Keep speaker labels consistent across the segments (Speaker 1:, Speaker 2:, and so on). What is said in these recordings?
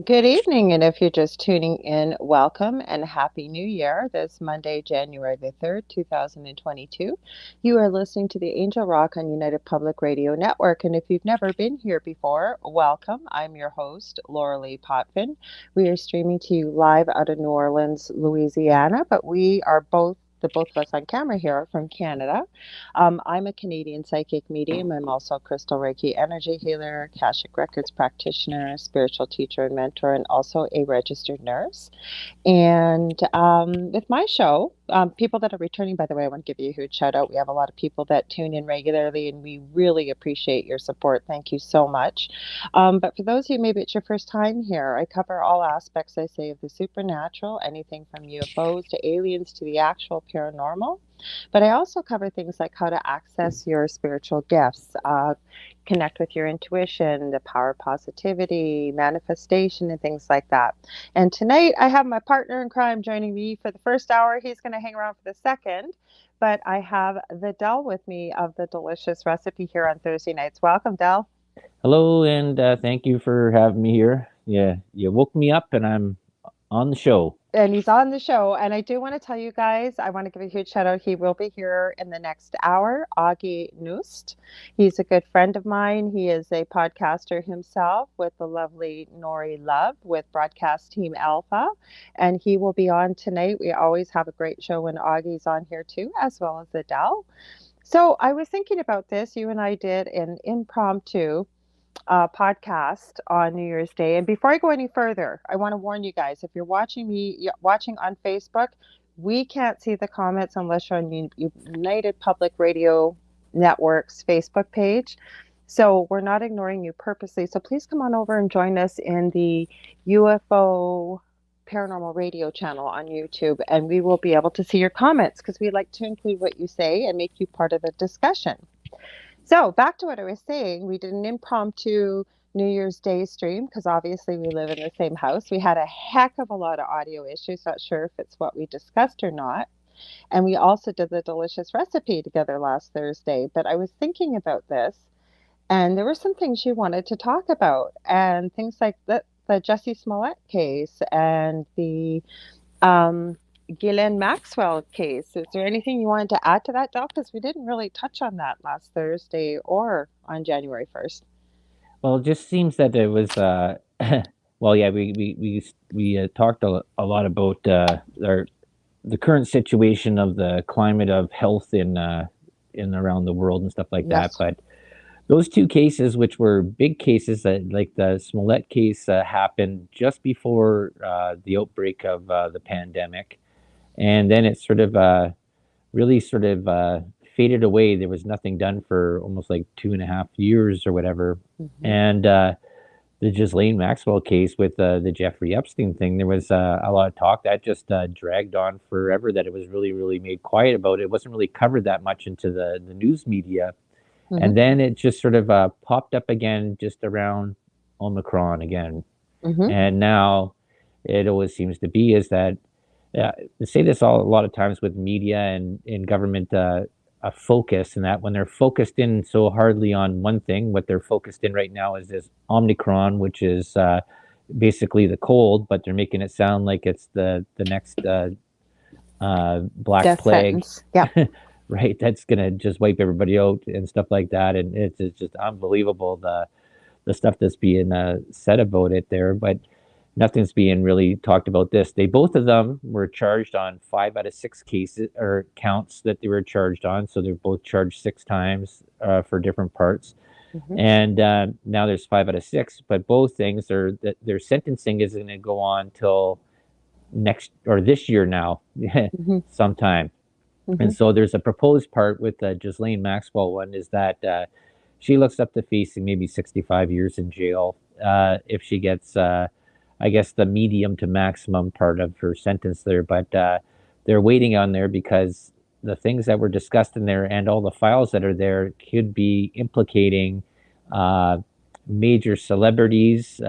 Speaker 1: Good evening, and if you're just tuning in, welcome and Happy New Year. This Monday, January the 3rd, 2022. You are listening to the Angel Rock on United Public Radio Network. And if you've never been here before, welcome. I'm your host, Lorilei Potvin. We are streaming to you live out of New Orleans, Louisiana, but we are the both of us on camera here are from Canada. I'm a Canadian psychic medium. I'm also a crystal Reiki energy healer, Akashic Records practitioner, spiritual teacher and mentor, and also a registered nurse. And with my show, people that are returning, by the way, I want to give you a huge shout out. We have a lot of people that tune in regularly, and we really appreciate your support. Thank you so much. But for those of you, maybe it's your first time here, I cover all aspects, I say, of the supernatural, anything from UFOs to aliens to the actual paranormal. But I also cover things like how to access your spiritual gifts, connect with your intuition, the power of positivity, manifestation, and things like that. And tonight I have my partner in crime joining me for the first hour. He's going to hang around for the second. But I have the Dell with me of the delicious recipe here on Thursday nights. Welcome, Dell.
Speaker 2: Hello, and thank you for having me here. Yeah, you woke me up, and I'm on the show.
Speaker 1: And he's on the show. And I do want to tell you guys, I want to give a huge shout out. He will be here in the next hour, Aage Nost. He's a good friend of mine. He is a podcaster himself with the lovely Nori Love with Broadcast Team Alpha. And he will be on tonight. We always have a great show when Augie's on here too, as well as Adele. So I was thinking about this. You and I did an impromptu podcast on New Year's Day. And before I go any further, I want to warn you guys, if you're watching on Facebook, we can't see the comments unless you're on United Public Radio Network's Facebook page. So we're not ignoring you purposely. So please come on over and join us in the UFO Paranormal Radio channel on YouTube, and we will be able to see your comments because we like to include what you say and make you part of the discussion. So back to what I was saying, we did an impromptu New Year's Day stream because obviously we live in the same house. We had a heck of a lot of audio issues, not sure if it's what we discussed or not. And we also did the delicious recipe together last Thursday. But I was thinking about this, and there were some things you wanted to talk about, and things like the Jesse Smollett case and the Ghislaine Maxwell case. Is there anything you wanted to add to that, Doc? Because we didn't really touch on that last Thursday or on January 1st.
Speaker 2: Well, it just seems that it was. Well, yeah, we talked a lot about the current situation of the climate of health in around the world and stuff like that.
Speaker 1: Yes.
Speaker 2: But those two cases, which were big cases, that like the Smollett case, happened just before the outbreak of the pandemic, and then it sort of really sort of faded away. There was nothing done for almost like 2.5 years or whatever.
Speaker 1: Mm-hmm.
Speaker 2: And the Ghislaine Maxwell case with the Jeffrey Epstein thing, there was a lot of talk that just dragged on forever. That it was really, really made quiet about. It wasn't really covered that much into the news media.
Speaker 1: Mm-hmm.
Speaker 2: And then it just sort of popped up again just around Omicron again.
Speaker 1: Mm-hmm.
Speaker 2: And now it always seems to be is that they say this a lot of times with media and government a focus, and that when they're focused in so hardly on one thing, what they're focused in right now is this Omicron, which is basically the cold, but they're making it sound like it's the next Black
Speaker 1: Death
Speaker 2: Plague,
Speaker 1: sentence. Yeah.
Speaker 2: right? That's gonna just wipe everybody out and stuff like that, and it's just unbelievable the stuff that's being said about it there, but nothing's being really talked about this. They both of them were charged on 5 out of 6 cases or counts that they were charged on, so they're both charged 6 times for different parts.
Speaker 1: Mm-hmm.
Speaker 2: And now there's 5 out of 6, but both things are that their sentencing is going to go on till next or this year now,
Speaker 1: Mm-hmm.
Speaker 2: sometime.
Speaker 1: Mm-hmm.
Speaker 2: And so there's a proposed part with the Ghislaine Maxwell one is that she looks up to facing maybe 65 years in jail if she gets, I guess, the medium to maximum part of her sentence there. But they're waiting on there because the things that were discussed in there and all the files that are there could be implicating uh, major celebrities,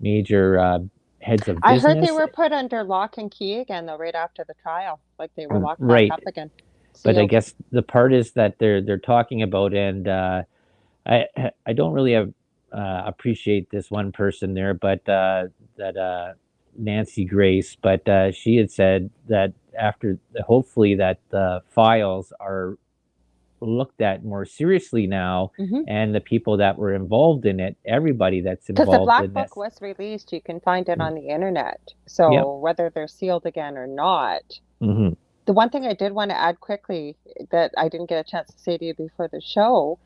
Speaker 2: major heads of
Speaker 1: I heard they
Speaker 2: business.
Speaker 1: were put under lock and key again, though, right after the trial. Like they were locked back
Speaker 2: Right.
Speaker 1: up again,
Speaker 2: But I
Speaker 1: sealed.
Speaker 2: guess the part is that they're talking about, and I don't really have. appreciate this one person there, but that Nancy Grace, but she had said that after hopefully that the files are looked at more seriously now,
Speaker 1: Mhm.
Speaker 2: and the people that were involved in it, everybody that's
Speaker 1: Because the
Speaker 2: involved
Speaker 1: Black
Speaker 2: in
Speaker 1: Book
Speaker 2: this.
Speaker 1: was released, you can find it
Speaker 2: Mm,
Speaker 1: on the internet.
Speaker 2: yep.
Speaker 1: So whether they're sealed again or not,
Speaker 2: Hmm.
Speaker 1: the one thing I did want to add quickly that I didn't get a chance to say to you before the show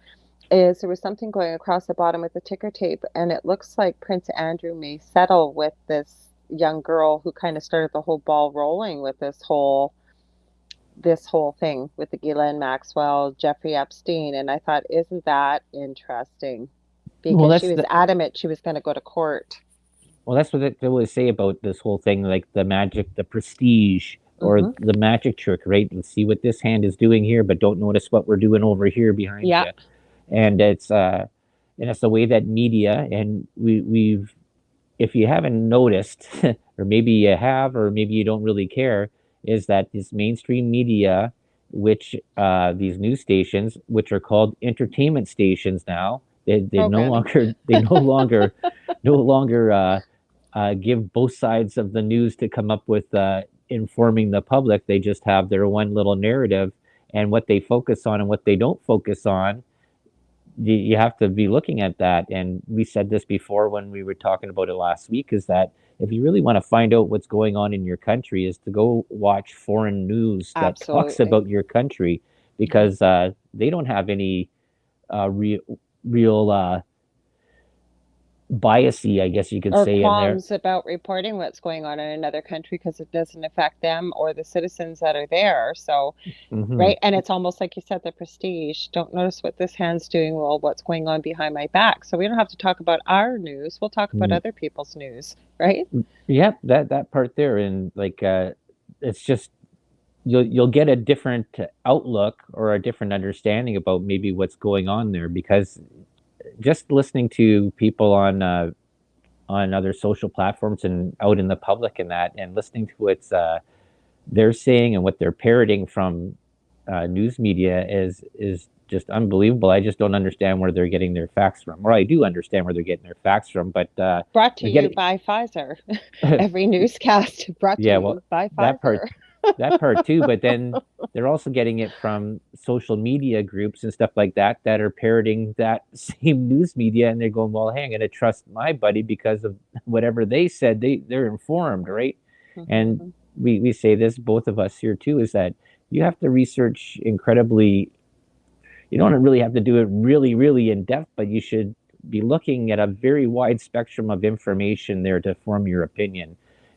Speaker 1: is there was something going across the bottom with the ticker tape, and it looks like Prince Andrew may settle with this young girl who kind of started the whole ball rolling with this whole thing with the Ghislaine Maxwell, Jeffrey Epstein, and I thought, isn't that interesting?
Speaker 2: Well,
Speaker 1: Because she was adamant she was going to go to court.
Speaker 2: that's what they always say about this whole thing, like the magic, the prestige, or
Speaker 1: Hmm.
Speaker 2: the magic trick, right? Let's see what this hand is doing here, but don't notice what we're doing over here behind
Speaker 1: Yeah.
Speaker 2: you. And it's the way that media, and we've, if you haven't noticed, or maybe you have, or maybe you don't really care, is that this mainstream media, which these news stations, which are called entertainment stations now, they no
Speaker 1: Programming.
Speaker 2: longer they no longer give both sides of the news to come up with informing the public. They just have their one little narrative, and what they focus on and what they don't focus on, you have to be looking at that. And we said this before when we were talking about it last week, is that if you really want to find out what's going on in your country, is to go watch foreign news that talks
Speaker 1: Absolutely.
Speaker 2: about your country,
Speaker 1: Mhm.
Speaker 2: because they don't have any real biasy, I guess you could
Speaker 1: Or
Speaker 2: say, in there.
Speaker 1: qualms about reporting what's going on in another country because it doesn't affect them or the citizens that are there. So,
Speaker 2: Hmm.
Speaker 1: right. And it's almost like you said, the prestige. Don't notice what this hand's doing. Well, what's going on behind my back. So we don't have to talk about our news. We'll talk about other people's news, right?
Speaker 2: Yep, that part there, and like it's just you'll get a different outlook or a different understanding about maybe what's going on there, because just listening to people on other social platforms and out in the public and that, and listening to what they're saying and what they're parroting from news media is just unbelievable. I just don't understand where they're getting their facts from. Or I do understand where they're getting their facts from, but
Speaker 1: Brought to
Speaker 2: they're
Speaker 1: you
Speaker 2: getting
Speaker 1: by Pfizer. Every newscast brought to
Speaker 2: yeah, well,
Speaker 1: you by
Speaker 2: that
Speaker 1: Pfizer.
Speaker 2: part that part too, but then they're also getting it from social media groups and stuff like that that are parroting that same news media, and they're going, well, hey, I'm going to trust my buddy because of whatever they said. They're informed, right? And
Speaker 1: Mhm.
Speaker 2: we say this, both of us here too, is that you have to research incredibly. You don't really have to do it really in depth, but you should be looking at a very wide spectrum of information there to form your opinion.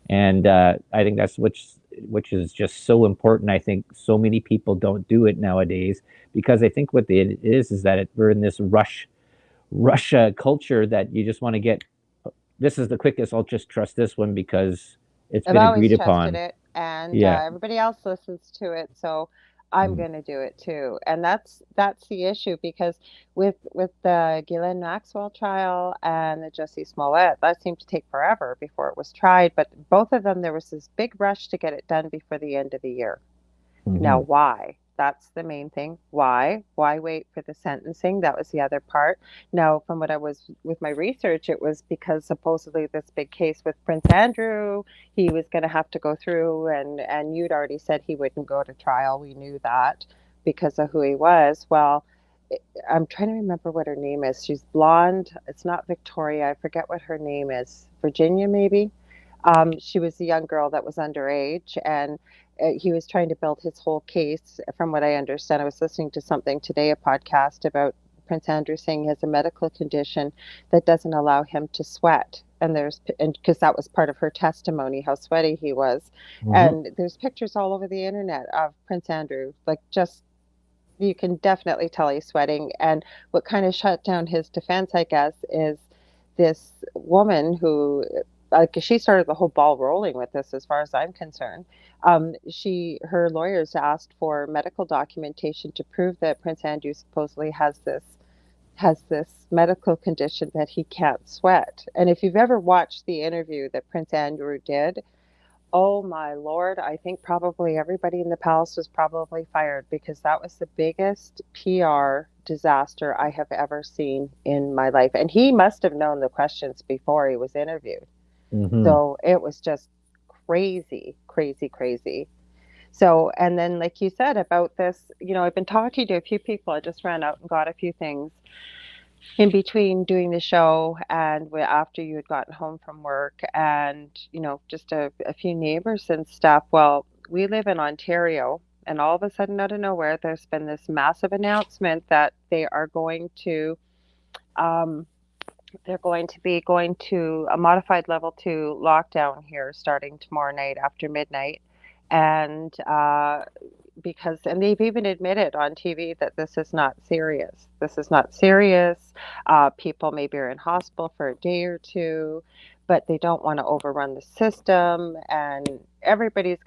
Speaker 2: And I think that's which is just so important. I think so many people don't do it nowadays, because I think what it is that we're in this Russia culture that you just want to get. This is the quickest. I'll just trust this one because it's
Speaker 1: I've
Speaker 2: been
Speaker 1: always
Speaker 2: agreed
Speaker 1: trusted
Speaker 2: upon.
Speaker 1: it, and
Speaker 2: Yeah.
Speaker 1: everybody else listens to it, so I'm
Speaker 2: Mm.
Speaker 1: going to do it too. And that's the issue because with the Ghislaine Maxwell trial and the Jussie Smollett, that seemed to take forever before it was tried. But both of them, there was this big rush to get it done before the end of the year. Now,
Speaker 2: Hmm.
Speaker 1: why? That's the main thing. Why? Why wait for the sentencing? That was the other part. Now, from what I was with my research, it was because supposedly this big case with Prince Andrew, he was going to have to go through, and you'd already said he wouldn't go to trial. We knew that because of who he was. Well, I'm trying to remember what her name is. She's blonde. It's not Victoria. I forget what her name is. Virginia, maybe. She was a young girl that was underage, and he was trying to build his whole case. From what I understand, I was listening to something today, a podcast about Prince Andrew saying he has a medical condition that doesn't allow him to sweat. And because that was part of her testimony, how sweaty he was.
Speaker 2: Hmm.
Speaker 1: And there's pictures all over the internet of Prince Andrew, like just you can definitely tell he's sweating. And what kind of shut down his defense, I guess, is this woman who, like, she started the whole ball rolling with this, as far as I'm concerned. Her lawyers asked for medical documentation to prove that Prince Andrew supposedly has this medical condition that he can't sweat. And if you've ever watched the interview that Prince Andrew did, Oh my Lord, I think probably everybody in the palace was probably fired because that was the biggest PR disaster I have ever seen in my life. And he must have known the questions before he was interviewed.
Speaker 2: Hmm.
Speaker 1: So it was just crazy, crazy, crazy. So, and then, like you said about this, I've been talking to a few people. I just ran out and got a few things in between doing the show and after you had gotten home from work, and just a few neighbors and stuff. Well, we live in Ontario, and all of a sudden, out of nowhere, there's been this massive announcement that um, they're going to be going to a modified level 2 lockdown here starting tomorrow night after midnight. And and they've even admitted on TV that this is not serious. This is not serious. People maybe are in hospital for a day or two, but they don't want to overrun the system. And everybody's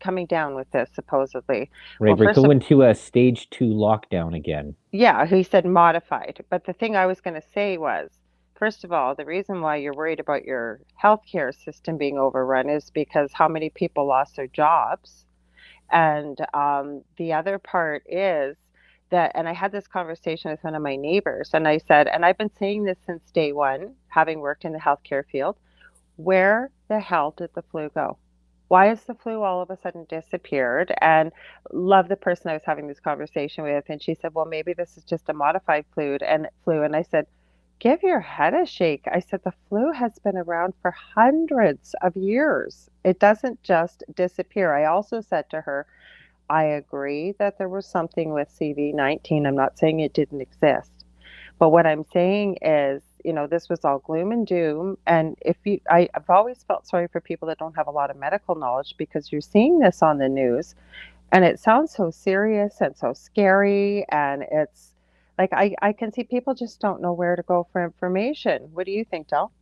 Speaker 1: coming down with this, supposedly. Well,
Speaker 2: Right, we're
Speaker 1: first of
Speaker 2: going to a stage 2 lockdown again.
Speaker 1: Yeah, he said modified. But the thing I was going to say was, first of all, the reason why you're worried about your healthcare system being overrun is because how many people lost their jobs. And the other part is that, and I had this conversation with one of my neighbors, and I said, and I've been saying this since day one, having worked in the healthcare field, where the hell did the flu go? Why has the flu all of a sudden disappeared? And love the person I was having this conversation with, and she said, "Well, maybe this is just a modified flu." And I said, "Give your head a shake." I said, "The flu has been around for hundreds of years. It doesn't just disappear." I also said to her, I agree that there was something with CV-19. I'm not saying it didn't exist. But what I'm saying is, this was all gloom and doom. And I've always felt sorry for people that don't have a lot of medical knowledge because you're seeing this on the news and it sounds so serious and so scary. And it's like, I can see people just don't know where to go for information. What do you think, Del?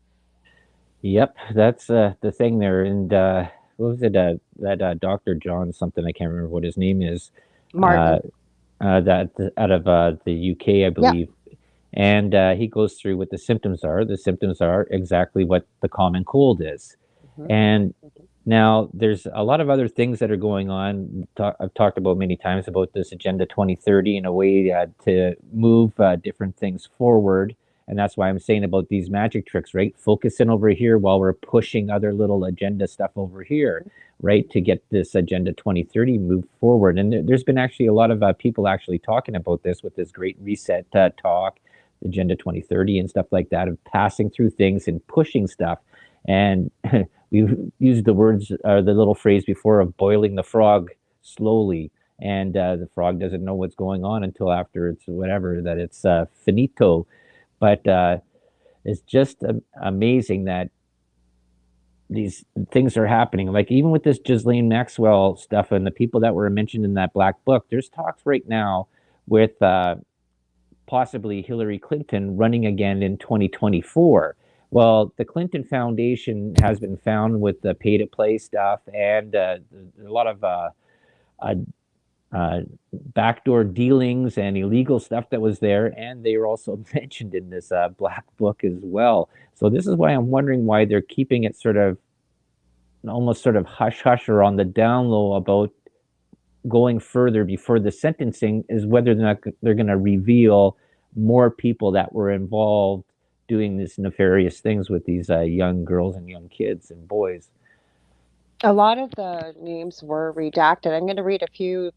Speaker 2: Yep, that's the thing there. And what was it? That Dr. John something, I can't remember what his name is. Uh,
Speaker 1: Martin.
Speaker 2: that out of the UK, I
Speaker 1: Yeah.
Speaker 2: believe. And he goes through what the symptoms are. The symptoms are exactly what the common cold is.
Speaker 1: Hmm.
Speaker 2: And now there's a lot of other things that are going on. I've talked about many times about this Agenda 2030 in a way to move different things forward. And that's why I'm saying about these magic tricks, right? Focus in over here while we're pushing other little agenda stuff over here, right? To get this Agenda 2030 moved forward. And there's been actually a lot of people actually talking about this with this Great Reset talk, Agenda 2030 and stuff like that, of passing through things and pushing stuff. And we've used the words, the little phrase before of boiling the frog slowly. And the frog doesn't know what's going on until after it's whatever, that it's finito. But it's just amazing that these things are happening. Like even with this Ghislaine Maxwell stuff and the people that were mentioned in that black book, there's talks right now with possibly Hillary Clinton running again in 2024. Well, the Clinton Foundation has been found with the pay to play stuff and a lot of uh, backdoor dealings and illegal stuff that was there. And they were also mentioned in this black book as well. So, this is why I'm wondering why they're keeping it sort of almost sort of hush hush or on the down low about going further before the sentencing, is whether or not they're going to reveal more people that were involved doing these nefarious things with these young girls and young kids and boys.
Speaker 1: A lot of the names were redacted. I'm going to read a few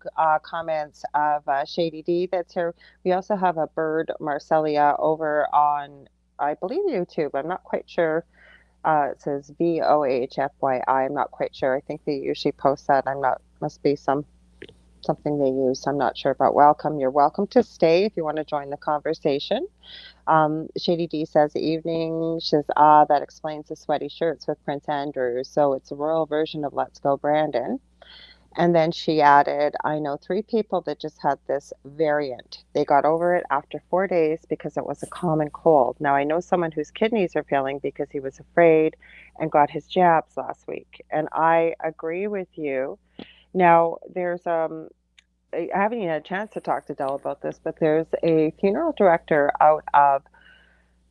Speaker 1: comments of Shady D that's here. We also have a bird, Marcelia, over on, I believe, YouTube. I'm not quite sure. It says VOHFYI. I'm not quite sure. I think they usually post that. I'm not, must be something they use. I'm not sure about. Welcome. You're welcome to stay if you want to join the conversation. Shady D says, evening. She says, that explains the sweaty shirts with Prince Andrew. So it's a royal version of Let's Go Brandon. And then she added, I know 3 people that just had this variant. They got over it after 4 days because it was a common cold. Now, I know someone whose kidneys are failing because he was afraid and got his jabs last week. And I agree with you. Now, I haven't even had a chance to talk to Dell about this, but there's a funeral director out of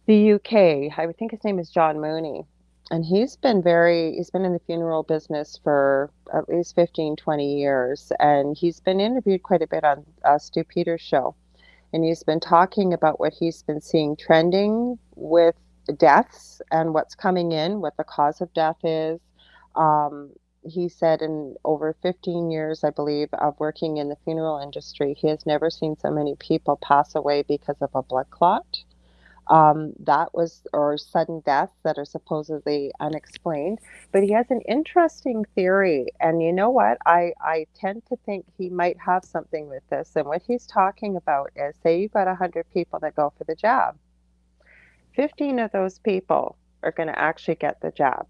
Speaker 1: the UK. I would think his name is John Mooney. And he's been in the funeral business for at least 15, 20 years. And he's been interviewed quite a bit on Stu Peters' show. And he's been talking about what he's been seeing trending with deaths and what's coming in, what the cause of death is. Um, he said in over 15 years, I believe, of working in the funeral industry, he has never seen so many people pass away because of a blood clot. That was, or sudden deaths that are supposedly unexplained. But he has an interesting theory. And you know what? I tend to think he might have something with this. And what he's talking about is, say you've got 100 people that go for the jab, 15 of those people are going to actually get the jab,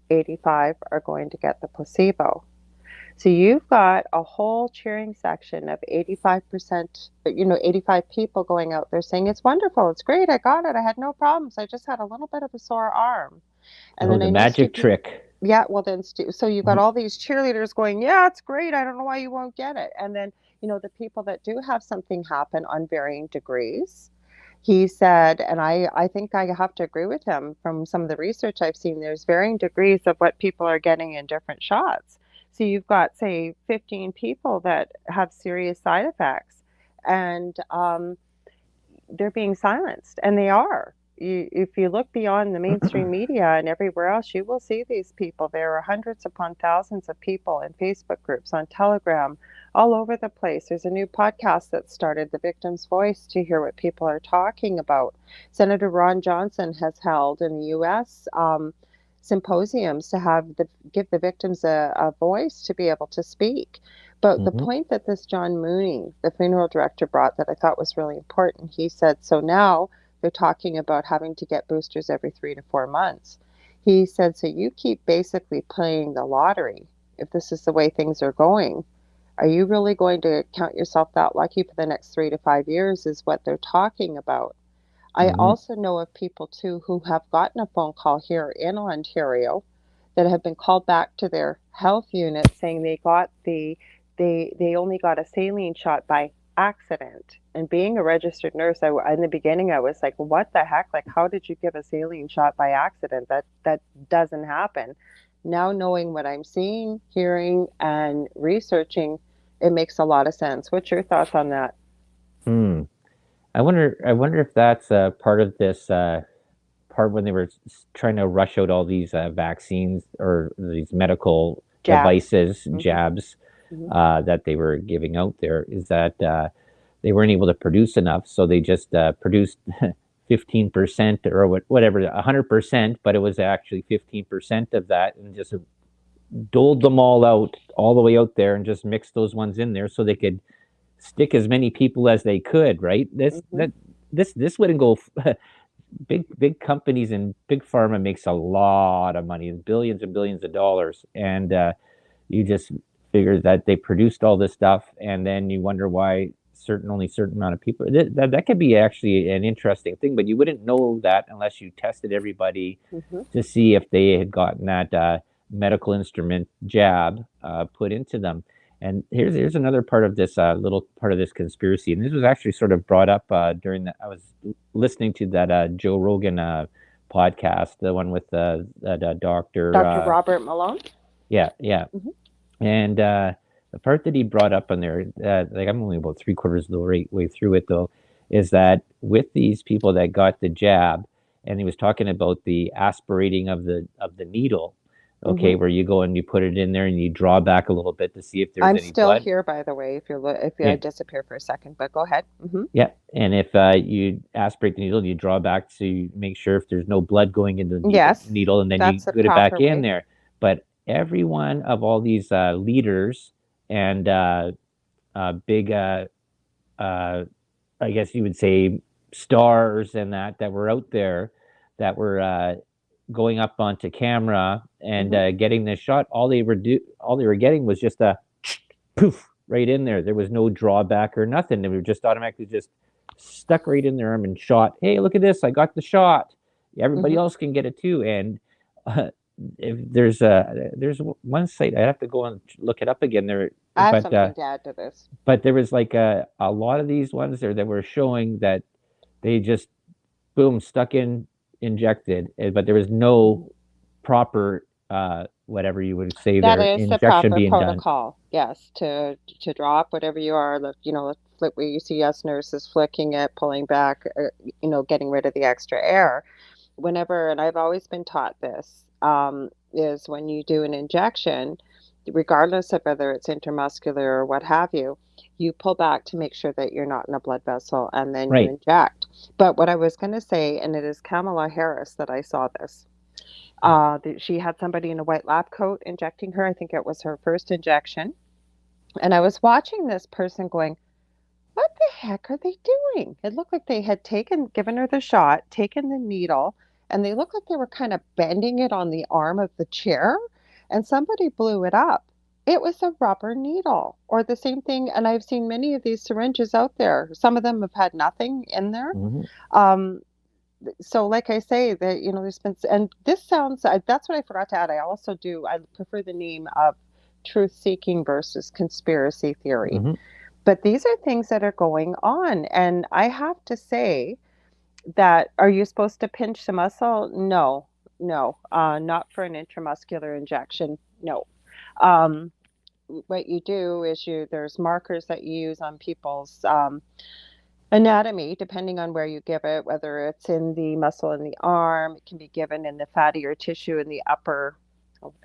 Speaker 1: 85 are going to get the placebo. So you've got a whole cheering section of 85%, 85 people going out there saying, it's wonderful, it's great, I got it, I had no problems, I just had a little bit of a sore arm. And
Speaker 2: Oh,
Speaker 1: then
Speaker 2: the
Speaker 1: I know
Speaker 2: magic
Speaker 1: Stu,
Speaker 2: trick.
Speaker 1: yeah, well then, so you've got all these cheerleaders going, yeah, it's great, I don't know why you won't get it. And then, the people that do have something happen on varying degrees, he said, and I think I have to agree with him from some of the research I've seen, there's varying degrees of what people are getting in different shots. So you've got, say, 15 people that have serious side effects, and they're being silenced, and they are. If you look beyond the mainstream media and everywhere else, you will see these people. There are hundreds upon thousands of people in Facebook groups, on Telegram, all over the place. There's a new podcast that started, The Victim's Voice, to hear what people are talking about. Senator Ron Johnson has held in the U.S. Symposiums to give the victims a voice to be able to speak. But the
Speaker 2: Mm-hmm.
Speaker 1: point that this John Mooney, the funeral director, brought that I thought was really important, he said, so now they're talking about having to get boosters every 3 to 4 months. He said, so you keep basically playing the lottery. If this is the way things are going, are you really going to count yourself that lucky for the next 3 to 5 years, is what they're talking about. I
Speaker 2: Mm-hmm.
Speaker 1: also know of people too who have gotten a phone call here in Ontario that have been called back to their health unit saying they only got a saline shot by accident. And being a registered nurse, in the beginning I was like, what the heck? Like, how did you give a saline shot by accident? That doesn't happen. Now knowing what I'm seeing, hearing, and researching, it makes a lot of sense. What's your thoughts on that?
Speaker 2: Hmm. I wonder if that's part of this part when they were trying to rush out all these vaccines or these medical
Speaker 1: Jabs.
Speaker 2: devices,
Speaker 1: Mm-hmm.
Speaker 2: jabs
Speaker 1: Mm-hmm.
Speaker 2: that they were giving out there. Is that they weren't able to produce enough, so they just produced 15% or whatever, 100%, but it was actually 15% of that, and just doled them all out, all the way out there, and just mixed those ones in there so they could stick as many people as they could. Right?
Speaker 1: Mm-hmm.
Speaker 2: This wouldn't go. Big companies and big pharma makes a lot of money, billions and billions of dollars, and you just figure that they produced all this stuff, and then you wonder why only certain amount of people. That could be actually an interesting thing, but you wouldn't know that unless you tested everybody
Speaker 1: Mm-hmm.
Speaker 2: to see if they had gotten that medical instrument jab put into them. And here's another part of this little part of this conspiracy, and this was actually sort of brought up during the I was listening to that Joe Rogan podcast, the one with that doctor.
Speaker 1: Dr. Robert Malone.
Speaker 2: Yeah, yeah,
Speaker 1: Mm-hmm.
Speaker 2: and the part that he brought up on there, like I'm only about three-quarters of the way through it though, is that with these people that got the jab, and he was talking about the aspirating of the needle,
Speaker 1: Mm-hmm.
Speaker 2: okay, where you go and you put it in there and you draw back a little bit to see if there's
Speaker 1: I'm
Speaker 2: any
Speaker 1: still
Speaker 2: blood.
Speaker 1: here, by the way, if I
Speaker 2: Yeah,
Speaker 1: disappear for a second, but go ahead. Mm-hmm.
Speaker 2: yeah, and if you aspirate the needle, you draw back to make sure if there's no blood going into the
Speaker 1: Yes,
Speaker 2: needle, and then you
Speaker 1: that's the
Speaker 2: put it back
Speaker 1: proper
Speaker 2: in
Speaker 1: way.
Speaker 2: there. But every one of all these leaders and big, uh, I guess you would say, stars and that were out there that were going up onto camera and
Speaker 1: Mm-hmm.
Speaker 2: getting this shot. All they were getting was just a poof right in there. There was no drawback or nothing. They were just automatically just stuck right in their arm and shot. Hey, look at this! I got the shot. Everybody
Speaker 1: Mm-hmm.
Speaker 2: else can get it too. And if there's one site I have to go and look it up again there,
Speaker 1: I have
Speaker 2: but
Speaker 1: something to add to this.
Speaker 2: there was like a lot of these ones there that were showing that they just boom stuck in injected, but there was no
Speaker 1: Mm-hmm.
Speaker 2: proper whatever you would say
Speaker 1: That
Speaker 2: there
Speaker 1: is the
Speaker 2: injection
Speaker 1: proper
Speaker 2: being done.
Speaker 1: protocol, yes, to drop whatever you are, flick where you see us nurses flicking it, pulling back, getting rid of the extra air. Whenever, and I've always been taught this, is when you do an injection, regardless of whether it's intramuscular or what have you, you pull back to make sure that you're not in a blood vessel and then you
Speaker 2: Right.
Speaker 1: inject. But what I was going to say, and it is Kamala Harris that I saw this. She had somebody in a white lab coat injecting her. I think it was her first injection. And I was watching this person going, what the heck are they doing? It looked like they had given her the shot, taken the needle, and they looked like they were kind of bending it on the arm of the chair, and somebody blew it up. It was a rubber needle, or the same thing. And I've seen many of these syringes out there. Some of them have had nothing in there.
Speaker 2: Hmm.
Speaker 1: Um, so like I say that there's been, and this sounds, that's what I forgot to add. I prefer the name of truth seeking versus conspiracy theory,
Speaker 2: Hmm.
Speaker 1: but these are things that are going on. And I have to say that, are you supposed to pinch the muscle? No, no, not for an intramuscular injection. No. um, what you do is there's markers that you use on people's anatomy, depending on where you give it, whether it's in the muscle in the arm, it can be given in the fattier tissue in the upper,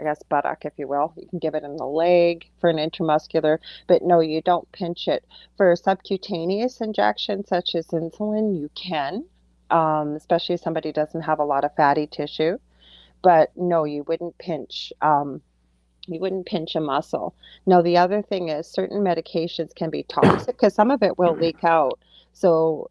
Speaker 1: I guess, buttock, if you will. You can give it in the leg for an intramuscular, but no, you don't pinch it. For a subcutaneous injection, such as insulin, you can, especially if somebody doesn't have a lot of fatty tissue. But no, you wouldn't pinch. You wouldn't pinch a muscle. Now, the other thing is certain medications can be toxic because some of it will leak out. So,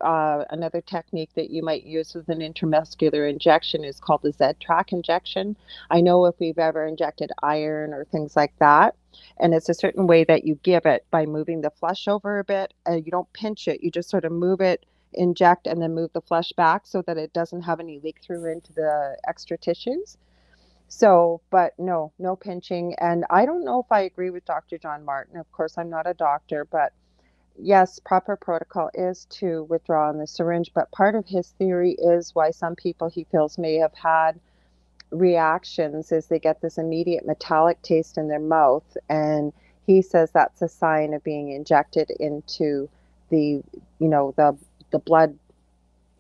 Speaker 1: another technique that you might use with an intramuscular injection is called the Z-track injection. I know if we've ever injected iron or things like that, and it's a certain way that you give it by moving the flesh over a bit. You don't pinch it, you just sort of move it, inject, and then move the flesh back so that it doesn't have any leak through into the extra tissues. So, but no, no pinching. And I don't know if I agree with Dr. John Martin. Of course, I'm not a doctor, but yes, proper protocol is to withdraw on the syringe. But part of his theory is why some people he feels may have had reactions is they get this immediate metallic taste in their mouth. And he says that's a sign of being injected into the, the blood,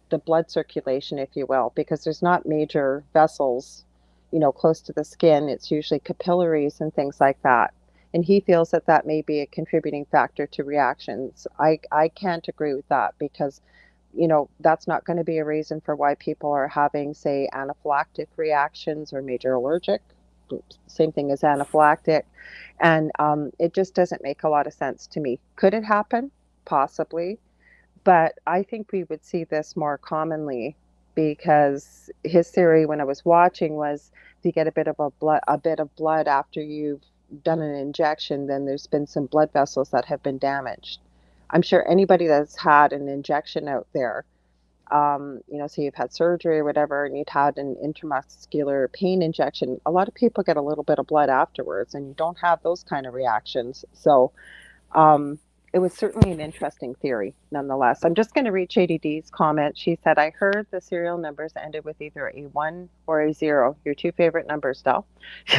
Speaker 1: the blood circulation, if you will, because there's not major vessels, close to the skin. It's usually capillaries and things like that. And he feels that that may be a contributing factor to reactions. I can't agree with that because, that's not going to be a reason for why people are having, say, anaphylactic reactions or major allergic. Same thing as anaphylactic. And it just doesn't make a lot of sense to me. Could it happen? Possibly. But I think we would see this more commonly because his theory when I was watching was if you get a bit of blood after you've done an injection, then there's been some blood vessels that have been damaged. I'm sure anybody that's had an injection out there, so you've had surgery or whatever, and you've had an intramuscular pain injection, a lot of people get a little bit of blood afterwards, and you don't have those kind of reactions. So um, it was certainly an interesting theory, nonetheless. I'm just going to read Shady D's comment. She said, I heard the serial numbers ended with either a 1 or a 0, your two favorite numbers, Del.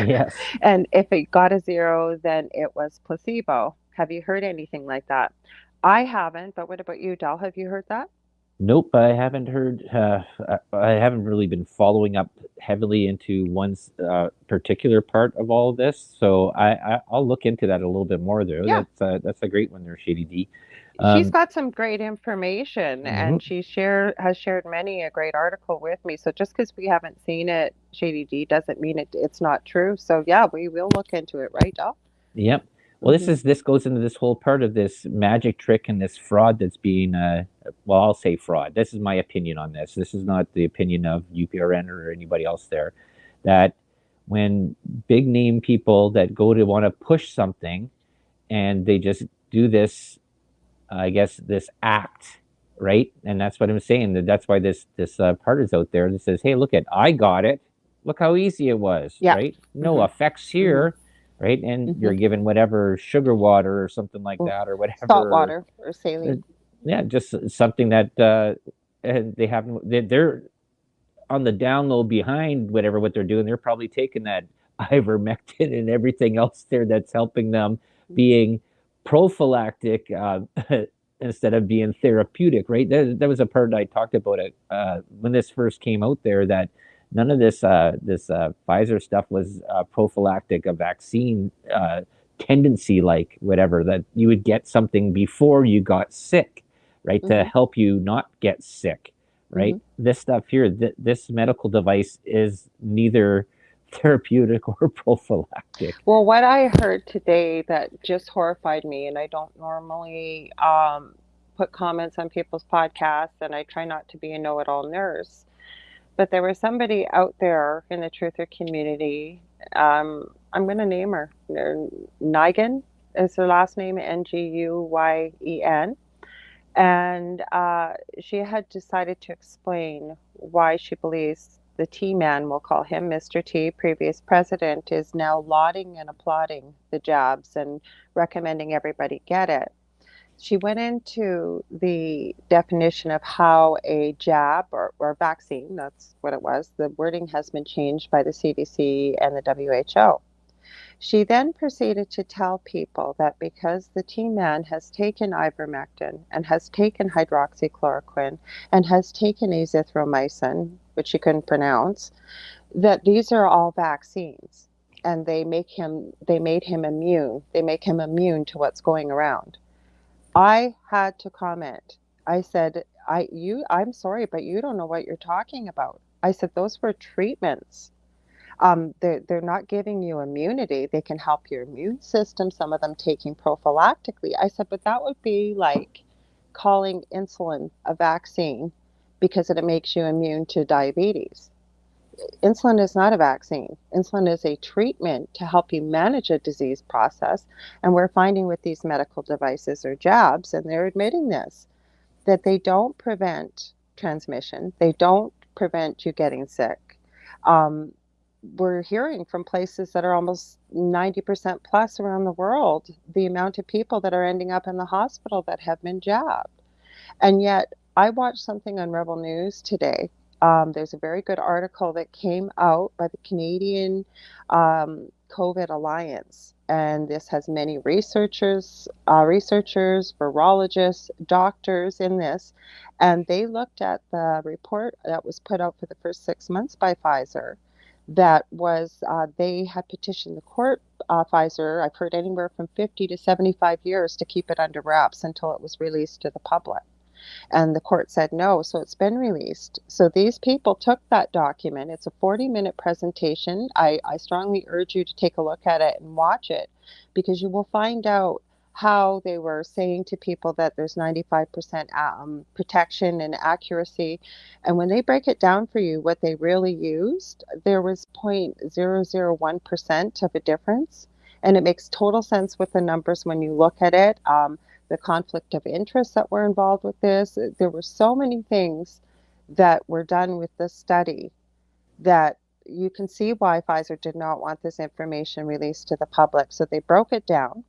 Speaker 2: Yes.
Speaker 1: And if it got a 0, then it was placebo. Have you heard anything like that? I haven't, but what about you, Del? Have you heard that?
Speaker 2: Nope, I haven't heard. I haven't really been following up heavily into one particular part of all of this, so I'll look into that a little bit more there.
Speaker 1: Yeah.
Speaker 2: That's a great one there, Shady D.
Speaker 1: She's
Speaker 2: Um,
Speaker 1: got some great information
Speaker 2: mhm.
Speaker 1: and has shared many a great article with me. So just because we haven't seen it, Shady D, doesn't mean it's not true. So yeah, we will look into it, right, Doc?
Speaker 2: Yep. Well,
Speaker 1: Hmm.
Speaker 2: this goes into this whole part of this magic trick and this fraud that's being well, I'll say fraud. This is my opinion on this. This is not the opinion of UPRN or anybody else there. That when big name people that go to want to push something and they just do this, I guess this act, right? And that's what I'm saying. That's why this part is out there that says, "Hey, look at I got it. Look how easy it was,
Speaker 1: Yeah.
Speaker 2: right? No
Speaker 1: Hmm.
Speaker 2: effects
Speaker 1: Hmm.
Speaker 2: here, right? And
Speaker 1: Hmm.
Speaker 2: you're given whatever sugar water or something like that, or
Speaker 1: Salt
Speaker 2: whatever.
Speaker 1: water or
Speaker 2: uh,
Speaker 1: saline.
Speaker 2: Yeah, just something that they have. They're on the down low behind whatever what they're doing, they're probably taking that ivermectin and everything else there that's helping them being prophylactic instead of being therapeutic, right? That was a part I talked about it when this first came out there, that none of this Pfizer stuff was prophylactic, a vaccine tendency, like whatever, that you would get something before you got sick, right? To
Speaker 1: Mm-hmm.
Speaker 2: help you not get sick, right?
Speaker 1: Mm-hmm.
Speaker 2: This stuff here, this medical device is neither therapeutic or prophylactic.
Speaker 1: Well, what I heard today that just horrified me, and I don't normally put comments on people's podcasts, and I try not to be a know-it-all nurse, but there was somebody out there in the truther community. I'm going to name her. Nigan is her last name, Nguyen. And she had decided to explain why she believes the T man, we'll call him Mr. T, previous president, is now lauding and applauding the jabs and recommending everybody get it. She went into the definition of how a jab or vaccine, that's what it was, the wording has been changed by the CDC and the WHO. She then proceeded to tell people that because the T man has taken ivermectin and has taken hydroxychloroquine and has taken azithromycin, which she couldn't pronounce, that these are all vaccines, and they made him immune. They make him immune to what's going around. I had to comment. I said, I'm sorry, but you don't know what you're talking about. I said those were treatments. They're not giving you immunity. They can help your immune system, some of them taking prophylactically. I said, but that would be like calling insulin a vaccine because it makes you immune to diabetes. Insulin is not a vaccine. Insulin is a treatment to help you manage a disease process. And we're finding with these medical devices or jabs, and they're admitting this, that they don't prevent transmission. They don't prevent you getting sick. Um, we're hearing from places that are almost 90% plus around the world, the amount of people that are ending up in the hospital that have been jabbed. And yet, I watched something on Rebel News today. There's a very good article that came out by the Canadian COVID Alliance, and this has many researchers, virologists, doctors in this, and they looked at the report that was put out for the first 6 months by Pfizer. That was they had petitioned the court. Pfizer, I've heard anywhere from 50 to 75 years to keep it under wraps until it was released to the public. And the court said no, so it's been released. So these people took that document. It's a 40-minute presentation. I strongly urge you to take a look at it and watch it, because you will find out how they were saying to people that there's 95% protection and accuracy. And when they break it down for you, what they really used, there was 0.001% of a difference. And it makes total sense with the numbers when you look at it. The conflict of interest that were involved with this. There were so many things that were done with this study that you can see why Pfizer did not want this information released to the public. So they broke it down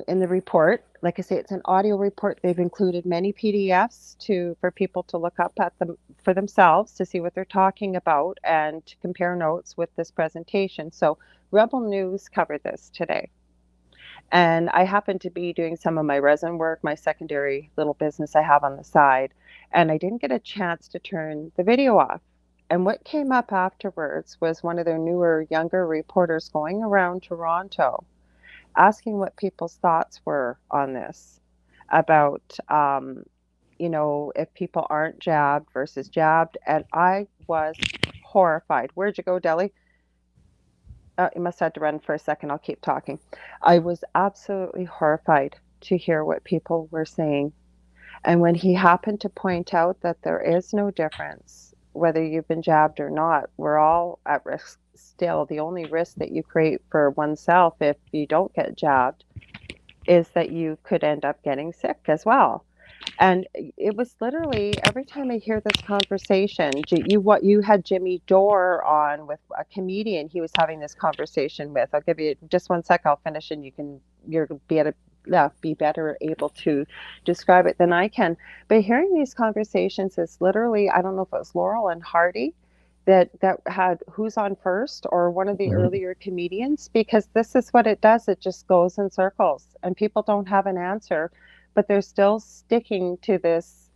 Speaker 1: in the report. Like I say, it's an audio report. They've included many PDFs for people to look up at them for themselves to see what they're talking about and to compare notes with this presentation. So Rebel News covered this today. And I happened to be doing some of my resin work, my secondary little business I have on the side, and I didn't get a chance to turn the video off. And what came up afterwards was one of their newer, younger reporters going around Toronto asking what people's thoughts were on this about, if people aren't jabbed versus jabbed. And I was horrified. Where'd you go, Deli? You must have had to run for a second. I'll keep talking. I was absolutely horrified to hear what people were saying. And when he happened to point out that there is no difference, whether you've been jabbed or not, we're all at risk still. The only risk that you create for oneself if you don't get jabbed is that you could end up getting sick as well. And it was literally every time I hear this conversation, you had Jimmy Dore on with a comedian he was having this conversation with. I'll give you just one sec, I'll finish and you'll be able to yeah, be better able to describe it than I can. But hearing these conversations is literally, I don't know if it was Laurel and Hardy that had Who's on First or one of the
Speaker 2: Hmm.
Speaker 1: earlier comedians, because this is what it does. It just goes in circles and people don't have an answer, but they're still sticking to this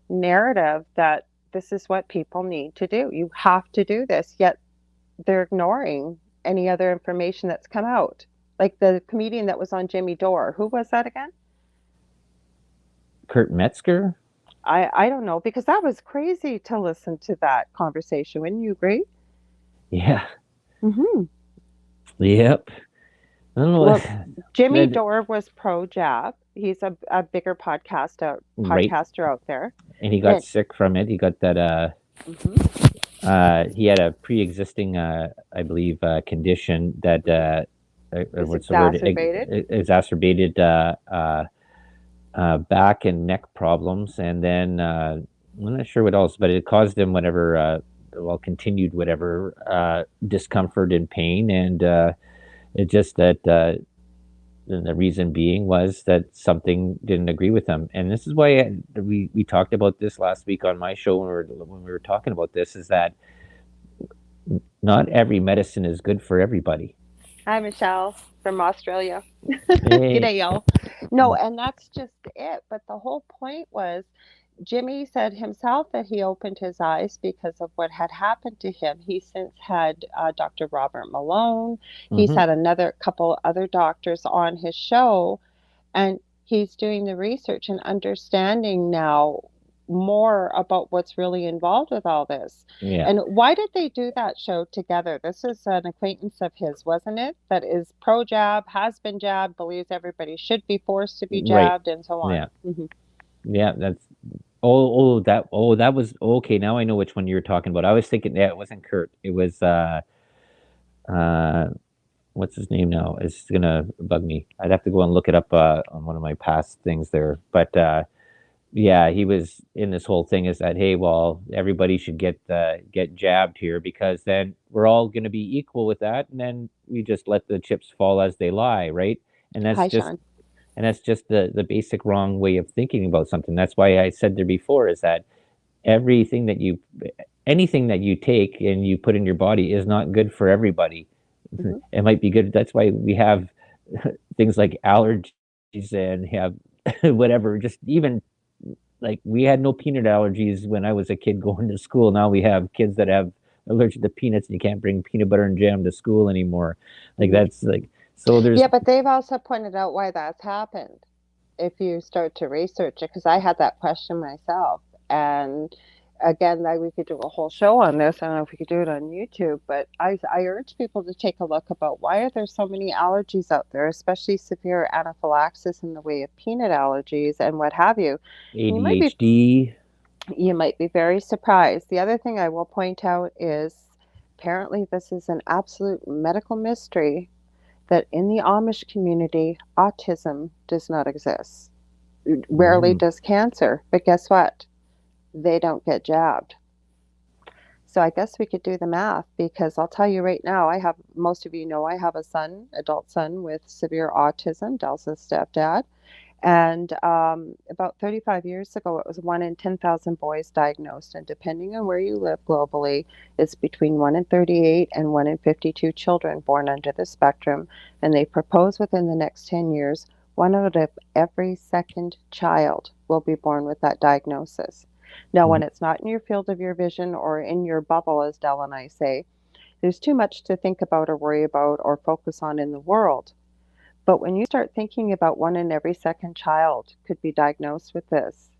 Speaker 1: narrative that this is what people need to do. You have to do this, yet they're ignoring any other information that's come out. Like the comedian that was on Jimmy Dore. Who was that again?
Speaker 2: Kurt Metzger.
Speaker 1: I don't know, because that was crazy to listen to that conversation. Wouldn't you agree?
Speaker 2: Yeah.
Speaker 1: Mm-hmm.
Speaker 2: Yep. I don't know.
Speaker 1: Well, Jimmy
Speaker 2: That
Speaker 1: Dore was pro jab. He's a bigger
Speaker 2: right,
Speaker 1: podcaster out there.
Speaker 2: and he got
Speaker 1: And
Speaker 2: sick from it. He got that.
Speaker 1: mhm.
Speaker 2: He had a pre-existing, I believe, condition that
Speaker 1: Mhm. Is
Speaker 2: what's the word?
Speaker 1: exacerbated.
Speaker 2: Exacerbated back and neck problems, and then I'm not sure what else, but it caused him whatever. Well, continued whatever discomfort and pain, and it just that. And the reason being was that something didn't agree with them, and this is why we talked about this last week on my show when we were talking about this. Is that not every medicine is good for everybody.
Speaker 1: Hi, Michelle from Australia.
Speaker 2: Hey.
Speaker 1: G'day, y'all. No, and that's just it. But the whole point was Jimmy said himself that he opened his eyes because of what had happened to him. He since had Dr. Robert Malone. He's
Speaker 2: Mm-hmm.
Speaker 1: had another couple other doctors on his show, and he's doing the research and understanding now more about what's really involved with all this.
Speaker 2: Yeah.
Speaker 1: And why did they do that show together? This is an acquaintance of his, wasn't it? That is pro jab, has been jabbed, believes everybody should be forced to be
Speaker 2: Right.
Speaker 1: jabbed, and so on.
Speaker 2: Yeah.
Speaker 1: Mm-hmm.
Speaker 2: Yeah. That's that was okay. Now I know which one you were talking about. I was thinking, yeah, it wasn't Kurt. It was uh what's his name now? It's gonna bug me. I'd have to go and look it up on one of my past things there. But yeah, he was in this whole thing is that, hey, well, everybody should get jabbed here because then we're all going to be equal with that, and then we just let the chips fall as they lie, right? And that's
Speaker 1: Hi,
Speaker 2: just
Speaker 1: Sean.
Speaker 2: the basic wrong way of thinking about something. That's why I said there before is that everything that you anything that you take and you put in your body is not good for everybody.
Speaker 1: Mm-hmm.
Speaker 2: It might be good. That's why we have things like allergies and have whatever, just even like we had no peanut allergies when I was a kid going to school. Now we have kids that have allergic to peanuts and you can't bring peanut butter and jam to school anymore. Like
Speaker 1: Mm-hmm.
Speaker 2: that's like so there's
Speaker 1: Yeah, but they've also pointed out why that's happened. If you start to research it, because I had that question myself. And again, like we could do a whole show on this. I don't know if we could do it on YouTube, but I urge people to take a look about why are there so many allergies out there, especially severe anaphylaxis in the way of peanut allergies and what have you. You might be
Speaker 2: ADHD.
Speaker 1: you might be very surprised. The other thing I will point out is apparently this is an absolute medical mystery that in the Amish community, autism does not exist. Rarely
Speaker 2: Mm,
Speaker 1: does cancer, but guess what? They don't get jabbed. So I guess we could do the math, because I'll tell you right now, I have, most of you know, I have a son, adult son with severe autism, Delsa's stepdad. And about 35 years ago, it was 1 in 10,000 boys diagnosed. And depending on where you live globally, it's between 1 in 38 and 1 in 52 children born under the spectrum. And they propose within the next 10 years, one out of every second child will be born with that diagnosis. Now,
Speaker 2: mm,
Speaker 1: when it's not in your field of your vision or in your bubble, as Dell and I say, there's too much to think about or worry about or focus on in the world. But when you start thinking about one in every second child could be diagnosed with this,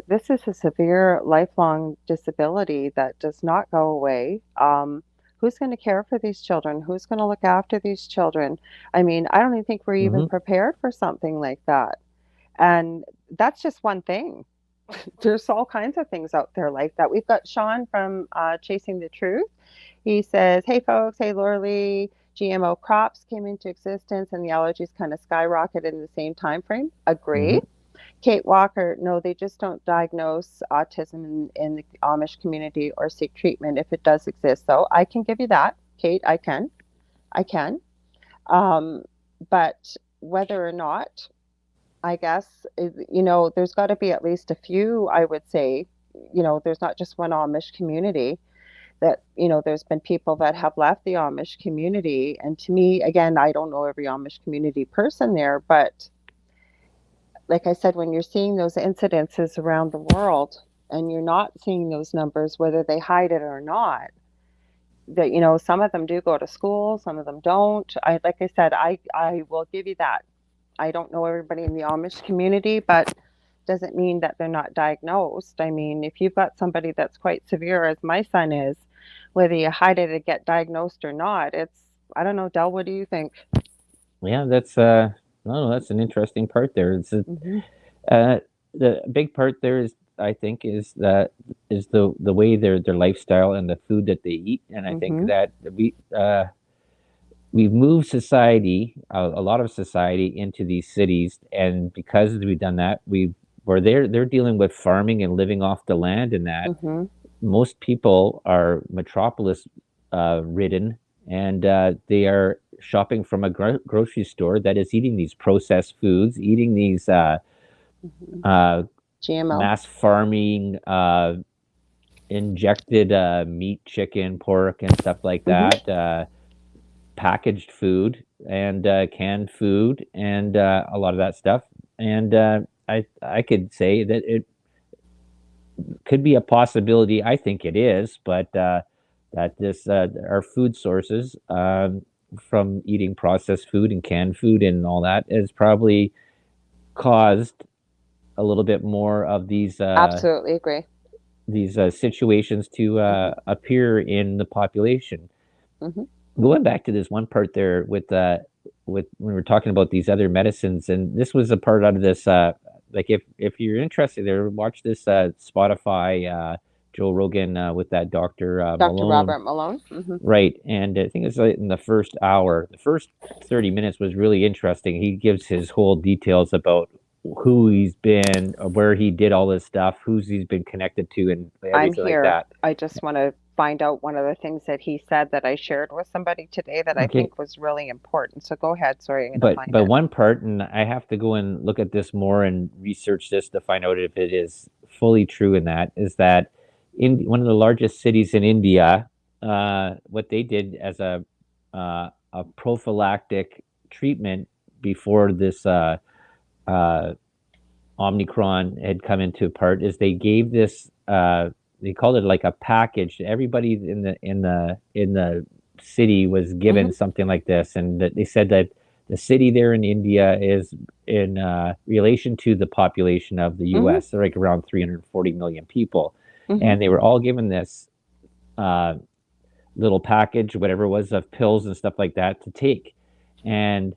Speaker 1: this is a severe lifelong disability that does not go away. Who's going to care for these children? Who's going to look after these children? I mean, I don't even think we're even
Speaker 2: mm-hmm,
Speaker 1: prepared for something like that. And that's just one thing. There's all kinds of things out there like that. We've got Sean from Chasing the Truth. He says, "Hey folks, hey Lorilei, GMO crops came into existence and the allergies kind of skyrocketed in the same time frame."
Speaker 2: mm-hmm.
Speaker 1: Agree. Kate Walker, no, they just don't diagnose autism in the Amish community or seek treatment if it does exist. So I can give you that, Kate. I can. Um, but whether or not I guess, there's got to be at least a few, I would say. There's not just one Amish community that, there's been people that have left the Amish community. And to me, again, I don't know every Amish community person there, but like I said, when you're seeing those incidences around the world and you're not seeing those numbers, whether they hide it or not, that, some of them do go to school, some of them don't. Like I said, I will give you that. I don't know everybody in the Amish community, but doesn't mean that they're not diagnosed. I mean, if you've got somebody that's quite severe, as my son is, whether you hide it or get diagnosed or not, I don't know, Del, what do you think?
Speaker 2: Yeah, that's no, that's an interesting part there.
Speaker 1: Hmm.
Speaker 2: Uh, the big part there is, I think, is the way their lifestyle and the food that they eat, and I think
Speaker 1: Hmm.
Speaker 2: that we've moved society, a lot of society, into these cities, and because we've done that, where they're dealing with farming and living off the land, and that
Speaker 1: Hmm.
Speaker 2: most people are metropolis ridden, and they are shopping from a grocery store that is eating these processed foods, eating these
Speaker 1: Hmm.
Speaker 2: uh,
Speaker 1: GMO.
Speaker 2: mass farming injected meat, chicken, pork, and stuff like
Speaker 1: Hmm.
Speaker 2: that, packaged food and canned food and a lot of that stuff. And I could say that it could be a possibility. I think it is, but that this our food sources from eating processed food and canned food and all that has probably caused a little bit more of
Speaker 1: Absolutely agree.
Speaker 2: these situations to
Speaker 1: Hmm.
Speaker 2: appear in the population.
Speaker 1: Hmm.
Speaker 2: Going back to this one part there with when we're talking about these other medicines, and this was a part out of this. Like if you're interested there, watch this Spotify Joe Rogan with that Doctor
Speaker 1: Dr.
Speaker 2: Malone.
Speaker 1: Robert Malone. Hmm.
Speaker 2: Right. And I think it's like in the first hour, the first 30 minutes was really interesting. He gives his whole details about who he's been, where he did all this stuff, who's he's been connected to, and
Speaker 1: I'm
Speaker 2: everything like
Speaker 1: here.
Speaker 2: that.
Speaker 1: I just want to find out one of the things that he said that I shared with somebody today that I
Speaker 2: Okay.
Speaker 1: think was really important. So go ahead. Sorry, I'm going to find
Speaker 2: But
Speaker 1: it.
Speaker 2: one part, and I have to go and look at this more and research this to find out if it is fully true in that, is that in one of the largest cities in India, what they did as a prophylactic treatment before this uh, Omicron had come into part is they gave this they called it like a package. Everybody in the city was given
Speaker 1: Hmm.
Speaker 2: something like this, and that they said that the city there in India is in relation to the population of the
Speaker 1: Hmm.
Speaker 2: U.S. They're like around 340 million people,
Speaker 1: Hmm.
Speaker 2: and they were all given this uh, little package, whatever it was, of pills and stuff like that to take. And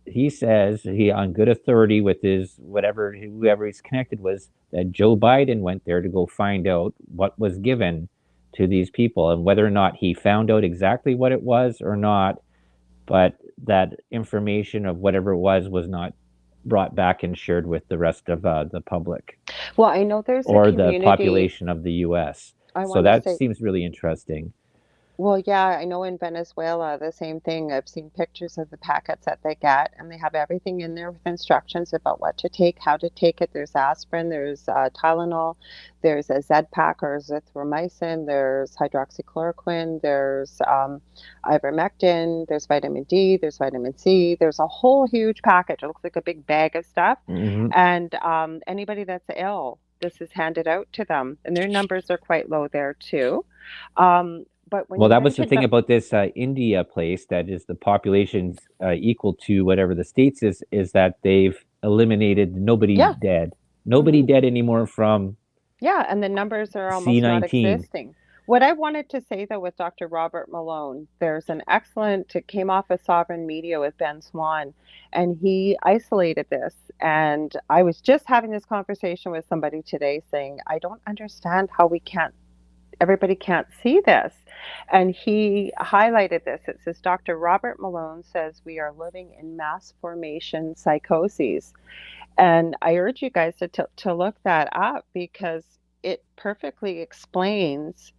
Speaker 2: he says he, on good authority, with his whatever whoever he's connected with, that Joe Biden went there to go find out what was given to these people and whether or not he found out exactly what it was or not. But that information of whatever it was not brought back and shared with the rest of the public
Speaker 1: Well, I know there's a
Speaker 2: or the
Speaker 1: community.
Speaker 2: population of the U.S.
Speaker 1: I
Speaker 2: So
Speaker 1: want to
Speaker 2: that
Speaker 1: say,
Speaker 2: seems really interesting.
Speaker 1: well, yeah, I know in Venezuela, the same thing. I've seen pictures of the packets that they get, and they have everything in there with instructions about what to take, how to take it. There's aspirin, there's Tylenol, there's a Z pack or azithromycin, there's hydroxychloroquine, there's ivermectin, there's vitamin D, there's vitamin C. There's a whole huge package. It looks like a big bag of stuff.
Speaker 2: Hmm.
Speaker 1: And anybody that's ill, this is handed out to them, and their numbers are quite low there too. But when
Speaker 2: Well,
Speaker 1: you
Speaker 2: that was the
Speaker 1: mentioned
Speaker 2: thing
Speaker 1: the,
Speaker 2: about this India place that is the population's equal to whatever the states is that they've eliminated nobody
Speaker 1: yeah,
Speaker 2: dead. Nobody
Speaker 1: hmm,
Speaker 2: dead anymore from
Speaker 1: yeah, and the numbers are almost not
Speaker 2: C-19.
Speaker 1: existing. What I wanted to say though with Dr. Robert Malone, there's an excellent, it came off of Sovereign Media with Ben Swan, and he isolated this. And I was just having this conversation with somebody today saying, I don't understand how everybody can't see this. And he highlighted this. It says Dr. Robert Malone says we are living in mass formation psychoses. And I urge you guys to look that up because it perfectly explains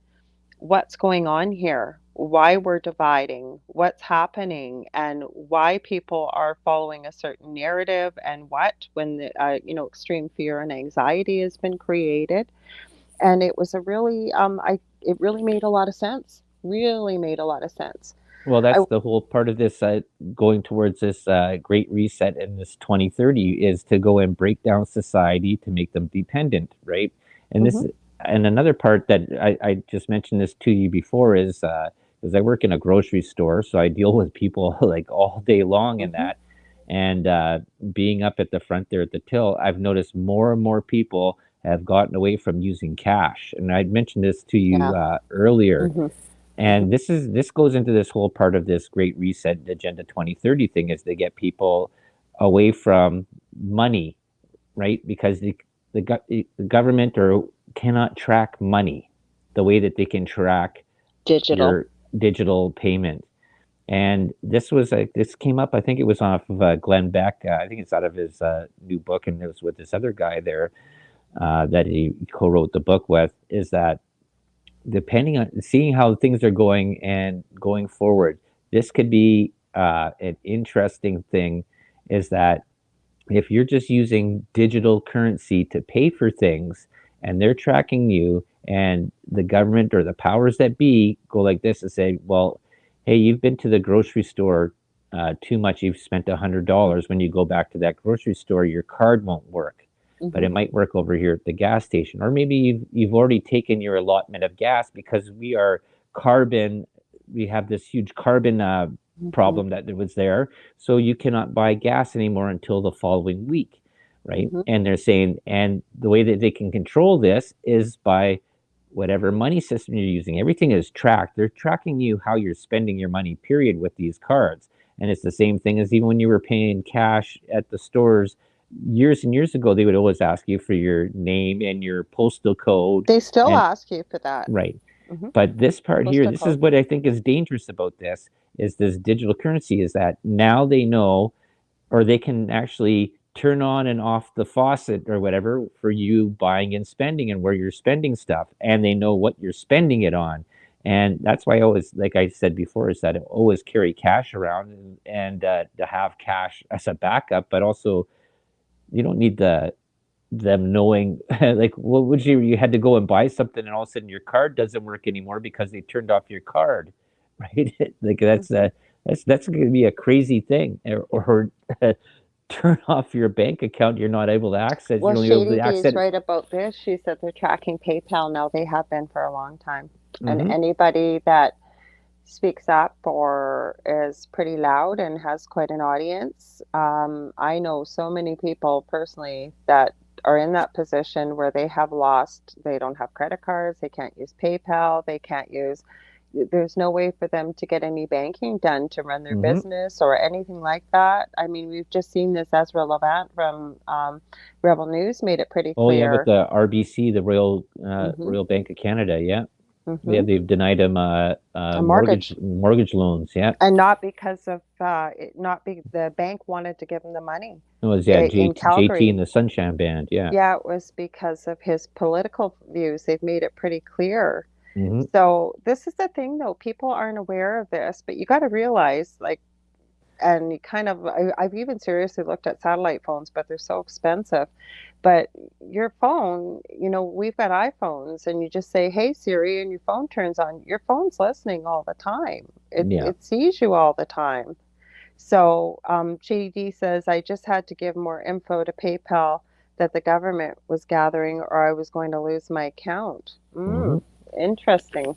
Speaker 1: what's going on here. why we're dividing, what's happening, and why people are following a certain narrative, and what when the extreme fear and anxiety has been created. And it was a really I it really made a lot of sense. Really made a lot of sense.
Speaker 2: Well,
Speaker 1: I
Speaker 2: that's the whole part of this going towards this great reset in this 2030 is to go and break down society to make them dependent, right? And this
Speaker 1: Mhm.
Speaker 2: is, and another part that I just mentioned this to you before is because I work in a grocery store, so I deal with people like all day long in
Speaker 1: Mhm.
Speaker 2: that. And being up at the front there at the till, I've noticed more and more people have gotten away from using cash. And I mentioned this to you
Speaker 1: Yeah.
Speaker 2: earlier,
Speaker 1: Mhm. Mhm.
Speaker 2: and this goes into this whole part of this Great Reset Agenda 2030 thing is to get people away from money, right? Because the government or cannot track money the way that they can track
Speaker 1: Digital.
Speaker 2: your digital payment. And this came up. I think it was off of Glenn Beck. I think it's out of his new book, and it was with this other guy there that he co-wrote the book with. Is that depending on seeing how things are going and going forward, this could be an interesting thing. Is that if you're just using digital currency to pay for things and they're tracking you, and the government or the powers that be go like this and say, well, hey, you've been to the grocery store too much, you've spent $100. When you go back to that grocery store, your card won't work, but
Speaker 1: Mhm.
Speaker 2: it might work over here at the gas station. Or maybe you've already taken your allotment of gas because carbon we have this huge carbon
Speaker 1: Mhm.
Speaker 2: problem that was there, so you cannot buy gas anymore until the following week, right?
Speaker 1: Mhm.
Speaker 2: And they're saying, and the way that they can control this is by whatever money system you're using. Everything is tracked. They're tracking you how you're spending your money, period, with these cards. And it's the same thing as even when you were paying cash at the stores years and years ago, they would always ask you for your name and your postal code.
Speaker 1: They still
Speaker 2: And
Speaker 1: ask you for that.
Speaker 2: right.
Speaker 1: Mhm.
Speaker 2: But this part here,
Speaker 1: Postal
Speaker 2: this is
Speaker 1: code.
Speaker 2: what I think is dangerous about this is this digital currency is that now they know, or they can actually turn on and off the faucet or whatever for you buying and spending and where you're spending stuff, and they know what you're spending it on. And that's why I always, like I said before, is that I always carry cash around, and to have cash as a backup, but also you don't need them knowing like what would you had to go and buy something and all of a sudden your card doesn't work anymore because they turned off your card, right? Like
Speaker 1: Mhm.
Speaker 2: that's going to be a crazy thing, or turn off your bank account, you're not able to access,
Speaker 1: Well,
Speaker 2: you're only able
Speaker 1: Shady
Speaker 2: to
Speaker 1: D
Speaker 2: access
Speaker 1: is
Speaker 2: it.
Speaker 1: right about this. She said they're tracking PayPal now. They have been for a long time. And
Speaker 2: Mm-hmm.
Speaker 1: anybody that speaks up or is pretty loud and has quite an audience, I know so many people personally that are in that position where they have lost, they don't have credit cards, they can't use PayPal, they can't use, there's no way for them to get any banking done to run their
Speaker 2: Mm-hmm.
Speaker 1: business or anything like that. I mean, we've just seen this. Ezra Levant from Rebel News made it pretty
Speaker 2: Oh yeah, with
Speaker 1: clear.
Speaker 2: the RBC, the
Speaker 1: Hmm.
Speaker 2: Royal Bank of Canada. Yeah, yeah,
Speaker 1: Hmm.
Speaker 2: they've denied him
Speaker 1: A mortgage.
Speaker 2: mortgage loans. Yeah.
Speaker 1: And not because of not be the bank wanted to give him the money
Speaker 2: It was, yeah,
Speaker 1: in
Speaker 2: JT and
Speaker 1: Calgary.
Speaker 2: the Sunshine Band. Yeah.
Speaker 1: Yeah, it was because of his political views. They've made it pretty clear.
Speaker 2: Mm-hmm.
Speaker 1: So this is the thing, though. People aren't aware of this, but you got to realize, like, and you kind of, I've even seriously looked at satellite phones, but they're so expensive. But your phone, we've got iPhones, and you just say, "Hey Siri," and your phone turns on. Your phone's listening all the time. It
Speaker 2: Yeah.
Speaker 1: it sees you all the time. So JD says, I just had to give more info to PayPal that the government was gathering, or I was going to lose my account.
Speaker 2: Mm-hmm.
Speaker 1: Interesting.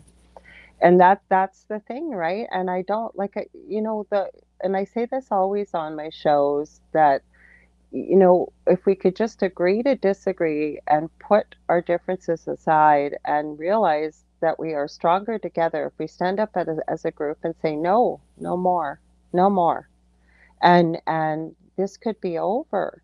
Speaker 1: And that's the thing, right? And I don't like, and I say this always on my shows that, if we could just agree to disagree and put our differences aside and realize that we are stronger together if we stand up as a group and say, no, no more, no more, and this could be over.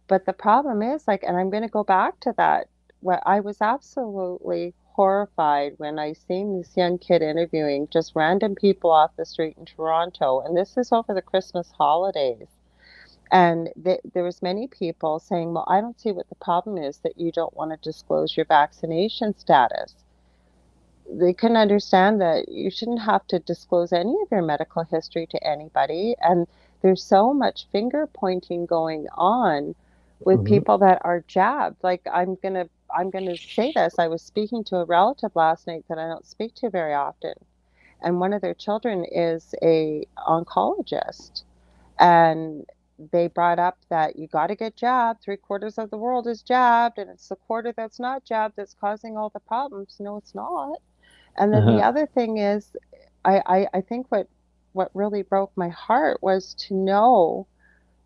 Speaker 1: But the problem is, like, and I'm going to go back to that, what I was absolutely horrified when I seen this young kid interviewing just random people off the street in Toronto, and this is over the Christmas holidays. And there was many people saying, well, I don't see what the problem is that you don't want to disclose your vaccination status. they couldn't understand that you shouldn't have to disclose any of your medical history to anybody. And there's so much finger pointing going on with
Speaker 2: Hmm.
Speaker 1: people that are jabbed. Like I'm gonna say this. I was speaking to a relative last night that I don't speak to very often, and one of their children is a oncologist, and they brought up that you got to get jabbed. Three-quarters of the world is jabbed, and it's the quarter that's not jabbed that's causing all the problems. No, it's not. And then the
Speaker 2: Uh-huh.
Speaker 1: other thing is, I think what really broke my heart was to know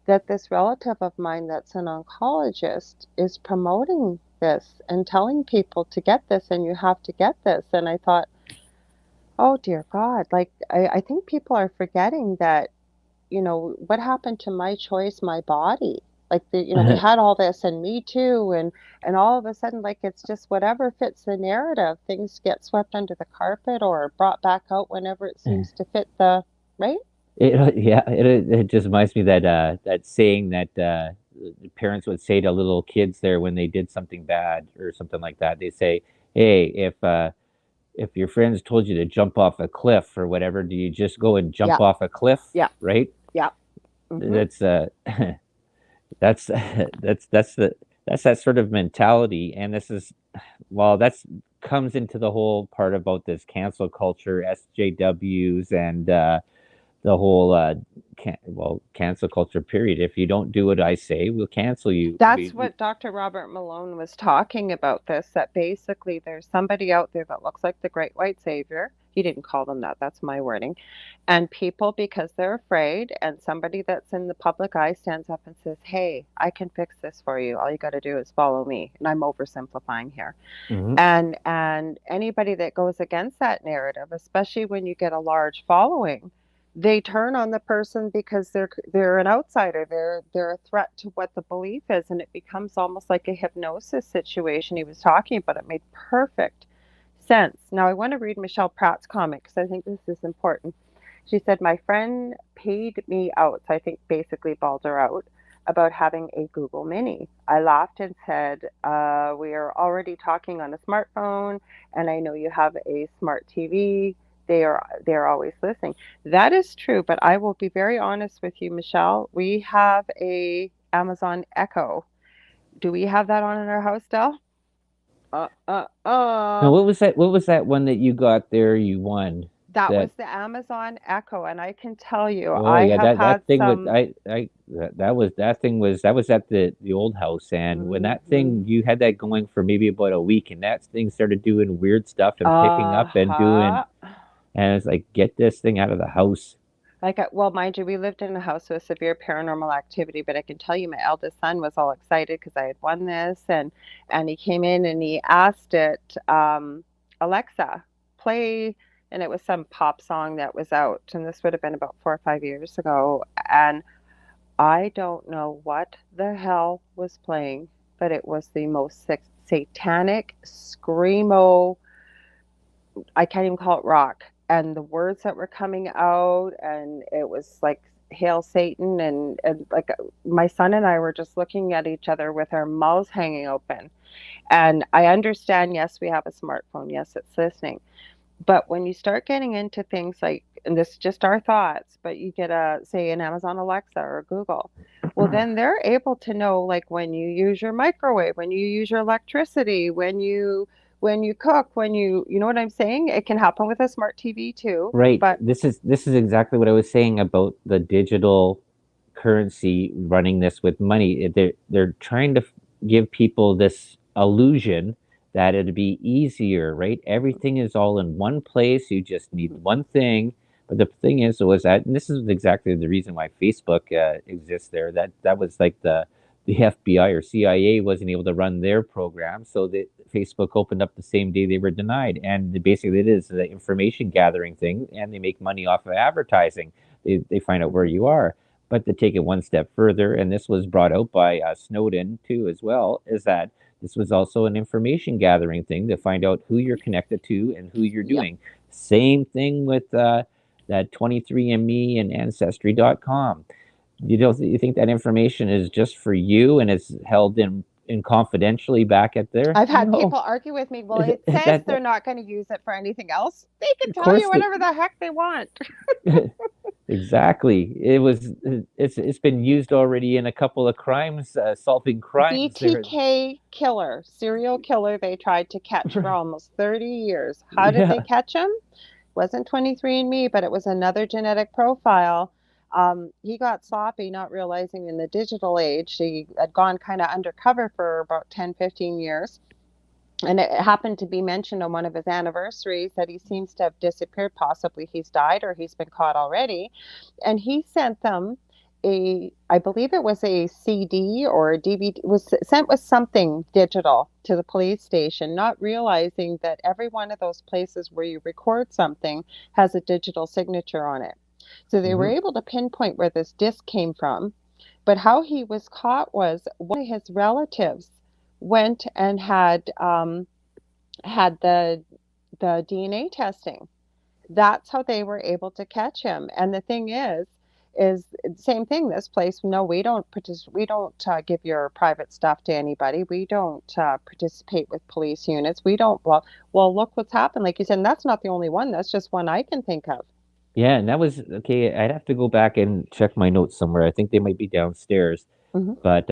Speaker 1: that this relative of mine that's an oncologist is promoting this and telling people to get this and you have to get this. And I thought, oh dear God, like I think people are forgetting that, what happened to my choice, my body? Like we had all this and Me Too and all of a sudden, like it's just whatever fits the narrative. Things get swept under the carpet or brought back out whenever it seems to fit the right.
Speaker 2: Yeah, it just reminds me that that saying that parents would say to little kids there when they did something bad or something like that. They say, "Hey, if your friends told you to jump off a cliff or whatever, do you just go and
Speaker 1: Yeah,
Speaker 2: jump off a cliff?"
Speaker 1: yeah,
Speaker 2: Right?
Speaker 1: yeah. Mm-hmm.
Speaker 2: That's that's that's that sort of mentality, and this is well, that's comes into the whole part about this cancel culture, SJWs, and the whole cancel culture period. If you don't do what I say, we'll cancel you.
Speaker 1: That's what Dr. Robert Malone was talking about this, that basically there's somebody out there that looks like the great white savior. He didn't call them that, that's my wording. And people, because they're afraid, and somebody that's in the public eye stands up and says, "Hey, I can fix this for you. All you got to do is follow me." And I'm oversimplifying here.
Speaker 2: Mhm.
Speaker 1: And anybody that goes against that narrative, especially when you get a large following, they turn on the person because they're an outsider. They're a threat to what the belief is, and it becomes almost like a hypnosis situation. He was talking about it made perfect sense. Now I want to read Michelle Pratt's comment because I think this is important. She said, "My friend paid me out," so I think basically balled her out, "about having a Google Mini. I laughed and said, we are already talking on a smartphone, and I know you have a smart TV. They're always listening." That is true, but I will be very honest with you, Michelle. We have a Amazon Echo. Do we have that on in our house still? Uh, uh,
Speaker 2: Now,
Speaker 1: uh.
Speaker 2: what was that? What was that one that you got there? You won
Speaker 1: That
Speaker 2: that.
Speaker 1: was the Amazon Echo, and I can tell you,
Speaker 2: Oh
Speaker 1: I
Speaker 2: yeah,
Speaker 1: have
Speaker 2: that
Speaker 1: had
Speaker 2: thing with
Speaker 1: some.
Speaker 2: that was that thing was that was at the old house, and when that
Speaker 1: Mhm.
Speaker 2: thing you had that going for maybe about a week, and that thing started doing weird stuff and picking up and doing,
Speaker 1: Uh-huh.
Speaker 2: and it's like get this thing out of the house.
Speaker 1: Like, well, mind you, we lived in a house with severe paranormal activity, but I can tell you, my eldest son was all excited because I had won this, and he came in and he asked it, Alexa, play, and it was some pop song that was out, and this would have been about 4 or 5 years ago, and I don't know what the hell was playing, but it was the most satanic screamo. I can't even call it rock. And the words that were coming out, and it was like "Hail Satan," and like my son and I were just looking at each other with our mouths hanging open. And I understand, yes, we have a smartphone, yes, it's listening. But when you start getting into things like, and this is just our thoughts, but you get a, say, an Amazon Alexa or Google, well, then they're able to know, like when you use your microwave, when you use your electricity, when you cook, you know what I'm saying? It can happen with a smart TV too,
Speaker 2: Right.
Speaker 1: but
Speaker 2: This is exactly what I was saying about the digital currency running this with money. They're trying to give people this illusion that it'd be easier, right? Everything is all in one place. You just need one thing. But the thing is, was that, and this is exactly the reason why Facebook exists there. That was like the FBI or CIA wasn't able to run their program, so that Facebook opened up the same day they were denied. And basically, it is the information gathering thing, and they make money off of advertising. They find out where you are. But to take it one step further, and this was brought out by Snowden too, as well, is that this was also an information gathering thing to find out who you're connected to and who you're
Speaker 1: yep.
Speaker 2: doing. Same thing with that 23andMe and Ancestry.com. You think that information is just for you and it's held in and confidentially back at there?
Speaker 1: I've had
Speaker 2: No.
Speaker 1: people argue with me. Well, it says
Speaker 2: That
Speaker 1: they're not going to use it for anything else. They can
Speaker 2: of
Speaker 1: tell you
Speaker 2: course that
Speaker 1: whatever the heck they want.
Speaker 2: exactly. It's been used already in a couple of crimes, solving crimes there.
Speaker 1: BTK killer, serial killer they tried to catch for almost 30 years. How did they
Speaker 2: Yeah.
Speaker 1: catch him? Wasn't 23andMe, but it was another genetic profile. He got sloppy, not realizing in the digital age, he had gone kind of undercover for about 10, 15 years. And it happened to be mentioned on one of his anniversaries that he seems to have disappeared. Possibly he's died or he's been caught already. And he sent them I believe it was a CD or a DVD, was sent with something digital to the police station, not realizing that every one of those places where you record something has a digital signature on it. So they were
Speaker 2: Hmm.
Speaker 1: able to pinpoint where this disc came from. But how he was caught was one of his relatives went and had the DNA testing. That's how they were able to catch him. And the thing is same thing. This place, no, we don't give your private stuff to anybody. We don't participate with police units. We don't. Well, look what's happened. Like you said, and that's not the only one. That's just one I can think of.
Speaker 2: Yeah, and that was okay. I'd have to go back and check my notes somewhere. I think they might be downstairs.
Speaker 1: Hmm.
Speaker 2: But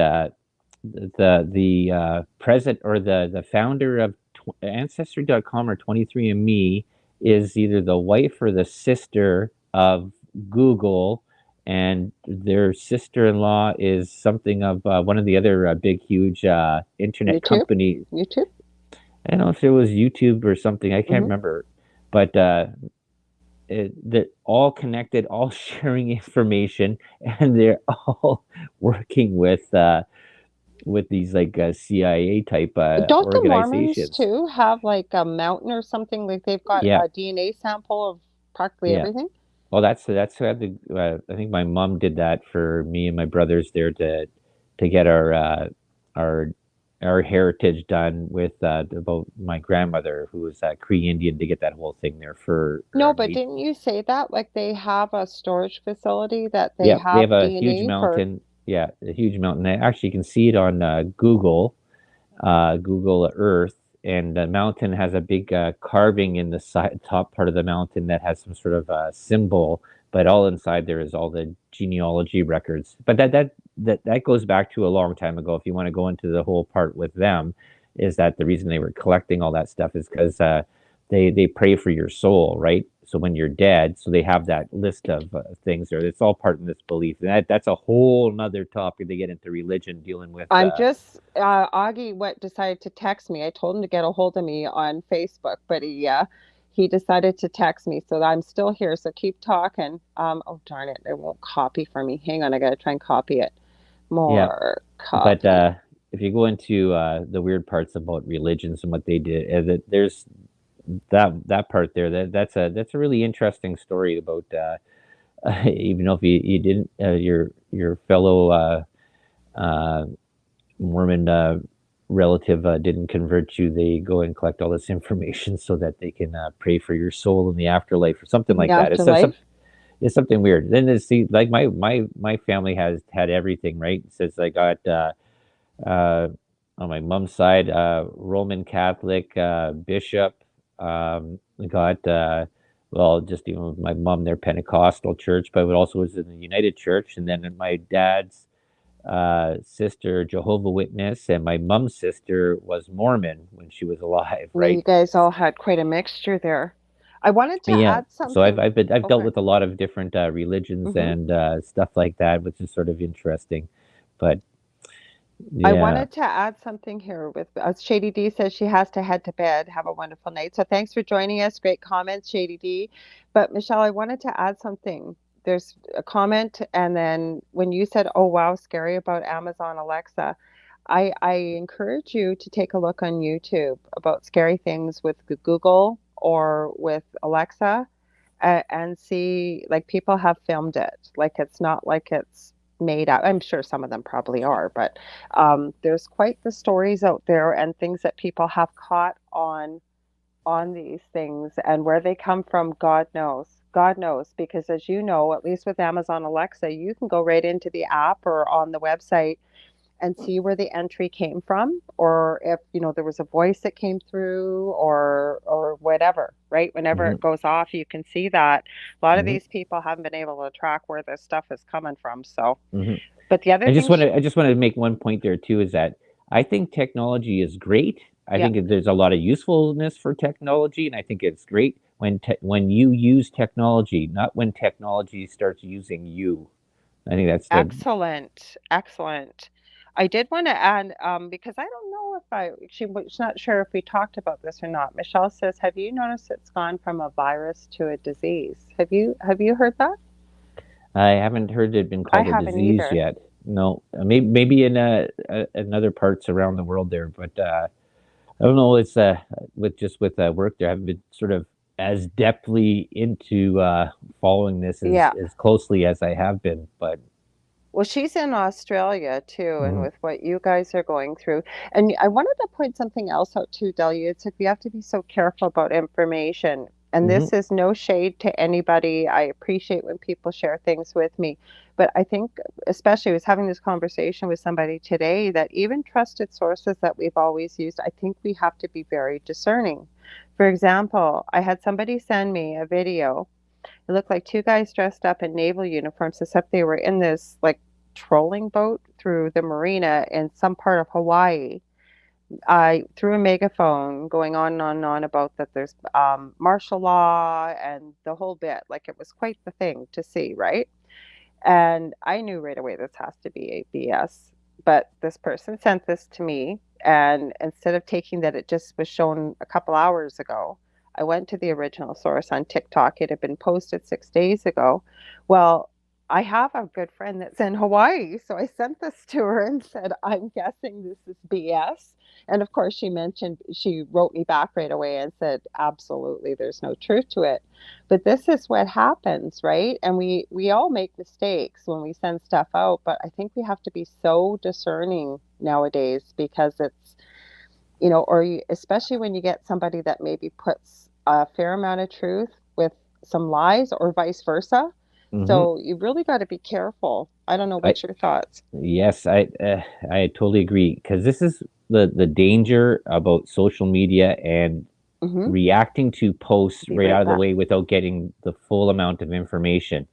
Speaker 2: the present or the founder of Ancestry.com or 23andMe is either the wife or the sister of Google, and their sister-in-law is something of one of the other big, huge internet
Speaker 1: YouTube,
Speaker 2: companies.
Speaker 1: YouTube.
Speaker 2: I don't know if it was YouTube or something. I can't
Speaker 1: Hmm.
Speaker 2: remember, but they're all connected, all sharing information, and they're all working with these like CIA type
Speaker 1: Don't the Mormons
Speaker 2: organizations.
Speaker 1: too have like a mountain or something? Like they've got
Speaker 2: Yeah,
Speaker 1: a DNA sample of practically
Speaker 2: yeah.
Speaker 1: everything.
Speaker 2: Well, that's who had the. I think my mom did that for me and my brothers there to get our our heritage done with about my grandmother who was Cree Indian to get that whole thing there
Speaker 1: No,
Speaker 2: for
Speaker 1: but
Speaker 2: me.
Speaker 1: didn't you say that? Like they have a storage facility that they
Speaker 2: Yep, they have
Speaker 1: have
Speaker 2: a huge
Speaker 1: DNA for.
Speaker 2: mountain. Yeah, a huge mountain. Actually, you can see it on Google. Google Earth, and the mountain has a big carving in the top part of the mountain that has some sort of symbol. But all inside there is all the genealogy records. But that goes back to a long time ago. If you want to go into the whole part with them, is that the reason they were collecting all that stuff is because they pray for your soul, right? So when you're dead, so they have that list of things there. It's all part in this belief. And that's a whole nother topic to get into religion, dealing with.
Speaker 1: I'm just Augie what decided to text me. I told him to get a hold of me on Facebook, but he decided to text me, so I'm still here. So keep talking. Oh darn it, it won't copy for me. Hang on, I gotta try and copy it.
Speaker 2: Yeah,
Speaker 1: More
Speaker 2: but
Speaker 1: copy.
Speaker 2: if you go into the weird parts about religions and what they did, there's that part there. That's a really interesting story about even though if you didn't your fellow uh, Mormon relative didn't convert you, they go and collect all this information so that they can pray for your soul in the afterlife or something
Speaker 1: The
Speaker 2: like that.
Speaker 1: afterlife.
Speaker 2: It's something weird. Then see, like my family has had everything, right? It says I got uh, on my mom's side, Roman Catholic bishop. We got well, just even with my mom, their Pentecostal church, but it also was in the United Church. And then my dad's sister, Jehovah Witness, and my mom's sister was Mormon when she was alive,
Speaker 1: Yeah,
Speaker 2: right?
Speaker 1: you guys all had quite a mixture there. I wanted to
Speaker 2: Yeah.
Speaker 1: add
Speaker 2: So
Speaker 1: something.
Speaker 2: I've dealt
Speaker 1: Okay.
Speaker 2: with a lot of different religions
Speaker 1: Hmm.
Speaker 2: and stuff like that, which is sort of interesting. But
Speaker 1: I
Speaker 2: yeah,
Speaker 1: wanted to add something here with Shady D says she has to head to bed. Have a wonderful night. So thanks for joining us. Great comments, Shady D. But Michelle, I wanted to add something. There's a comment, and then when you said, "Oh wow, scary about Amazon Alexa," I encourage you to take a look on YouTube about scary things with Google or with Alexa, and see like people have filmed it. Like it's not like it's made out. I'm sure some of them probably are, but there's quite the stories out there and things that people have caught on these things and where they come from. God knows. God knows, because as you know, at least with Amazon Alexa, you can go right into the app or on the website and see where the entry came from, or if there was a voice that came through, or whatever, right? Whenever
Speaker 2: Hmm.
Speaker 1: it goes off, you can see that a lot of
Speaker 2: Hmm.
Speaker 1: these people haven't been able to track where this stuff is coming from. So,
Speaker 2: Hmm.
Speaker 1: but the other thing
Speaker 2: I just want to make one point there too, is that I think technology is great. I
Speaker 1: yeah,
Speaker 2: think there's a lot of usefulness for technology, and I think it's great when you use technology, not when technology starts using you. I think that's the.
Speaker 1: excellent, excellent. I did want to add, because I don't know if she was not sure if we talked about this or not. Michelle says, "Have you noticed it's gone from a virus to a disease? Have you heard that?"
Speaker 2: I haven't heard it been
Speaker 1: I
Speaker 2: called a
Speaker 1: haven't
Speaker 2: disease
Speaker 1: either.
Speaker 2: yet. No, maybe in other parts around the world there, but I don't know. It's with work there, I haven't been sort of as depthly into following this
Speaker 1: Yeah.
Speaker 2: as closely as I have been. But
Speaker 1: Well, she's in Australia too, and
Speaker 2: mhm,
Speaker 1: with what you guys are going through. And I wanted to point something else out too, Delia. It's like we have to be so careful about information. And
Speaker 2: mhm,
Speaker 1: this is no shade to anybody. I appreciate when people share things with me. But I think, especially, I was having this conversation with somebody today that even trusted sources that we've always used, I think we have to be very discerning. For example, I had somebody send me a video. It looked like two guys dressed up in naval uniforms, except they were in this like trolling boat through the marina in some part of Hawaii. I through a megaphone going on and on and on about that there's martial law and the whole bit. Like it was quite the thing to see, right? And I knew right away this has to be ABS. But this person sent this to me, and instead of taking that it just was shown a couple hours ago, I went to the original source on TikTok. It had been posted 6 days ago. Well, I have a good friend that's in Hawaii, so I sent this to her and said, I'm guessing this is BS. And of course, she wrote me back right away and said, absolutely, there's no truth to it. But this is what happens, right? And we all make mistakes when we send stuff out, but I think we have to be so discerning nowadays because it's, especially when you get somebody that maybe puts a fair amount of truth with some lies or vice versa.
Speaker 2: mhm.
Speaker 1: So you really got to be careful. I don't know,
Speaker 2: I
Speaker 1: what's your thoughts?
Speaker 2: Yes, I totally agree, because this is the danger about social media and
Speaker 1: Mm-hmm.
Speaker 2: reacting to posts
Speaker 1: Be
Speaker 2: right out
Speaker 1: right
Speaker 2: of the
Speaker 1: back.
Speaker 2: way without getting the full amount of information.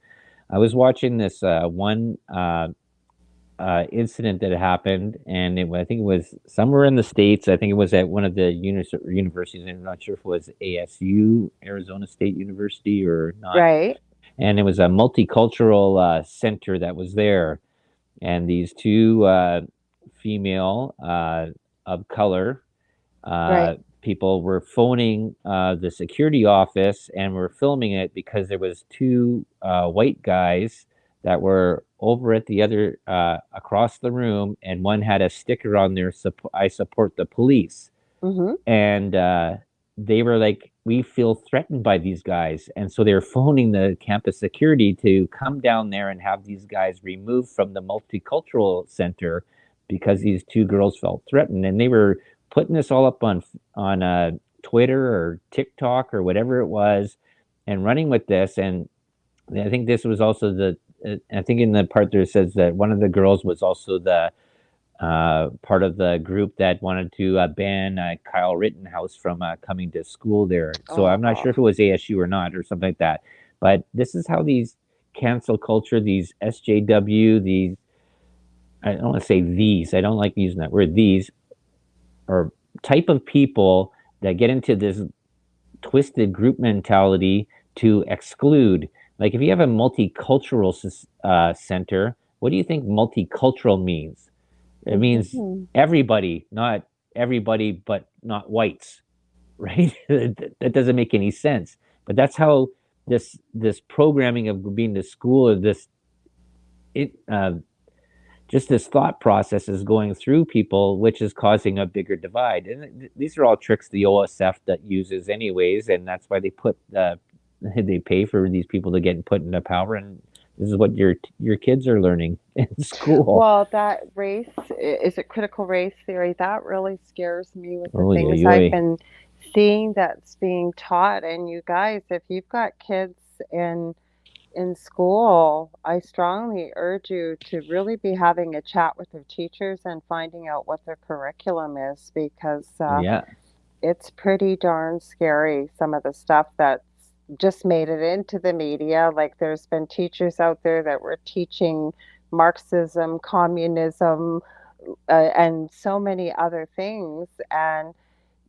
Speaker 2: I was watching this one incident that happened, and I think it was somewhere in the States. I think it was at one of the universities. I'm not sure if it was ASU, Arizona State University, or not.
Speaker 1: Right,
Speaker 2: And it was a multicultural center that was there, and these two female of color
Speaker 1: right.
Speaker 2: people were phoning the security office and were filming it because there was two white guys that were over at the other across the room, and one had a sticker on there, I support the police.
Speaker 1: Mm-hmm.
Speaker 2: And they were like, we feel threatened by these guys, and so they were phoning the campus security to come down there and have these guys removed from the multicultural center because these two girls felt threatened. And they were putting this all up on Twitter or TikTok or whatever it was, and running with this. And I think this was also I think in the part there it says that one of the girls was also the part of the group that wanted to ban Kyle Rittenhouse from coming to school there. So I'm not sure
Speaker 1: Oh,
Speaker 2: if it was ASU or not, or something like that. But this is how these cancel culture, these SJW, these, I don't want to say these, I don't like using that word, these are type of people that get into this twisted group mentality to exclude. Like if you have a multicultural center, what do you think multicultural means? It means
Speaker 1: mm-hmm.
Speaker 2: everybody, not everybody, but not whites, right? That doesn't make any sense. But that's how this programming of being the school, or this it just this thought process is going through people, which is causing a bigger divide. And these are all tricks the OSF that uses anyways, and that's why they put they pay for these people to get put into power. And this is what your kids are learning in school.
Speaker 1: Well, that race, is it critical race theory? That really scares me with the
Speaker 2: Oh yeah,
Speaker 1: things I've
Speaker 2: yeah.
Speaker 1: been seeing that's being taught. And you guys, if you've got kids in in school, I strongly urge you to really be having a chat with their teachers and finding out what their curriculum is because
Speaker 2: Yeah.
Speaker 1: it's pretty darn scary, some of the stuff that's just made it into the media. Like there's been teachers out there that were teaching Marxism, communism, and so many other things. And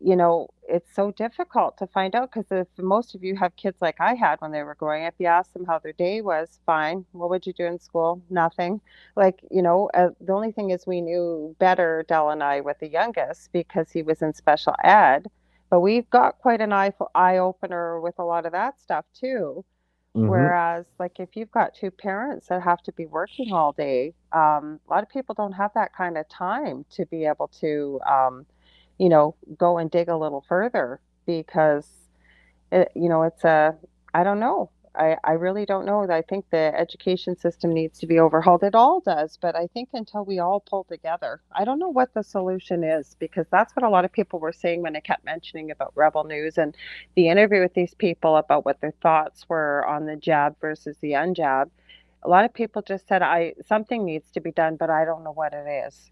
Speaker 1: it's so difficult to find out because if most of you have kids like I had when they were growing up, you ask them how their day was, fine. What would you do in school? Nothing. Like, the only thing is we knew better, Dell and I, with the youngest because he was in special ed. But we've got quite an eye opener with a lot of that stuff too.
Speaker 2: Mm-hmm.
Speaker 1: Whereas, like, if you've got two parents that have to be working all day, a lot of people don't have that kind of time to be able to, go and dig a little further because it's I don't know. I really don't know. I think the education system needs to be overhauled. It all does, but I think until we all pull together, I don't know what the solution is because that's what a lot of people were saying when I kept mentioning about Rebel News and the interview with these people about what their thoughts were on the jab versus the unjab. A lot of people just said I something needs to be done, but I don't know what it is.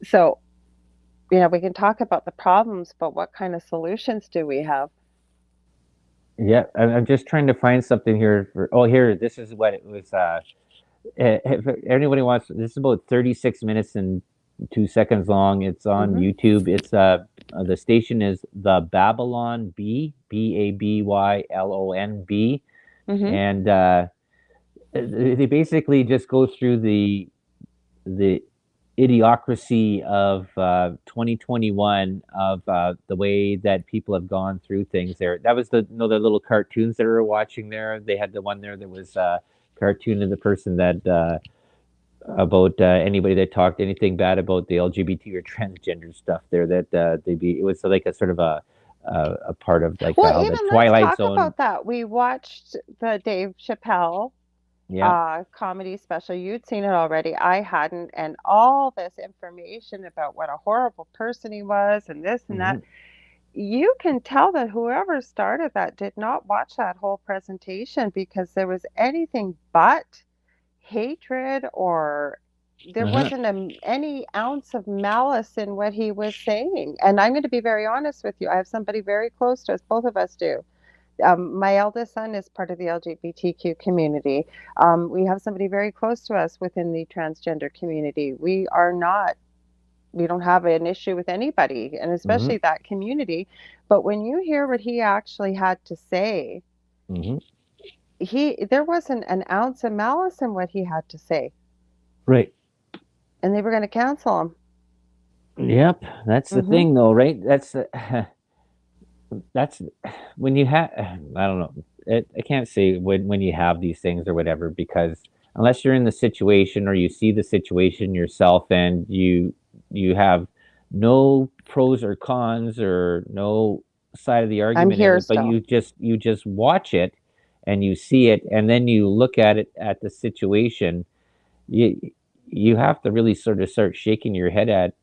Speaker 1: So, we can talk about the problems, but what kind of solutions do we have?
Speaker 2: Yeah, I'm just trying to find something here for. Oh, here, this is what it was. If anybody wants, this is about 36 minutes and 2 seconds long. It's on
Speaker 1: Hmm.
Speaker 2: YouTube. It's the station is the Babylon B, Babyylon B,
Speaker 1: Hmm.
Speaker 2: and they basically just go through the idiocracy of 2021 of the way that people have gone through things there. That was the little cartoons that we were watching there. They had the one there that was cartoon of the person that about anybody that talked anything bad about the LGBT or transgender stuff there that it was like a sort of a part of like
Speaker 1: Well,
Speaker 2: how the
Speaker 1: even let's
Speaker 2: Twilight
Speaker 1: talk
Speaker 2: Zone.
Speaker 1: about that. We watched the Dave Chappelle
Speaker 2: Yeah.
Speaker 1: comedy special. You'd seen it already. I hadn't. And all this information about what a horrible person he was and this and that.
Speaker 2: Hmm.
Speaker 1: You can tell that whoever started that did not watch that whole presentation because there was anything but hatred or there
Speaker 2: Uh-huh.
Speaker 1: wasn't any ounce of malice in what he was saying. And I'm going to be very honest with you. I have somebody very close to us, both of us do. My eldest son is part of the LGBTQ community. We have somebody very close to us within the transgender community. We don't have an issue with anybody, and
Speaker 2: Hmm.
Speaker 1: especially that community. But when you hear what he actually had to say,
Speaker 2: Hmm.
Speaker 1: there wasn't an ounce of malice in what he had to say,
Speaker 2: Right.
Speaker 1: and they were going to cancel him.
Speaker 2: Yep. That's the
Speaker 1: Hmm.
Speaker 2: thing, though, right? That's when you have. I don't know. I can't say when you have these things or whatever because unless you're in the situation or you see the situation yourself and you have no pros or cons or no side of the
Speaker 1: I'm
Speaker 2: argument in
Speaker 1: here
Speaker 2: it, but
Speaker 1: still.
Speaker 2: you just watch it and you see it and then you look at it at the situation. You have to really sort of start shaking your head at.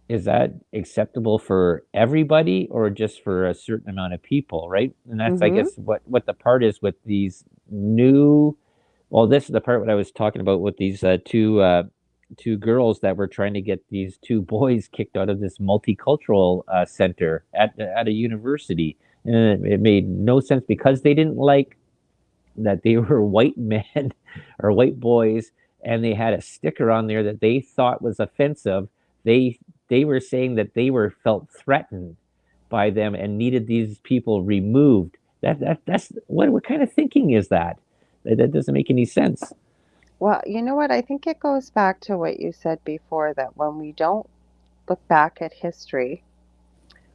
Speaker 2: Is that acceptable for everybody or just for a certain amount of people, right? And that's, I
Speaker 1: Hmm.
Speaker 2: guess, what the part is with these new. Well, this is the part what I was talking about with these two girls that were trying to get these two boys kicked out of this multicultural center at a university, and it made no sense because they didn't like that they were white men or white boys and they had a sticker on there that they thought was offensive. They were saying that they were felt threatened by them and needed these people removed. That's what kind of thinking is that? That doesn't make any sense.
Speaker 1: Well, you know what? I think it goes back to what you said before that when we don't look back at history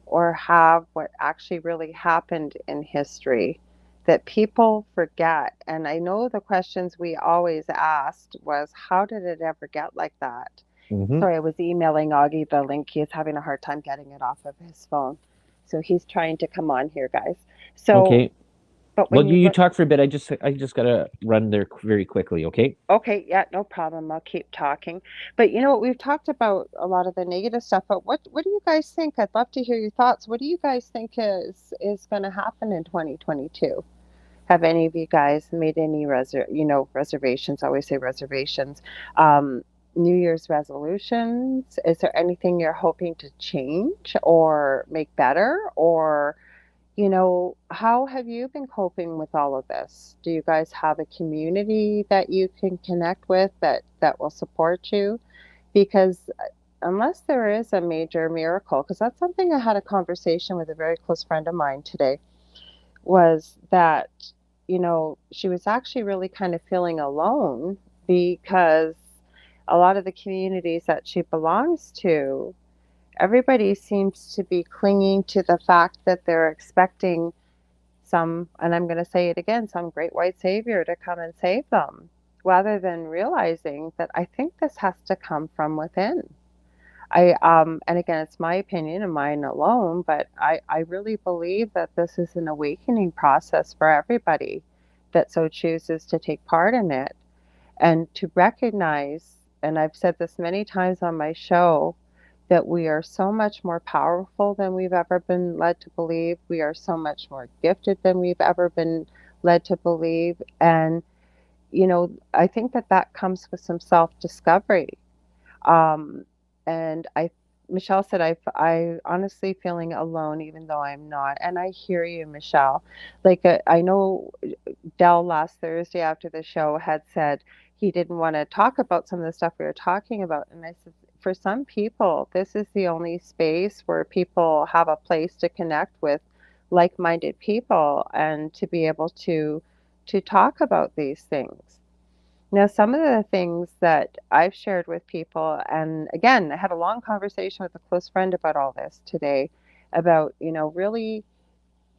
Speaker 1: or have what actually really happened in history, that people forget. And I know the questions we always asked was, how did it ever get like that?
Speaker 2: Hmm.
Speaker 1: Sorry, I was emailing Augie the link. He is having a hard time getting it off of his phone. So he's trying to come on here, guys. So,
Speaker 2: Okay.
Speaker 1: but
Speaker 2: Well,
Speaker 1: when
Speaker 2: you,
Speaker 1: you
Speaker 2: you
Speaker 1: look,
Speaker 2: talk for a bit. I just gotta run there very quickly. Okay.
Speaker 1: okay, yeah, no problem. I'll keep talking. But you know what? We've talked about a lot of the negative stuff, but what do you guys think? I'd love to hear your thoughts. What do you guys think is going to happen in 2022? Have any of you guys made any reservations? I always say reservations. Um, New Year's resolutions. Is there anything you're hoping to change or make better? Or, how have you been coping with all of this? Do you guys have a community that you can connect with that will support you? Because unless there is a major miracle, because that's something I had a conversation with a very close friend of mine today, was that, she was actually really kind of feeling alone because a lot of the communities that she belongs to, everybody seems to be clinging to the fact that they're expecting some, and I'm going to say it again, some great white savior to come and save them, rather than realizing that I think this has to come from within. And again, it's my opinion and mine alone, but I really believe that this is an awakening process for everybody that so chooses to take part in it, and to recognize, and I've said this many times on my show, that we are so much more powerful than we've ever been led to believe. We are so much more gifted than we've ever been led to believe. And, I think that that comes with some self discovery. Um, and Michelle said, I honestly feeling alone, even though I'm not. And I hear you, Michelle. Like, I know Dell last Thursday after the show had said he didn't want to talk about some of the stuff we were talking about. And I said, for some people, this is the only space where people have a place to connect with like-minded people and to be able to talk about these things. Now, some of the things that I've shared with people, and again, I had a long conversation with a close friend about all this today, about, really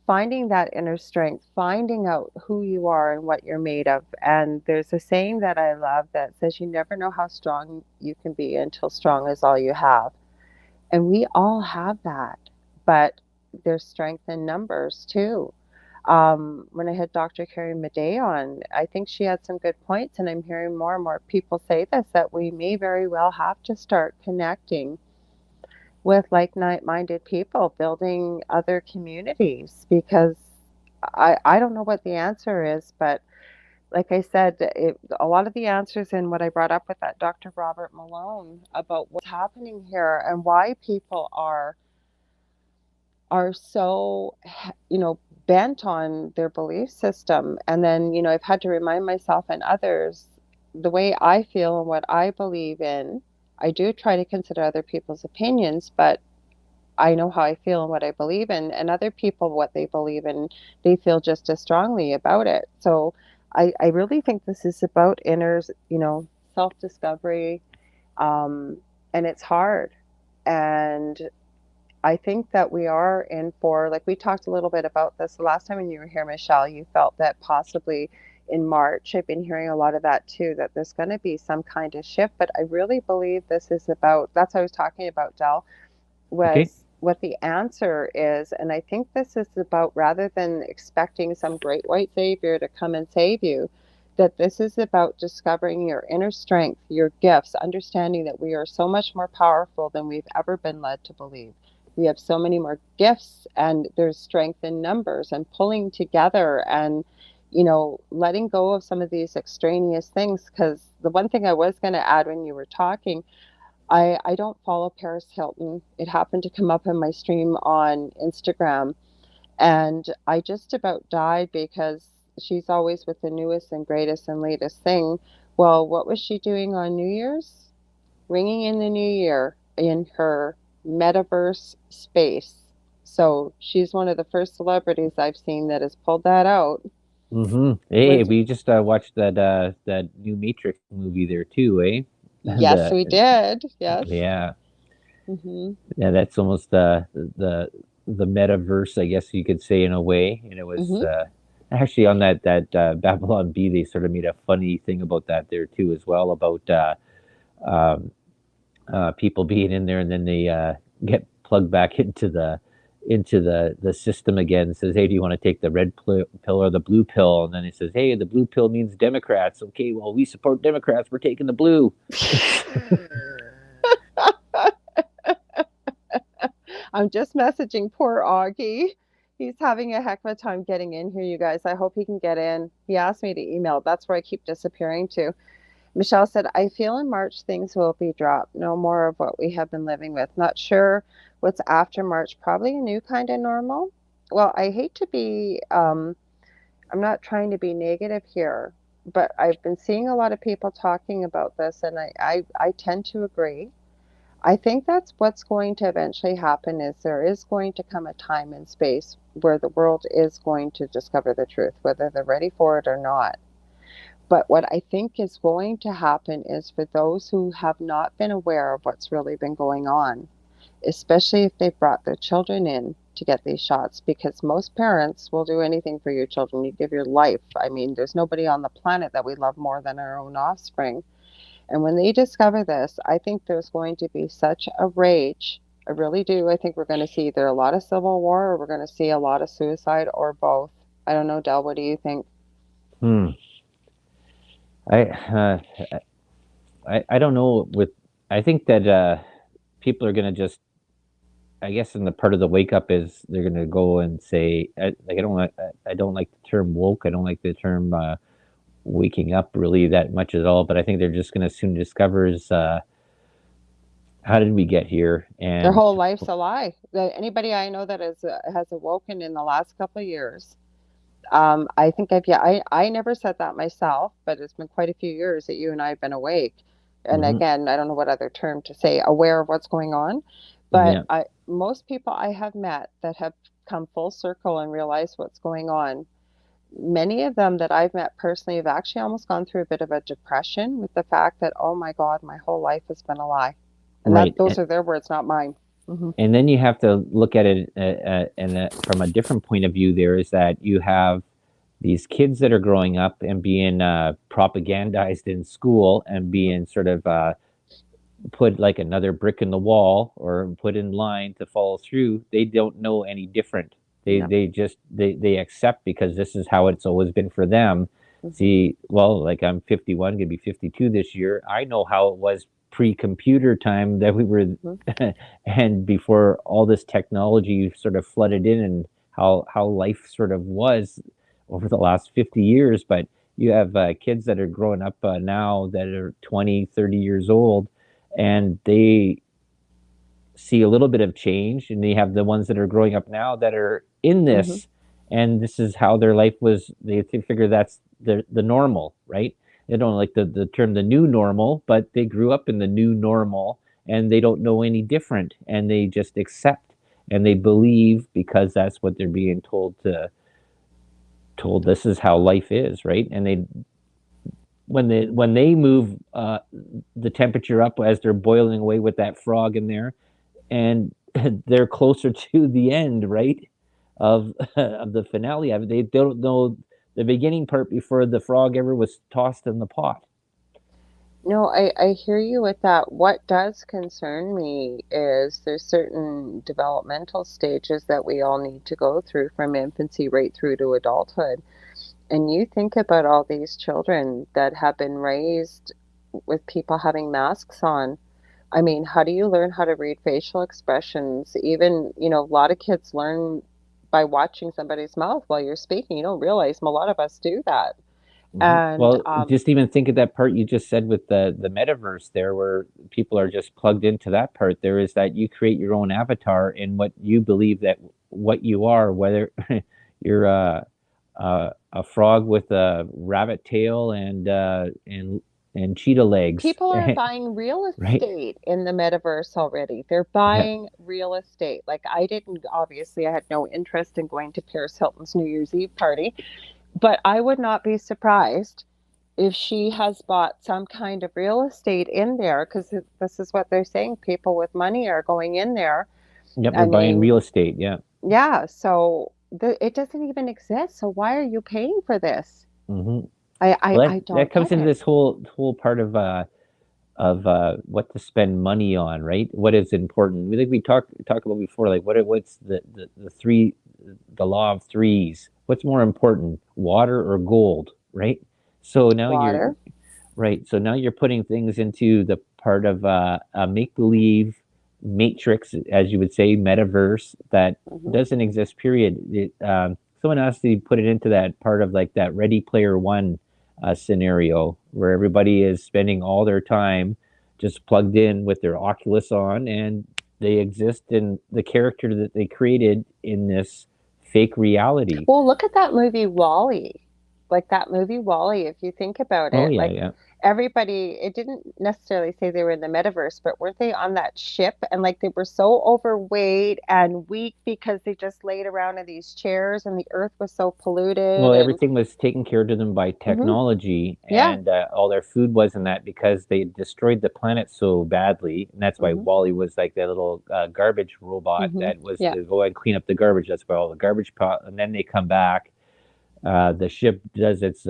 Speaker 1: finding that inner strength, finding out who you are and what you're made of. And there's a saying that I love that says, you never know how strong you can be until strong is all you have. And we all have that, but there's strength in numbers too. When I had Dr. Carrie Madej on, I think she had some good points, and I'm hearing more and more people say this, that we may very well have to start connecting with like-minded people, building other communities, because I don't know what the answer is, but like I said, a lot of the answers in what I brought up with that Dr. Robert Malone about what's happening here and why people are so, bent on their belief system. And then, I've had to remind myself and others the way I feel and what I believe in. I do try to consider other people's opinions, but I know how I feel and what I believe in, and other people, what they believe in, they feel just as strongly about it. So I really think this is about inner, self discovery. Um, and it's hard. And I think that we are in for, like we talked a little bit about this the last time when you were here, Michelle, you felt that possibly in March, I've been hearing a lot of that too, that there's going to be some kind of shift. But I really believe this is about, that's what I was talking about, Del,
Speaker 2: Okay.
Speaker 1: was what the answer is. And I think this is about, rather than expecting some great white savior to come and save you, that this is about discovering your inner strength, your gifts, understanding that we are so much more powerful than we've ever been led to believe. We have so many more gifts, and there's strength in numbers and pulling together and, letting go of some of these extraneous things. Because the one thing I was going to add when you were talking, I don't follow Paris Hilton. It happened to come up in my stream on Instagram, and I just about died because she's always with the newest and greatest and latest thing. Well, what was she doing on New Year's? Ringing in the new year in her metaverse space. So she's one of the first celebrities I've seen that has pulled that out.
Speaker 2: Hey,
Speaker 1: Was
Speaker 2: we just watched that new Matrix movie there too, eh?
Speaker 1: Yes,
Speaker 2: The
Speaker 1: we did. Yes.
Speaker 2: yeah,
Speaker 1: Hmm.
Speaker 2: yeah, that's almost the metaverse, I guess you could say in a way. And it was
Speaker 1: Hmm.
Speaker 2: actually on that Babylon B, they sort of made a funny thing about that there too as well about um, people being in there and then they get plugged back into the system again. It says, "Hey, do you want to take the red pill or the blue pill?" And then it says, "Hey, the blue pill means Democrats." Okay, well, we support Democrats. We're taking the blue.
Speaker 1: I'm just messaging poor Augie. He's having a heck of a time getting in here, you guys. I hope he can get in. He asked me to email. That's where I keep disappearing to. Michelle said, I feel in March things will be dropped. No more of what we have been living with. Not sure what's after March. Probably a new kind of normal. Well, I hate to be, I'm not trying to be negative here, but I've been seeing a lot of people talking about this, and I tend to agree. I think that's what's going to eventually happen is there is going to come a time and space where the world is going to discover the truth, whether they're ready for it or not. But what I think is going to happen is for those who have not been aware of what's really been going on, especially if they've brought their children in to get these shots, because most parents will do anything for your children. You give your life. I mean, there's nobody on the planet that we love more than our own offspring. And when they discover this, I think there's going to be such a rage. I really do. I think we're going to see either a lot of civil war or we're going to see a lot of suicide or both. I don't know, Del, what do you think?
Speaker 2: Hmm. I I don't know. With I think that people are gonna just. I guess in the part of the wake up is they're gonna go and say like I don't like the term woke. I don't like the term waking up really that much at all. But I think they're just gonna soon discover is how did we get here
Speaker 1: Their
Speaker 2: and
Speaker 1: whole life's a lie. Anybody I know that has awoken in the last couple of years, I think yeah, I never said that myself, but it's been quite a few years that you and I have been awake. And
Speaker 2: Mhm.
Speaker 1: again, I don't know what other term to say, aware of what's going on. But
Speaker 2: Yeah.
Speaker 1: most people I have met that have come full circle and realized what's going on, many of them that I've met personally have actually almost gone through a bit of a depression with the fact that, oh my God, my whole life has been a lie. And that
Speaker 2: Right.
Speaker 1: those are their words, not mine. Hmm.
Speaker 2: And then you have to look at it from a different point of view. There is that you have these kids that are growing up and being propagandized in school and being sort of put like another brick in the wall or put in line to follow through. They don't know any different.
Speaker 1: No.
Speaker 2: They just they accept because this is how it's always been for them.
Speaker 1: Hmm.
Speaker 2: See, well, like I'm 51, gonna be 52 this year. I know how it was pre-computer time that we were,
Speaker 1: Hmm.
Speaker 2: and before all this technology sort of flooded in, and how life sort of was over the last 50 years. But you have kids that are growing up now that are 20, 30 years old, and they see a little bit of change, and they have the ones that are growing up now that are in
Speaker 1: Hmm.
Speaker 2: this, and this is how their life was. They figure that's the normal, right? They don't like the term the new normal, but they grew up in the new normal, and they don't know any different, and they just accept and they believe because that's what they're being told this is how life is, right? And they when they move the temperature up as they're boiling away with that frog in there, and they're closer to the end, right, of the finale of it. They don't know the beginning part before the frog ever was tossed in the pot.
Speaker 1: No, I hear you with that. What does concern me is there's certain developmental stages that we all need to go through from infancy right through to adulthood. And you think about all these children that have been raised with people having masks on. I mean, how do you learn how to read facial expressions? Even, a lot of kids learn by watching somebody's mouth while you're speaking. You don't realize a lot of us do that.
Speaker 2: Mm-hmm.
Speaker 1: And
Speaker 2: Well, just even think of that part you just said with the metaverse there, where people are just plugged into that part. There is that you create your own avatar in what you believe that what you are, whether you're a frog with a rabbit tail and cheetah legs,
Speaker 1: people are buying real
Speaker 2: right?
Speaker 1: estate in the metaverse already. They're
Speaker 2: Yeah.
Speaker 1: buying real estate. Like I didn't, obviously, I had no interest in going to Paris Hilton's New Year's Eve party, but I would not be surprised if she has bought some kind of real estate in there because this is what they're saying. People with money are going in there.
Speaker 2: Yep, they're
Speaker 1: I
Speaker 2: buying
Speaker 1: mean,
Speaker 2: real estate. Yeah.
Speaker 1: yeah, so it doesn't even exist. So why are you paying for this?
Speaker 2: Hmm.
Speaker 1: I
Speaker 2: Well, that
Speaker 1: don't
Speaker 2: comes
Speaker 1: get
Speaker 2: into
Speaker 1: it.
Speaker 2: this whole part of what to spend money on, right? What is important? We think we talk about before, like what's the law of threes. What's more important, water or gold, right? So now you're
Speaker 1: Water.
Speaker 2: right. So now you're putting things into the part of a make believe matrix, as you would say, metaverse that
Speaker 1: Hmm.
Speaker 2: doesn't exist. Period. Someone asked to put it into that part of like that Ready Player One scenario where everybody is spending all their time just plugged in with their Oculus on, and they exist in the character that they created in this fake reality.
Speaker 1: Well, look at that movie Wall-E. Like that movie Wall-E, if you think about
Speaker 2: Oh
Speaker 1: it,
Speaker 2: yeah,
Speaker 1: like
Speaker 2: yeah.
Speaker 1: everybody, it didn't necessarily say they were in the metaverse, but weren't they on that ship? And like they were so overweight and weak because they just laid around in these chairs and the earth was so polluted
Speaker 2: Well,
Speaker 1: and
Speaker 2: everything was taken care of them by
Speaker 1: hmm
Speaker 2: technology,
Speaker 1: yeah.
Speaker 2: and all their food wasn't that because they destroyed the planet so badly, and that's why
Speaker 1: Hmm.
Speaker 2: Wally was like that little garbage robot
Speaker 1: Hmm.
Speaker 2: that was
Speaker 1: Yeah.
Speaker 2: to go and clean up the garbage. That's why all the garbage pot, and then they come back. The ship does its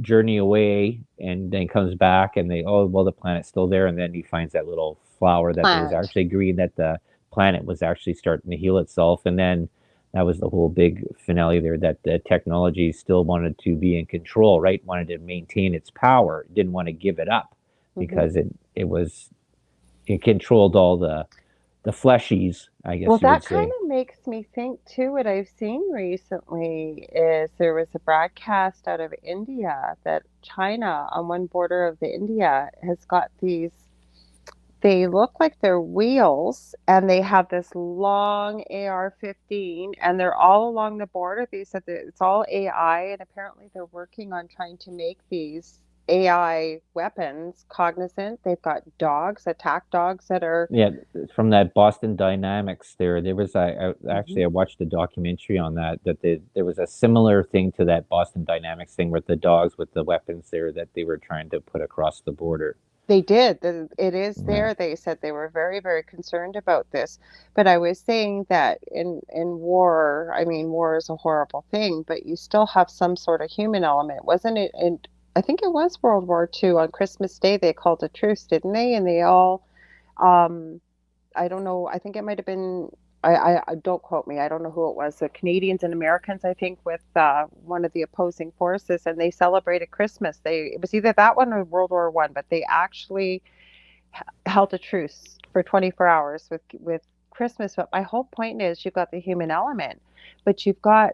Speaker 2: journey away, and then comes back, and they well the planet's still there, and then he finds that little flower that was
Speaker 1: Plant.
Speaker 2: actually green that the planet was actually starting to heal itself, and then that was the whole big finale there that the technology still wanted to be in control, right? Wanted to maintain its power, didn't want to give it up
Speaker 1: Hmm.
Speaker 2: because it controlled all the fleshies, I
Speaker 1: Well,
Speaker 2: guess you would
Speaker 1: that kind
Speaker 2: say.
Speaker 1: of makes me think too. What I've seen recently is there was a broadcast out of India that China, on one border of the India, has got these. They look like they're wheels, and they have this long AR-15, and they're all along the border. They said that it's all AI, and apparently they're working on trying to make these AI weapons cognizant. They've got dogs, attack dogs that are.
Speaker 2: Yeah, from that Boston Dynamics there was actually
Speaker 1: Mhm.
Speaker 2: I watched a documentary on that there was a similar thing to that Boston Dynamics thing with the dogs with the weapons there that they were trying to put across the border.
Speaker 1: They did. It is
Speaker 2: Yeah.
Speaker 1: there. They said they were very, very concerned about this. But I was saying that in war, I mean, war is a horrible thing, but you still have some sort of human element, wasn't it? And I think it was World War II on Christmas Day they called a truce, didn't they? And they all um I don't know. I think it might have been. I don't quote me. I don't know who it was. The Canadians and Americans, I think, with one of the opposing forces, and they celebrated Christmas. It was either that one or World War One, but they actually held a truce for 24 hours with Christmas. But my whole point is, you've got the human element, but you've got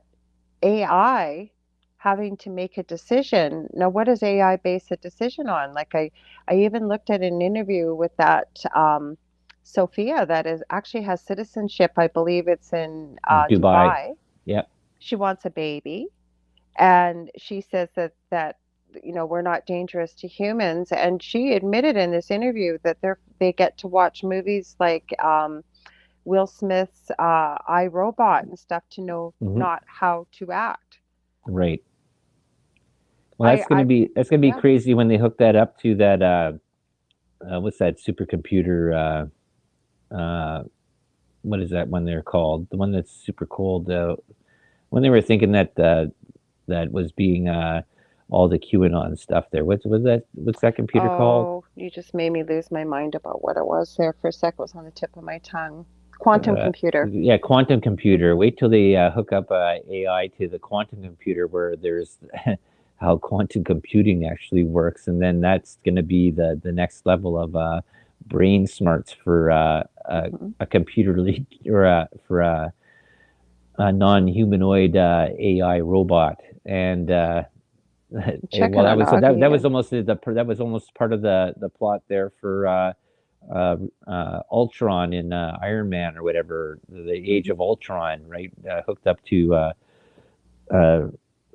Speaker 1: AI having to make a decision. Now, what does AI base a decision on? Like I even looked at an interview with that Sophia that is actually has citizenship. I believe it's in
Speaker 2: Dubai.
Speaker 1: Dubai.
Speaker 2: Yep.
Speaker 1: She wants a baby, and she says that we're not dangerous to humans. And she admitted in this interview that they get to watch movies like Will Smith's I, Robot and stuff to know
Speaker 2: Hmm.
Speaker 1: not how to act.
Speaker 2: Right. Well,
Speaker 1: I, I,
Speaker 2: that's gonna be
Speaker 1: yeah.
Speaker 2: crazy when they hook that up to that what's that supercomputer what is that one they're called? The one that's super cold. When they were thinking that that was being all the QAnon stuff there. What's that computer called?
Speaker 1: Oh, you just made me lose my mind about what it was there for a sec. It was on the tip of my tongue. Quantum computer.
Speaker 2: Yeah, quantum computer.
Speaker 1: Hmm.
Speaker 2: Wait till they hook up AI to the quantum computer, where there's how quantum computing actually works, and then that's going to be the next level of brain smarts for
Speaker 1: Hmm.
Speaker 2: a computer or for a non-humanoid AI robot, and well,
Speaker 1: Checking on
Speaker 2: that
Speaker 1: Augie.
Speaker 2: was almost that was almost part of the plot there for Ultron in Iron Man or whatever, the Age
Speaker 1: Hmm.
Speaker 2: of Ultron, right? Hooked up to uh,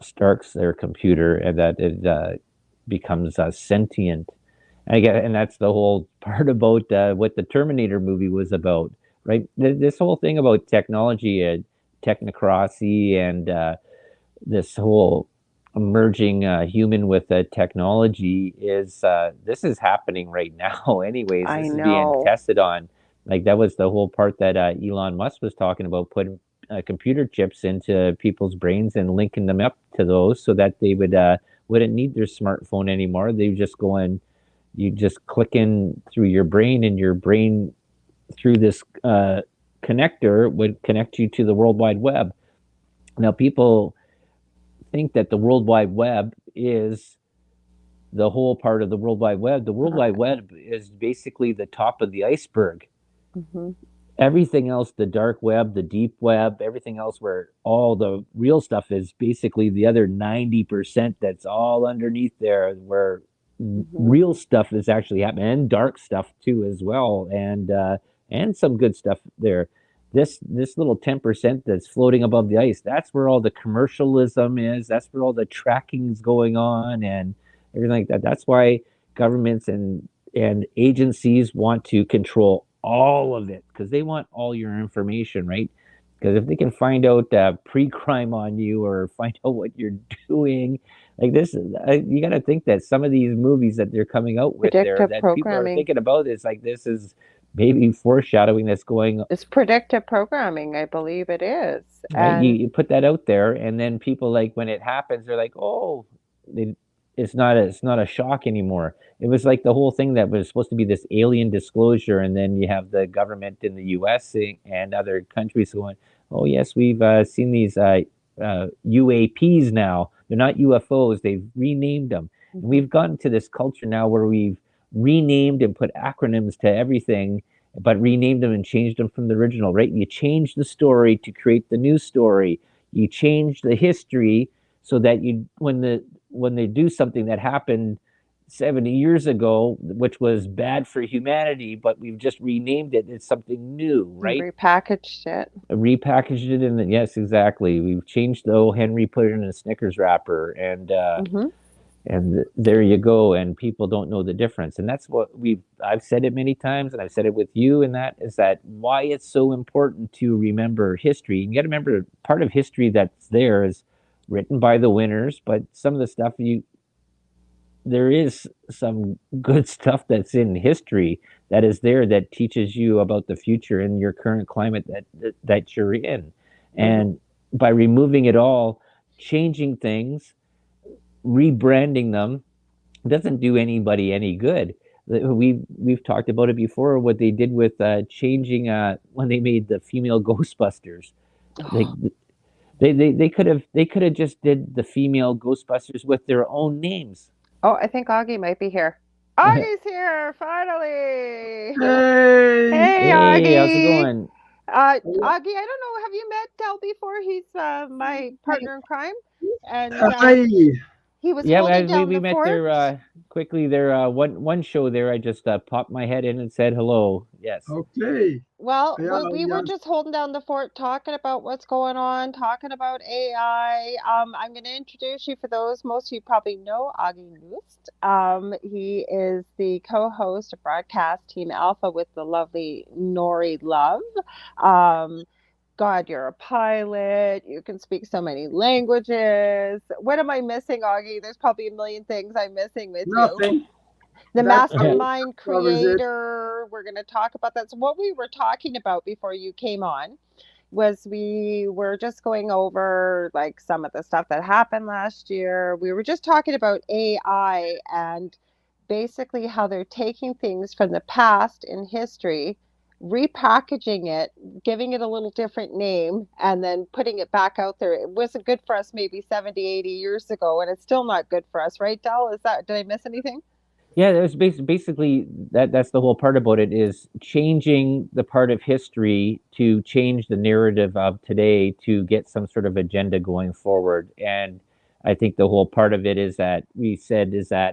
Speaker 2: Stark's their computer, and that it becomes sentient. And that's the whole part about what the Terminator movie was about, right? This whole thing about technology and technocracy and this whole merging human with technology is this is happening right now anyways.
Speaker 1: I
Speaker 2: This is being
Speaker 1: know.
Speaker 2: tested on, like that was the whole part that Elon Musk was talking about, putting computer chips into people's brains and linking them up to those so that they wouldn't need their smartphone anymore. They just go in, you just click in through your brain, and your brain through this connector would connect you to the World Wide Web. Now people think that the World Wide Web is the whole part of the World Wide Web. The World Wide
Speaker 1: Uh,
Speaker 2: Web is basically the top of the iceberg.
Speaker 1: Mm-hmm.
Speaker 2: Everything else, the dark web, the deep web, everything else where all the real stuff is, basically the other 90% that's all underneath there, where
Speaker 1: Mm-hmm.
Speaker 2: real stuff is actually happening, and dark stuff too as well, and some good stuff there. This little 10% that's floating above the ice, that's where all the commercialism is, that's where all the tracking's going on and everything like that. That's why governments and agencies want to control all of it, because they want all your information, right? Because if they can find out pre-crime on you or find out what you're doing, like this, you got to think that some of these movies that they're coming out with there
Speaker 1: Predictive
Speaker 2: that people are
Speaker 1: programming.
Speaker 2: thinking about is like, this is maybe foreshadowing that's going
Speaker 1: It's predictive programming, I believe it is.
Speaker 2: right.
Speaker 1: And
Speaker 2: You put that out there, and then people, like, when it happens, they're like, oh, they, it's not a shock anymore. It was like the whole thing that was supposed to be this alien disclosure, and then you have the government in the U.S. and other countries going, oh yes, we've seen these UAPs now. They're not UFOs. They've renamed them, and
Speaker 1: mhm,
Speaker 2: we've gotten to this culture now where we've renamed and put acronyms to everything, but renamed them and changed them from the original, right? You change the story to create the new story. You change the history so that you, when they do something that happened 70 years ago, which was bad for humanity, but we've just renamed it. It's something new,
Speaker 1: and
Speaker 2: right?
Speaker 1: repackaged it.
Speaker 2: Repackaged it in the, yes, exactly. We've changed the old Henry, put it in a Snickers wrapper,
Speaker 1: Hmm.
Speaker 2: and there you go, and people don't know the difference, and that's what we've I've said it many times, and I've said it with you, and that is that why it's so important to remember history. You got to remember, part of history that's there is written by the winners, but some of the stuff, you there is some good stuff that's in history that is there, that teaches you about the future and your current climate that you're in.
Speaker 1: Hmm.
Speaker 2: And by removing it all, changing things, rebranding them, doesn't do anybody any good. We've talked about it before. What they did with changing when they made the female Ghostbusters, like they could have just did the female Ghostbusters with their own names.
Speaker 1: Oh, I think Augie might be here. Augie's here, finally.
Speaker 3: Hey,
Speaker 1: Hey,
Speaker 2: Hey, how's it
Speaker 1: Augie.
Speaker 2: going?
Speaker 1: Augie, I don't know. Have you met Del before? He's my partner in crime, and
Speaker 3: hi.
Speaker 1: he was
Speaker 2: Yeah,
Speaker 1: holding
Speaker 2: we
Speaker 1: down
Speaker 2: we
Speaker 1: the
Speaker 2: met
Speaker 1: fort.
Speaker 2: there quickly there, one show there. I just popped my head in and said hello. Yes.
Speaker 3: Okay.
Speaker 1: Well,
Speaker 3: Yeah,
Speaker 1: we were
Speaker 3: yeah.
Speaker 1: just holding down the fort, talking about what's going on, talking about AI. I'm going to introduce you, for those, most of you probably know Aage Nost. He is the co-host of Broadcast Team Alpha with the lovely Nori Love. Um, God, you're a pilot. You can speak so many languages. What am I missing, Augie? There's probably a million things I'm missing with you.
Speaker 3: Nothing.
Speaker 1: The
Speaker 3: That
Speaker 1: mastermind
Speaker 3: covers it.
Speaker 1: creator. We're going to talk about that. So, what we were talking about before you came on was we were just going over like some of the stuff that happened last year. We were just talking about AI and basically how they're taking things from the past in history, repackaging it, giving it a little different name, and then putting it back out there. It wasn't good for us maybe 70, 80 years ago, and it's still not good for us, right, Del? Is that, did I miss anything?
Speaker 2: Yeah, there's basically that's the whole part about it, is changing the part of history to change the narrative of today to get some sort of agenda going forward. And I think the whole part of it is that we said is that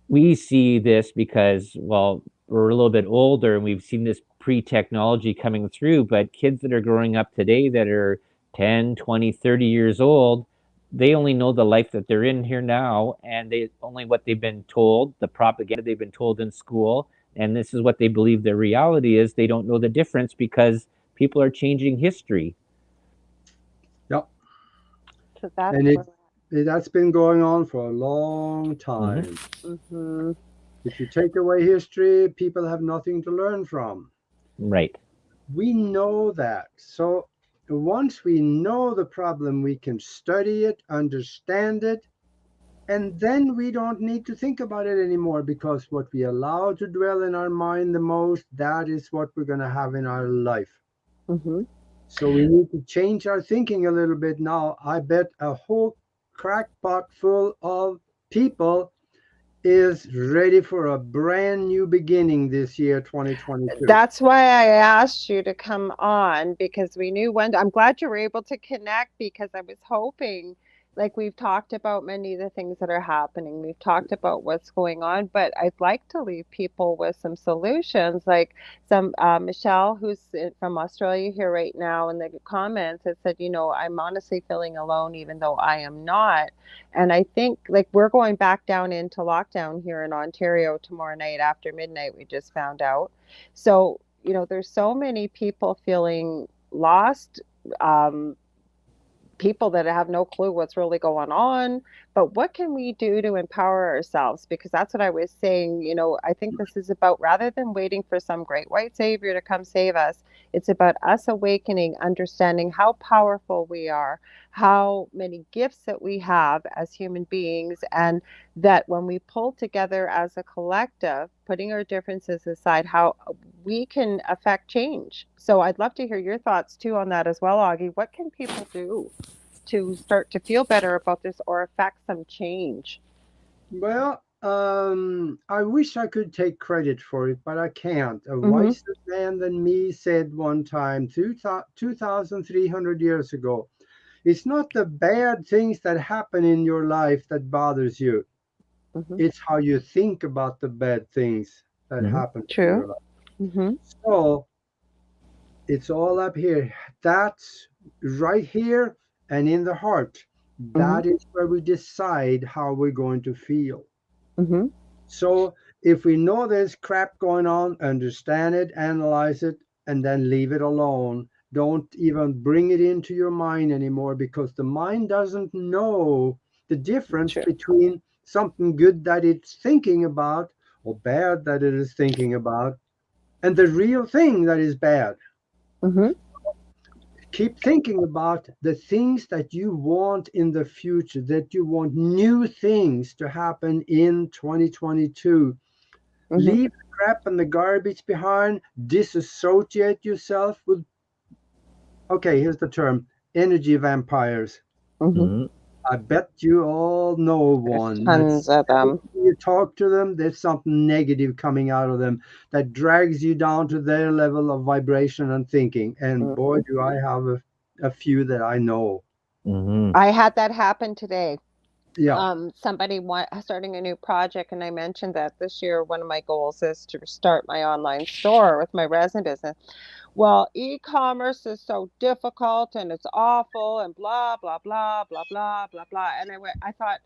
Speaker 2: we see this because, well, we're a little bit older and we've seen this pre-technology coming through, but kids that are growing up today that are 10, 20, 30 years old, they only know the life that they're in here now, and they only what they've been told, the propaganda they've been told in school, and this is what they believe their reality is. They don't know the difference because people are changing history.
Speaker 3: Yep.
Speaker 1: So that's
Speaker 3: And
Speaker 1: where
Speaker 3: that's been going on for a long
Speaker 2: Hmm.
Speaker 3: time.
Speaker 1: hmm.
Speaker 3: If you take away history, people have nothing to learn from.
Speaker 2: Right.
Speaker 3: We know that. So once we know the problem, we can study it, understand it, and then we don't need to think about it anymore, because what we allow to dwell in our mind the most, that is what we're going to have in our life.
Speaker 1: Hmm.
Speaker 3: So we need to change our thinking a little bit now. I bet a whole crackpot full of people is ready for a brand new beginning this year, 2022.
Speaker 1: That's why I asked you to come on because we knew when. I'm glad you were able to connect because I was hoping, like we've talked about many of the things that are happening. We've talked about what's going on, but I'd like to leave people with some solutions. Like some Michelle, from Australia here right now, in the comments had said, I'm honestly feeling alone, even though I am not. And I think like we're going back down into lockdown here in Ontario tomorrow night after midnight. We just found out. So, there's so many people feeling lost, um, people that have no clue what's really going on. But what can we do to empower ourselves? Because that's what I was saying. I think this is about rather than waiting for some great white savior to come save us, it's about us awakening, understanding how powerful we are, how many gifts that we have as human beings, and that when we pull together as a collective, putting our differences aside, how we can affect change. So I'd love to hear your thoughts too on that as well, Augie. What can people do to start to feel better about this or affect some change?
Speaker 3: Well, I wish I could take credit for it, but I can't. A
Speaker 1: Mm-hmm.
Speaker 3: wiser man than me said one time, 2,300 years ago, it's not the bad things that happen in your life that bothers you.
Speaker 1: Mm-hmm.
Speaker 3: It's how you think about the bad things that
Speaker 2: Mm-hmm.
Speaker 3: happen in
Speaker 1: True.
Speaker 3: your life.
Speaker 1: Mm-hmm.
Speaker 3: So it's all up here. That's right here and in the heart.
Speaker 1: Mm-hmm.
Speaker 3: That is where we decide how we're going to feel.
Speaker 1: Mm-hmm.
Speaker 3: So if we know there's crap going on, understand it, analyze it, and then leave it alone. Don't even bring it into your mind anymore because the mind doesn't know the difference
Speaker 1: True.
Speaker 3: between something good that it's thinking about or bad that it is thinking about and the real thing that is bad.
Speaker 1: Mm-hmm.
Speaker 3: Keep thinking about the things that you want in the future, that you want new things to happen in 2022.
Speaker 1: Mm-hmm.
Speaker 3: Leave the crap and the garbage behind. Disassociate yourself with, okay, here's the term, energy vampires.
Speaker 1: Mm-hmm.
Speaker 2: Mm-hmm.
Speaker 3: I bet you all know
Speaker 1: There's
Speaker 3: one.
Speaker 1: tons
Speaker 3: That's
Speaker 1: of
Speaker 3: every
Speaker 1: them.
Speaker 3: time you talk to them, there's something negative coming out of them that drags you down to their level of vibration and thinking. And boy,
Speaker 1: Mm-hmm.
Speaker 3: do I have a few that I know.
Speaker 2: Mm-hmm.
Speaker 1: I had that happen today.
Speaker 3: Yeah.
Speaker 1: Somebody starting a new project, and I mentioned that this year one of my goals is to start my online store with my resin business. Well, e-commerce is so difficult and it's awful and blah blah blah blah blah blah blah. And I thought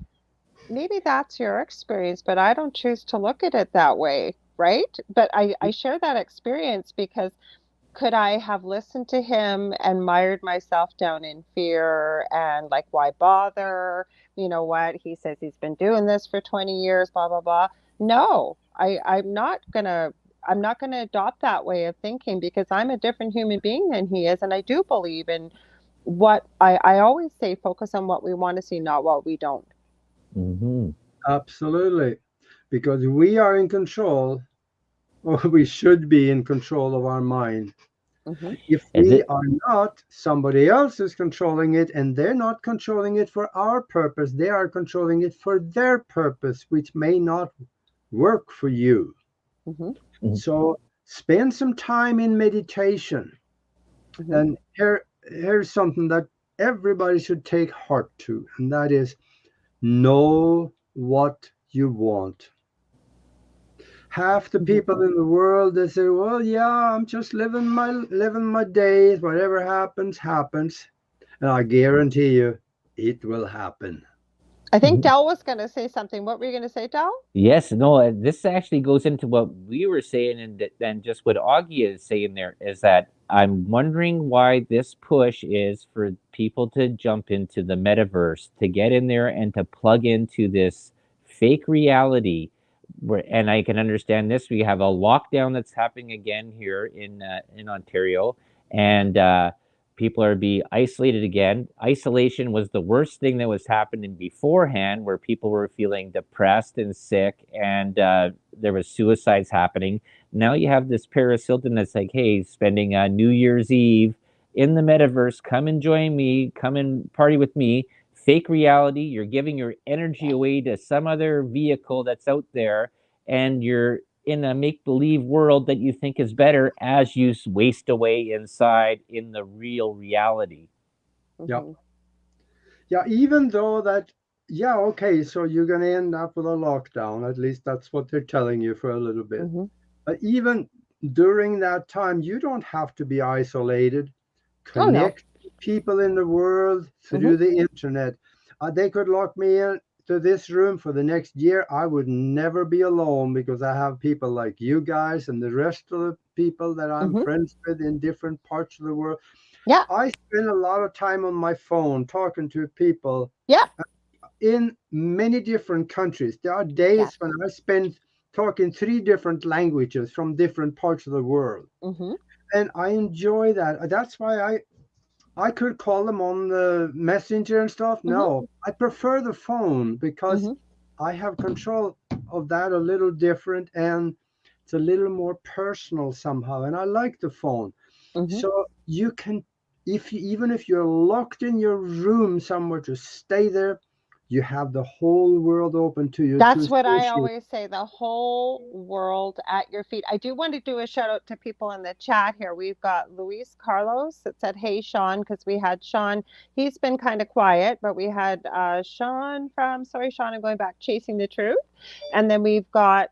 Speaker 1: maybe that's your experience, but I don't choose to look at it that way, right? But I share that experience because could I have listened to him and mired myself down in fear and like, why bother? You know what? He says he's been doing this for 20 years, blah, blah, blah. No, I'm not gonna adopt that way of thinking because I'm a different human being than he is. And I do believe in what I always say, focus on what we want to see, not what we don't.
Speaker 2: Mm-hmm.
Speaker 3: Absolutely. Because we are in control, or we should be in control of our mind.
Speaker 1: Hmm.
Speaker 3: If
Speaker 2: Is
Speaker 3: we
Speaker 2: it?
Speaker 3: are not, somebody else is controlling it, and they're not controlling it for our purpose. They are controlling it for their purpose, which may not work for you.
Speaker 1: Hmm.
Speaker 3: So spend some time in meditation.
Speaker 1: Hmm.
Speaker 3: And here's something that everybody should take heart to, and that is know what you want. Half the
Speaker 1: Hmm.
Speaker 3: people in the world, they say, well, yeah, I'm just living my days, whatever happens happens, and I guarantee you it will happen.
Speaker 1: I think
Speaker 2: Mm-hmm.
Speaker 1: Dell was going to say something. What were you going to say, Dell?
Speaker 2: Yes, no, this actually goes into what we were saying, and then just what Augie is saying there is that I'm wondering why this push is for people to jump into the metaverse, to get in there and to plug into this fake reality. Where, and I can understand this. We have a lockdown that's happening again here in Ontario, and people are being isolated again. Isolation was the worst thing that was happening beforehand, where people were feeling depressed and sick, and there was suicides happening. Now you have this Paris Hilton that's like, hey, spending New Year's Eve in the metaverse. Come and join me. Come and party with me. fake reality. You're giving your energy away to some other vehicle that's out there, and you're in a make-believe world that you think is better as you waste away inside in the real reality.
Speaker 3: Yeah.
Speaker 1: Mm-hmm.
Speaker 3: Yeah, even though that, yeah, okay, so you're going to end up with a lockdown. At least that's what they're telling you for a little bit.
Speaker 1: Mm-hmm.
Speaker 3: But even during that time, you don't have to be isolated.
Speaker 1: Oh no.
Speaker 3: Connect with people in the world
Speaker 1: Mm-hmm.
Speaker 3: through the internet. They could lock me in to this room for the next year. I would never be alone because I have people like you guys and the rest of the people that I'm
Speaker 1: Mm-hmm.
Speaker 3: friends with in different parts of the world.
Speaker 1: Yeah.
Speaker 3: I spend a lot of time on my phone talking to people
Speaker 1: Yeah.
Speaker 3: in many different countries. There are
Speaker 1: Yes.
Speaker 3: days when I spend talking three different languages from different parts of the world.
Speaker 1: Mm-hmm.
Speaker 3: And I enjoy that. That's why I could call them on the messenger and stuff.
Speaker 1: Mm-hmm.
Speaker 3: No, I prefer the phone because
Speaker 1: Mm-hmm.
Speaker 3: I have control of that a little different and it's a little more personal somehow. And I like the phone.
Speaker 1: Mm-hmm.
Speaker 3: So you can, if you, even if you're locked in your room somewhere, to stay there, you have the whole world open to you to
Speaker 1: That's what I
Speaker 3: associate.
Speaker 1: always say, the whole world at your feet. I do want to do a shout out to people in the chat here. We've got Luis Carlos that said, "Hey, Sean," because we had Sean. He's been kind of quiet, but we had Sean from, sorry, Sean, I'm going back, Chasing the Truth. And then we've got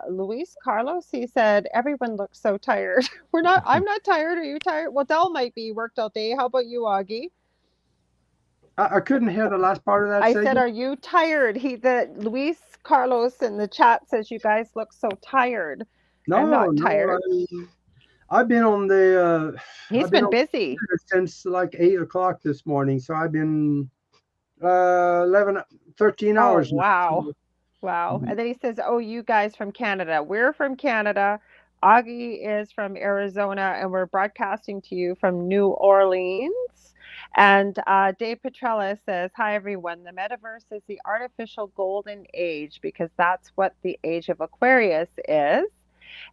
Speaker 1: Luis Carlos. He said, "Everyone looks so tired." I'm not tired. Are you tired? Well, Dell might be worked all day. How about you, Augie?
Speaker 3: I couldn't hear the last part of that
Speaker 1: I said,
Speaker 3: segment.
Speaker 1: "Are you tired?" The Luis Carlos in the chat says you guys look so tired. I'm
Speaker 3: No,
Speaker 1: not
Speaker 3: no,
Speaker 1: tired.
Speaker 3: I've been on the
Speaker 1: He's
Speaker 3: I've been
Speaker 1: been
Speaker 3: on
Speaker 1: busy.
Speaker 3: the since like 8 o'clock this morning. So I've been 11, 13
Speaker 1: Oh,
Speaker 3: hours now.
Speaker 1: wow.
Speaker 3: So,
Speaker 1: Wow.
Speaker 3: mhm.
Speaker 1: And then he says, "Oh, you guys from Canada." We're from Canada. Augie is from Arizona, and we're broadcasting to you from New Orleans. And Dave Petrella says, "Hi, everyone. The metaverse is the artificial golden age because that's what the age of Aquarius is."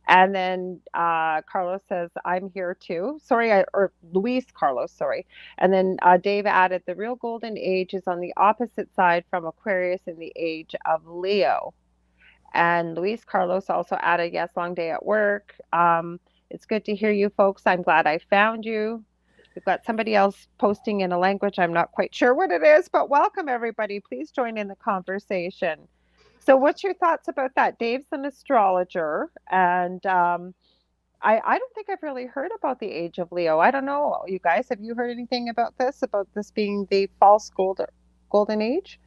Speaker 1: And then Carlos says, "I'm here too." Sorry, or Luis Carlos, sorry. And then Dave added, "The real golden age is on the opposite side from Aquarius in the age of Leo." And Luis Carlos also added, "Yes, long day at work. It's good to hear you folks. I'm glad I found you." We've got somebody else posting in a language I'm not quite sure what it is, but welcome everybody. Please join in the conversation. So, what's your thoughts about that? Dave's an astrologer, and I don't think I've really heard about the age of Leo. I don't know. You guys, have you heard anything about this being the false golden age?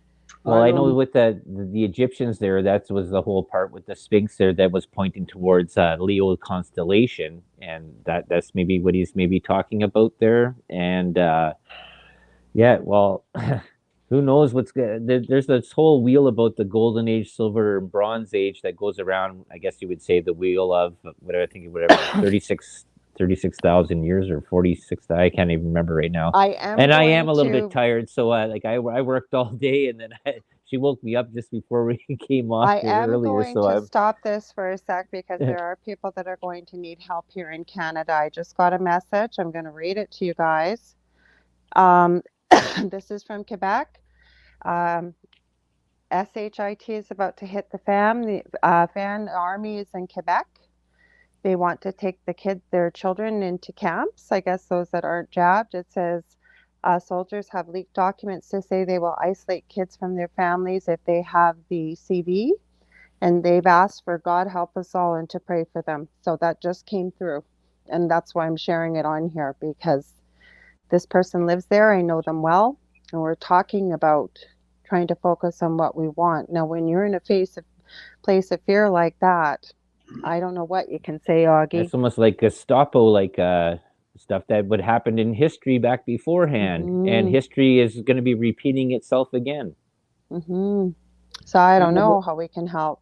Speaker 2: Well,
Speaker 3: I
Speaker 2: I
Speaker 3: don't
Speaker 2: know
Speaker 3: know.
Speaker 2: with the Egyptians there, that was the whole part with the Sphinx there that was pointing towards Leo constellation, and that's maybe what he's maybe talking about there. And yeah, well, who knows what's good? There's this whole wheel about the Golden Age, Silver, and Bronze Age that goes around. I guess you would say the wheel of whatever I think whatever 36,000 years or 46. I can't even remember right now.
Speaker 1: I am
Speaker 2: And I am
Speaker 1: going
Speaker 2: a little bit
Speaker 1: to
Speaker 2: tired, so like I worked all day, and then she woke me up just before we came on
Speaker 1: I
Speaker 2: here
Speaker 1: am
Speaker 2: earlier.
Speaker 1: going
Speaker 2: So
Speaker 1: to
Speaker 2: I'm
Speaker 1: stop this for a sec because there are people that are going to need help here in Canada. I just got a message. I'm going to read it to you guys. Um, this is from Quebec. Um, SHIT is about to hit the fan. The fan army is in Quebec. They want to take their children into camps. I guess those that aren't jabbed. It says soldiers have leaked documents to say they will isolate kids from their families if they have the CV, and they've asked for God help us all and to pray for them. So that just came through, and that's why I'm sharing it on here because this person lives there. I know them well, and we're talking about trying to focus on what we want. Now, when you're in a place of fear like that, I don't know what you can say, Augie.
Speaker 2: It's almost like Gestapo, like stuff that would happen in history back beforehand, and
Speaker 1: Mm-hmm.
Speaker 2: history is going to be repeating itself again.
Speaker 1: Mm-hmm. So I don't
Speaker 3: Yeah,
Speaker 1: know how we can help.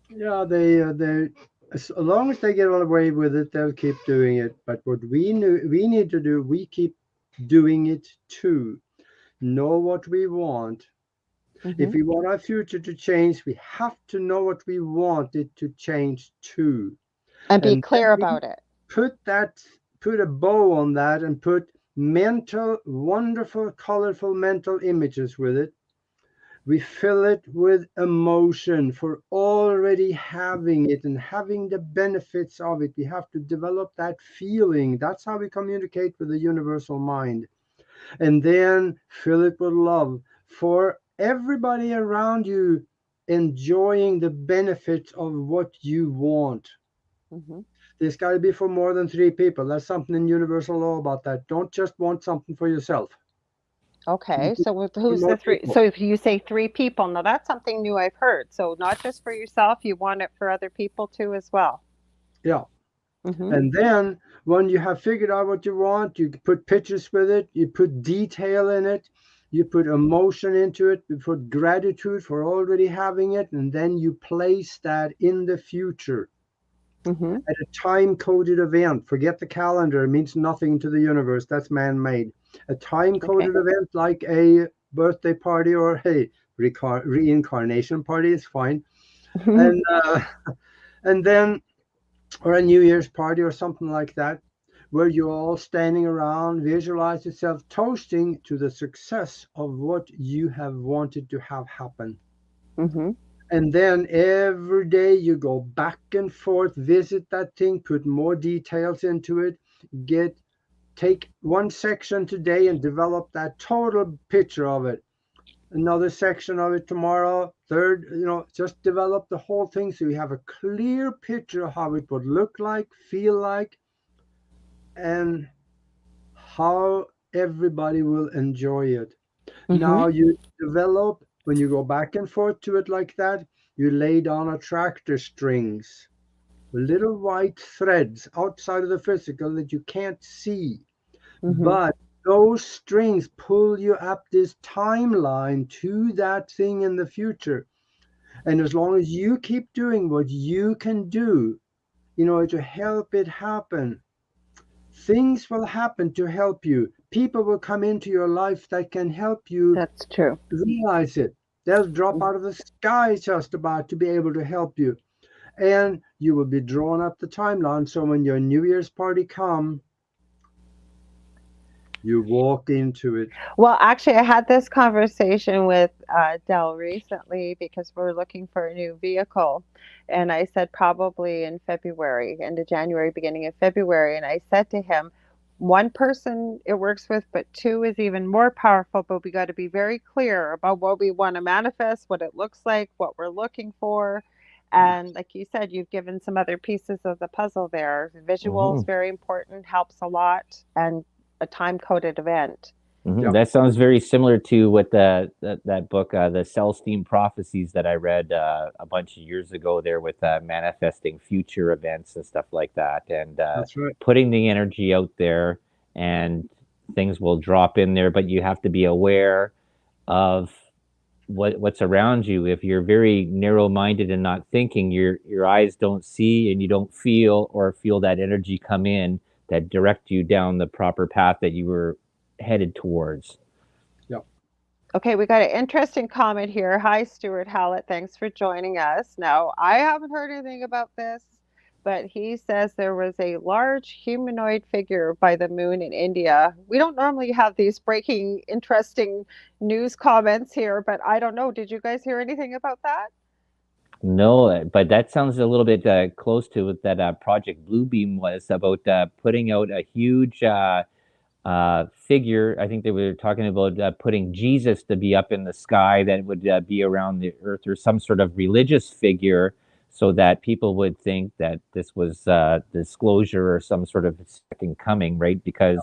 Speaker 3: yeah, they as long as they get away with it, they'll keep doing it. But what we need to do, we keep doing it too. Know what we want.
Speaker 1: Mm-hmm.
Speaker 3: If we want our future to change, we have to know what we want it to change to.
Speaker 1: And be
Speaker 3: And then
Speaker 1: clear
Speaker 3: we
Speaker 1: about it.
Speaker 3: put that put a bow on that and put mental, wonderful, colorful mental images with it. We fill it with emotion for already having it and having the benefits of it. We have to develop that feeling. That's how we communicate with the universal mind. And then fill it with love for everybody around you enjoying the benefits of what you want.
Speaker 1: Hmm.
Speaker 3: There's got to be for more than three people. That's something in universal law about that. Don't just want something for yourself.
Speaker 1: Okay, so
Speaker 3: For
Speaker 1: who's
Speaker 3: more
Speaker 1: the three?
Speaker 3: people.
Speaker 1: So if you say three people, now that's something new I've heard. So not just for yourself, you want it for other people too as well.
Speaker 3: Yeah.
Speaker 1: Hmm.
Speaker 3: And then when you have figured out what you want, you put pictures with it, you put detail in it, you put emotion into it, you put gratitude for already having it, and then you place that in the future
Speaker 1: Hmm.
Speaker 3: at a time coded event. Forget the calendar, it means nothing to the universe. That's man made. A time
Speaker 1: Okay.
Speaker 3: coded event like a birthday party or a reincarnation party is fine. And, and then or a New Year's party or something like that, where you're all standing around, visualize yourself toasting to the success of what you have wanted to have happen.
Speaker 1: Hmm.
Speaker 3: And then every day you go back and forth, visit that thing, put more details into it, get take one section today and develop that total picture of it. Another section of it tomorrow, third, just develop the whole thing so you have a clear picture of how it would look like, feel like, and how everybody will enjoy it.
Speaker 1: Hmm.
Speaker 3: Now you develop, when you go back and forth to it like that, you lay down attractor strings, little white threads outside of the physical that you can't see.
Speaker 1: Hmm.
Speaker 3: But those strings pull you up this timeline to that thing in the future. And as long as you keep doing what you can do in order to help it happen, things will happen to help you. People will come into your life that can help you
Speaker 1: That's true.
Speaker 3: realize it. They'll drop out of the sky just about to be able to help you. And you will be drawn up the timeline. So when your New Year's party come, you walk into it.
Speaker 1: Well, actually, I had this conversation with Dell recently because we're looking for a new vehicle. And I said probably in February, end of January, beginning of February. And I said to him, one person it works with, but two is even more powerful. But we got to be very clear about what we want to manifest, what it looks like, what we're looking for. And like you said, you've given some other pieces of the puzzle there. Visuals,
Speaker 2: Hmm.
Speaker 1: very important, helps a lot, and a time coded event.
Speaker 2: Hmm.
Speaker 3: Yeah.
Speaker 2: That sounds very similar to what that book, the Celestine Prophecies, that I read a bunch of years ago. There with manifesting future events and stuff like that, and
Speaker 3: That's right.
Speaker 2: putting the energy out there, and things will drop in there. But you have to be aware of what's around you. If you're very narrow-minded and not thinking, your eyes don't see and you don't feel that energy come in that direct you down the proper path that you were headed towards.
Speaker 3: Yeah.
Speaker 1: Okay, we got an interesting comment here. Hi, Stuart Hallett. Thanks for joining us. Now, I haven't heard anything about this, but he says there was a large humanoid figure by the moon in India. We don't normally have these breaking, interesting news comments here, but I don't know. Did you guys hear anything about that?
Speaker 2: No, but that sounds a little bit close to what that Project Bluebeam was about, putting out a huge figure. I think they were talking about putting Jesus to be up in the sky that would be around the earth, or some sort of religious figure, so that people would think that this was disclosure or some sort of second coming, right? Because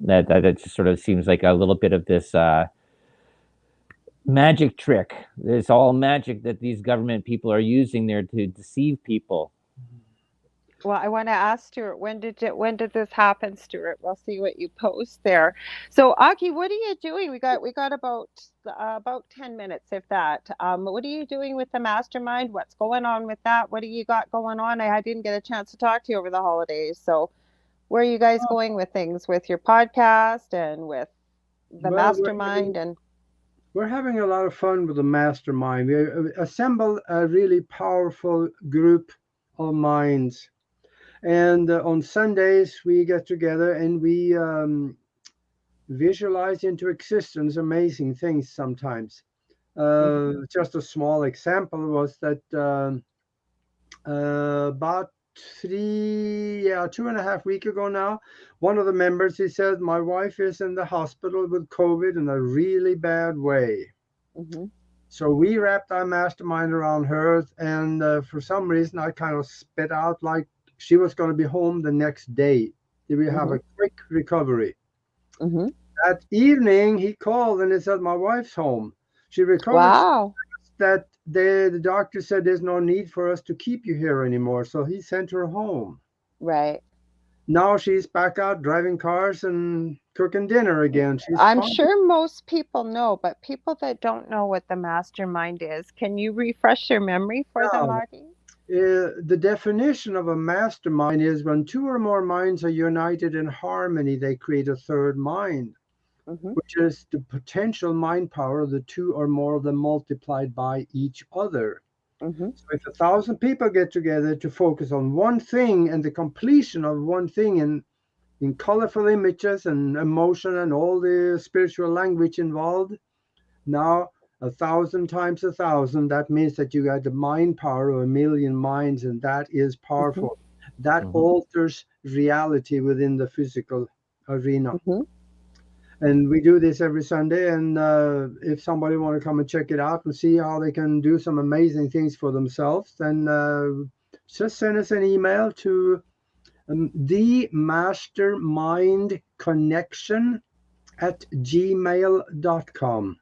Speaker 2: that just sort of seems like a little bit of this magic trick. It's all magic that these government people are using there to deceive people.
Speaker 1: Well, I want to ask Stuart, when did this happen, Stuart? We'll see what you post there. So, Aki, what are you doing? We got about 10 minutes, if that. What are you doing with the mastermind? What's going on with that? What do you got going on? I didn't get a chance to talk to you over the holidays. So, where are you guys going with things with your podcast and with the
Speaker 3: Well,
Speaker 1: mastermind and
Speaker 3: we're having a lot of fun with the mastermind. We assembled a really powerful group of minds. And on Sundays, we get together and we visualize into existence amazing things sometimes.
Speaker 1: Mhm.
Speaker 3: Just a small example was that about 2.5 weeks ago now, one of the members, he said, my wife is in the hospital with COVID in a really bad way.
Speaker 1: Mhm.
Speaker 3: So we wrapped our mastermind around her, and for some reason, I kind of spit out like she was going to be home the next day. Did we have
Speaker 1: Mhm.
Speaker 3: a quick recovery?
Speaker 1: Mhm.
Speaker 3: That evening, he called and he said, my wife's home. She recovered so
Speaker 1: Wow.
Speaker 3: fast that the doctor said there's no need for us to keep you here anymore. So he sent her home.
Speaker 1: Right.
Speaker 3: Now she's back out driving cars and cooking dinner again. She's
Speaker 1: I'm
Speaker 3: fine.
Speaker 1: sure most people know, but people that don't know what the mastermind is, can you refresh your memory for them,
Speaker 3: Now,
Speaker 1: Marty?
Speaker 3: the definition of a mastermind is when two or more minds are united in harmony, they create a third mind,
Speaker 1: Mhm.
Speaker 3: which is the potential mind power of the two or more of them multiplied by each other.
Speaker 1: Mhm.
Speaker 3: So if 1,000 people get together to focus on one thing and the completion of one thing in colorful images and emotion and all the spiritual language involved, now 1,000 times 1,000, that means that you got the mind power of 1,000,000 minds, and that is
Speaker 1: Mhm.
Speaker 3: powerful. That
Speaker 2: Mhm.
Speaker 3: alters reality within the physical arena.
Speaker 1: Mhm.
Speaker 3: And we do this every Sunday. And if somebody want to come and check it out and see how they can do some amazing things for themselves, then just send us an email to the mastermind connection at gmail.com.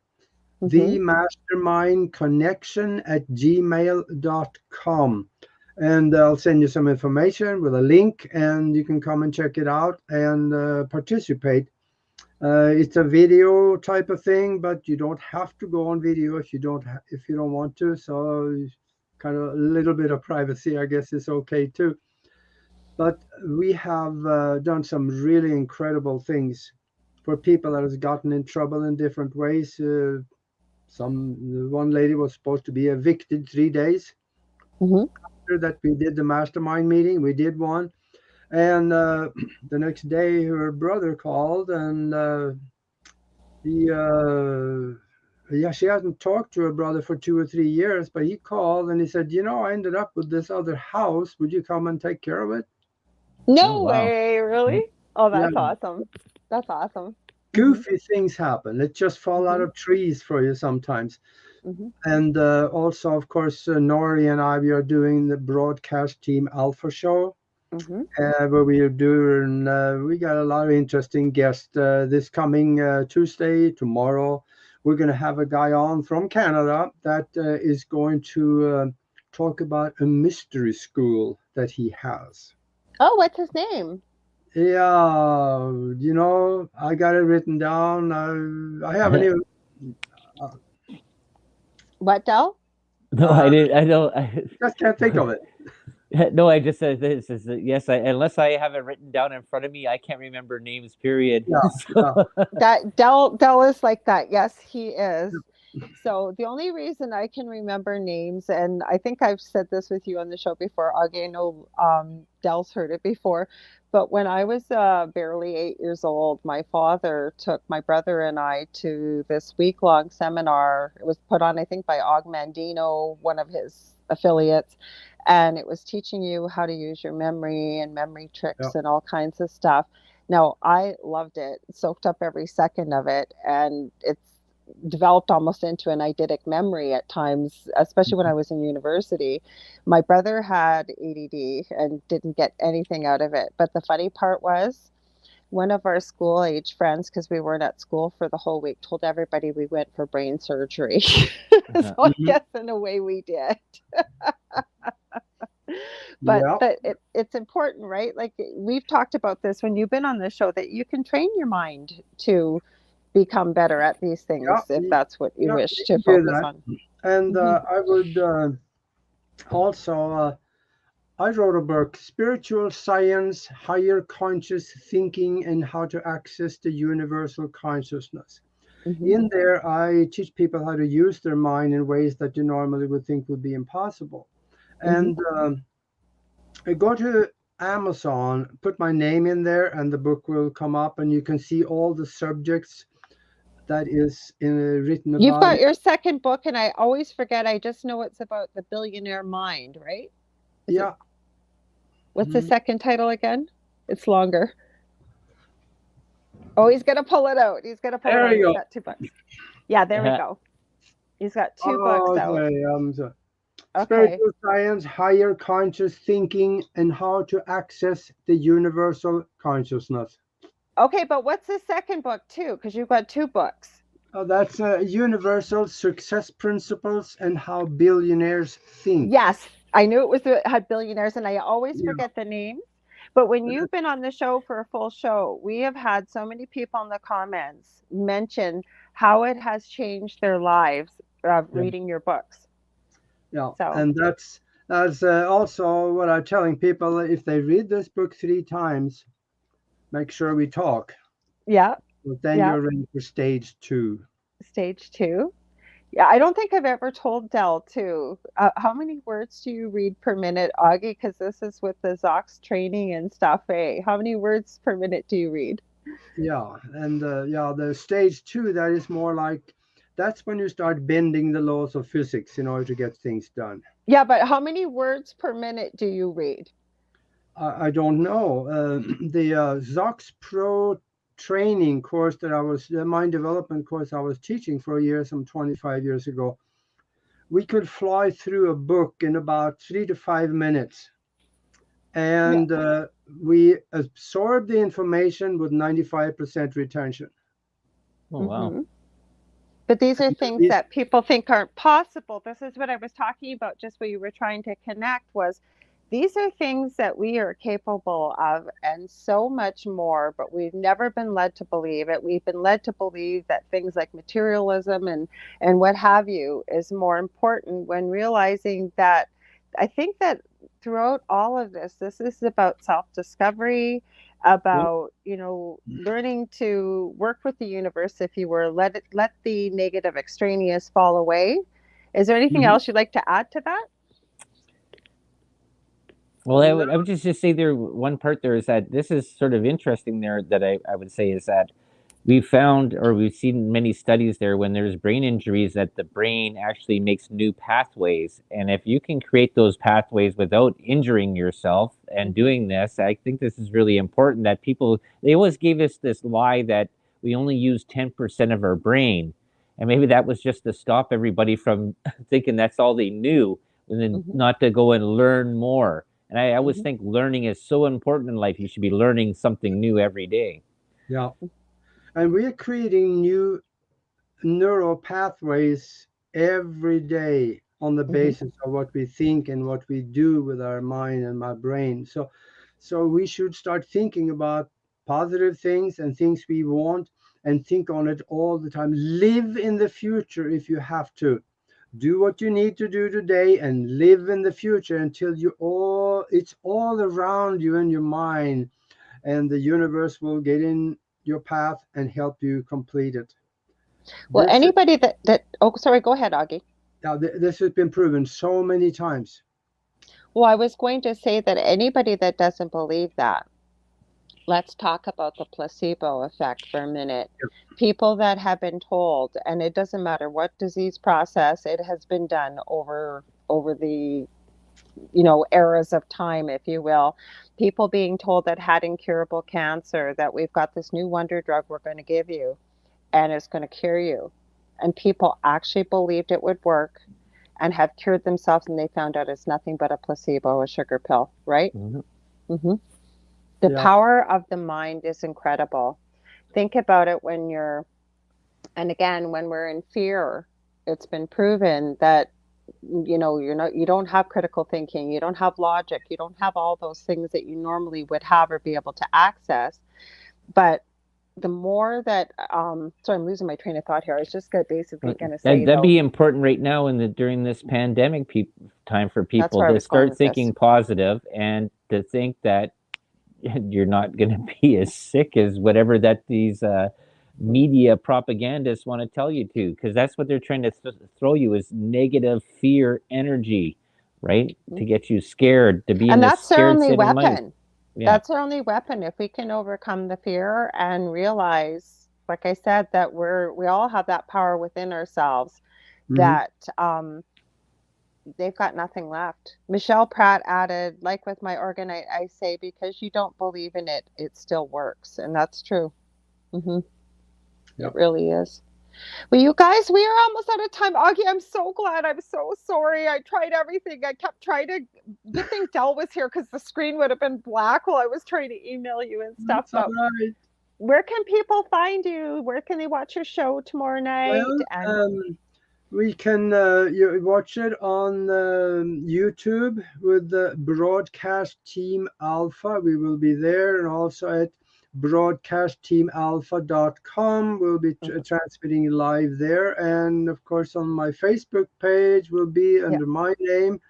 Speaker 3: The
Speaker 1: Mhm.
Speaker 3: mastermind connection at gmail.com. And I'll send you some information with a link, and you can come and check it out and participate. It's a video type of thing, but you don't have to go on video if you don't want to. So kind of a little bit of privacy, I guess, is okay too. But we have done some really incredible things for people that has gotten in trouble in different ways. One lady was supposed to be evicted 3 days
Speaker 1: Mhm.
Speaker 3: after that we did the mastermind meeting. We did one, and the next day her brother called, and he yeah, she hasn't talked to her brother for 2 or 3 years, but he called and he said, I ended up with this other house. Would you come and take care of it?
Speaker 2: Oh
Speaker 1: No
Speaker 2: wow.
Speaker 1: way, really? Oh,
Speaker 3: Yeah,
Speaker 1: that's awesome. That's awesome. Mhm.
Speaker 3: goofy things happen. It just fall out
Speaker 1: Mhm.
Speaker 3: of trees for you sometimes.
Speaker 1: Mhm.
Speaker 3: And also, of course, Nori and I, we are doing the broadcast team Alpha Show,
Speaker 1: Mhm.
Speaker 3: where we are doing, we got a lot of interesting guests this coming Tuesday, tomorrow. We're going to have a guy on from Canada that is going to talk about a mystery school that he has.
Speaker 1: Oh, what's his name?
Speaker 3: Yeah, I got it written down. I haven't even. Uh,
Speaker 1: What, Del?
Speaker 2: No, I
Speaker 3: uh,
Speaker 2: didn't. I don't. I,
Speaker 3: just can't think of it.
Speaker 2: no, I just said this is yes. Unless I have it written down in front of me, I can't remember names. Period.
Speaker 3: Yeah, yeah.
Speaker 2: So,
Speaker 1: That Del is like that. Yes, he is. So the only reason I can remember names, and I think I've said this with you on the show before, Aage, I know Del's heard it before, but when I was barely 8 years old, my father took my brother and I to this week-long seminar. It was put on, I think, by Og Mandino, one of his affiliates, and it was teaching you how to use your memory and memory
Speaker 3: Yeah.
Speaker 1: tricks and all kinds of stuff. Now, I loved it, soaked up every second of it, and it's developed almost into an eidetic memory at times, especially when I was in university. My brother had ADD and didn't get anything out of it. But the funny part was, one of our school age friends, because we weren't at school for the whole week, told everybody we went for brain surgery. So I
Speaker 3: Mhm.
Speaker 1: guess in a way we did. But
Speaker 3: Yeah.
Speaker 1: it's important, right? Like we've talked about this when you've been on this show, that you can train your mind to become better at these
Speaker 3: Yeah.
Speaker 1: things if that's what you wish
Speaker 3: You
Speaker 1: to
Speaker 3: can do
Speaker 1: focus
Speaker 3: that.
Speaker 1: on.
Speaker 3: And
Speaker 1: Hmm.
Speaker 3: I would also, I wrote a book, Spiritual Science, Higher Conscious Thinking, and How to Access the Universal Consciousness.
Speaker 1: Hmm.
Speaker 3: In there, I teach people how to use their mind in ways that you normally would think would be impossible.
Speaker 1: Hmm.
Speaker 3: And I go to Amazon, put my name in there, and the book will come up, and you can see all the subjects that is written
Speaker 1: You've
Speaker 3: about
Speaker 1: got
Speaker 3: it.
Speaker 1: your second book, and I always forget. I just know it's about the billionaire mind, right? Is it?
Speaker 3: Yeah.
Speaker 1: What's the
Speaker 3: Mhm.
Speaker 1: second title again? It's longer. Oh, he's gonna pull it out. He's gonna pull it
Speaker 3: There
Speaker 1: out.
Speaker 3: you
Speaker 1: He's
Speaker 3: go.
Speaker 1: got 2 books. Yeah, there we
Speaker 2: Uh,
Speaker 1: go. He's got 2 books out.
Speaker 3: Okay.
Speaker 1: Okay.
Speaker 3: Spiritual science, higher conscious thinking, and how to access the universal consciousness.
Speaker 1: Okay, but what's the second book too? Because you've got 2 books.
Speaker 3: That's universal success principles and how billionaires think.
Speaker 1: Yes, I knew it was had billionaires, and I always
Speaker 3: Yeah.
Speaker 1: forget the names. But when you've been on the show for a full show, we have had so many people in the comments mention how it has changed their lives
Speaker 3: Yeah.
Speaker 1: reading your books.
Speaker 3: Yeah.
Speaker 1: So,
Speaker 3: And that's also what I'm telling people. If they read this book 3 times, make sure we talk.
Speaker 1: yeah,
Speaker 3: But then
Speaker 1: yeah,
Speaker 3: you're ready for stage 2.
Speaker 1: stage 2. Yeah, I don't think I've ever told Dell too. How many words do you read per minute, Augie? Because this is with the Zox training and stuff. Eh? How many words per minute do you read?
Speaker 3: Yeah. And the stage 2, that is more like that's when you start bending the laws of physics in order to get things done.
Speaker 1: Yeah, but how many words per minute do you read?
Speaker 3: I don't know. The Zox Pro training course that the mind development course I was teaching for a year, some 25 years ago, we could fly through a book in about 3 to 5 minutes.
Speaker 1: Yeah.
Speaker 3: And we absorbed the information with 95% retention.
Speaker 2: oh wow.
Speaker 1: hmm But these are things
Speaker 3: These,
Speaker 1: that people think aren't possible. This is what I was talking about just where you were trying to connect was these are things that we are capable of and so much more, but we've never been led to believe it. We've been led to believe that things like materialism and what have you is more important when realizing that I think that throughout all of this, this is about self-discovery,
Speaker 3: yeah.
Speaker 1: about learning to work with the universe, if you were let the negative extraneous fall away. Is there anything
Speaker 3: Mhm.
Speaker 1: else you'd like to add to that?
Speaker 2: Well,
Speaker 3: No,
Speaker 2: I would just say there one part there is that this is sort of interesting there that I would say is that we found or we've seen many studies there when there's brain injuries that the brain actually makes new pathways. And if you can create those pathways without injuring yourself and
Speaker 1: Mm-hmm.
Speaker 2: doing this, I think this is really important that people, they always gave us this lie that we only use 10% of our brain. And maybe that was just to stop everybody from thinking that's all they knew and then
Speaker 1: Mm-hmm.
Speaker 2: not to go and learn more. And I always
Speaker 1: Mm-hmm.
Speaker 2: think learning is so important in life. You should be learning something new every day.
Speaker 3: yeah. And we're creating new neural pathways every day on the
Speaker 1: Mm-hmm.
Speaker 3: basis of what we think and what we do with our mind and my brain. So we should start thinking about positive things and things we want and think on it all the time. Live in the future if you have to. Do what you need to do today and live in the future until it's all around you in your mind, and the universe will get in your path and help you complete it.
Speaker 1: Well,
Speaker 3: This
Speaker 1: anybody that oh, sorry, go ahead, Augie.
Speaker 3: Now, this has been proven so many times.
Speaker 1: Well, I was going to say that anybody that doesn't believe that, let's talk about the placebo effect for a minute. People that have been told, and it doesn't matter what disease process, it has been done over the eras of time, if you will. People being told that had incurable cancer, that we've got this new wonder drug we're going to give you, and it's going to cure you. And people actually believed it would work and have cured themselves, and they found out it's nothing but a placebo, a sugar pill, right?
Speaker 2: Mm-hmm.
Speaker 1: Mm-hmm. The
Speaker 3: Yeah,
Speaker 1: power of the mind is incredible. Think about it and again, when we're in fear, it's been proven that you don't have critical thinking, you don't have logic, you don't have all those things that you normally would have or be able to access. But the more that sorry, I'm losing my train of thought here. I was just basically going to say
Speaker 2: That'd
Speaker 1: though,
Speaker 2: be important right now in the during this pandemic time for
Speaker 1: that's
Speaker 2: people
Speaker 1: where I
Speaker 2: to
Speaker 1: was going
Speaker 2: start
Speaker 1: with this.
Speaker 2: thinking positive and to think that you're not going to be as sick as whatever that these media propagandists want to tell you to, because that's what they're trying to throw you is negative fear energy, right? To get you scared, to be in
Speaker 1: And
Speaker 2: this
Speaker 1: that's their
Speaker 2: scared
Speaker 1: only
Speaker 2: state of mind.
Speaker 1: weapon.
Speaker 2: Yeah.
Speaker 1: That's our only weapon. If we can overcome the fear and realize, like I said, that we all have that power within ourselves,
Speaker 3: Hmm.
Speaker 1: that they've got nothing left. Michelle Pratt added, like with my organite, I say, because you don't believe in it, it still works. And that's true. Hmm. It
Speaker 3: Yeah.
Speaker 1: really is. Well, you guys, we are almost out of time. Augie, I'm so glad. I'm so sorry. I tried everything. I kept trying to. Good thing Dell was here because the screen would have been black while I was trying to email you and stuff.
Speaker 3: That's all
Speaker 1: But
Speaker 3: right.
Speaker 1: where can people find you? Where can they watch your show tomorrow night?
Speaker 3: Well,
Speaker 1: And
Speaker 3: we can you watch it on YouTube with the Broadcast Team Alpha. We will be there, and also at broadcastteamalpha.com. We'll be transmitting live there, and of course on my Facebook page will be
Speaker 1: yeah,
Speaker 3: under my name,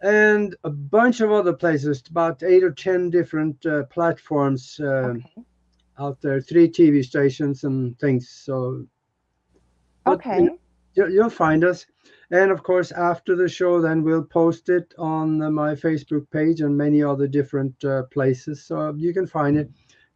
Speaker 3: and a bunch of other places, about 8 or 10 different platforms
Speaker 1: okay,
Speaker 3: out there, 3 TV stations and things. So, but
Speaker 1: okay,
Speaker 3: you'll find us. And of course, after the show, then we'll post it on my Facebook page and many other different places. So you can find it.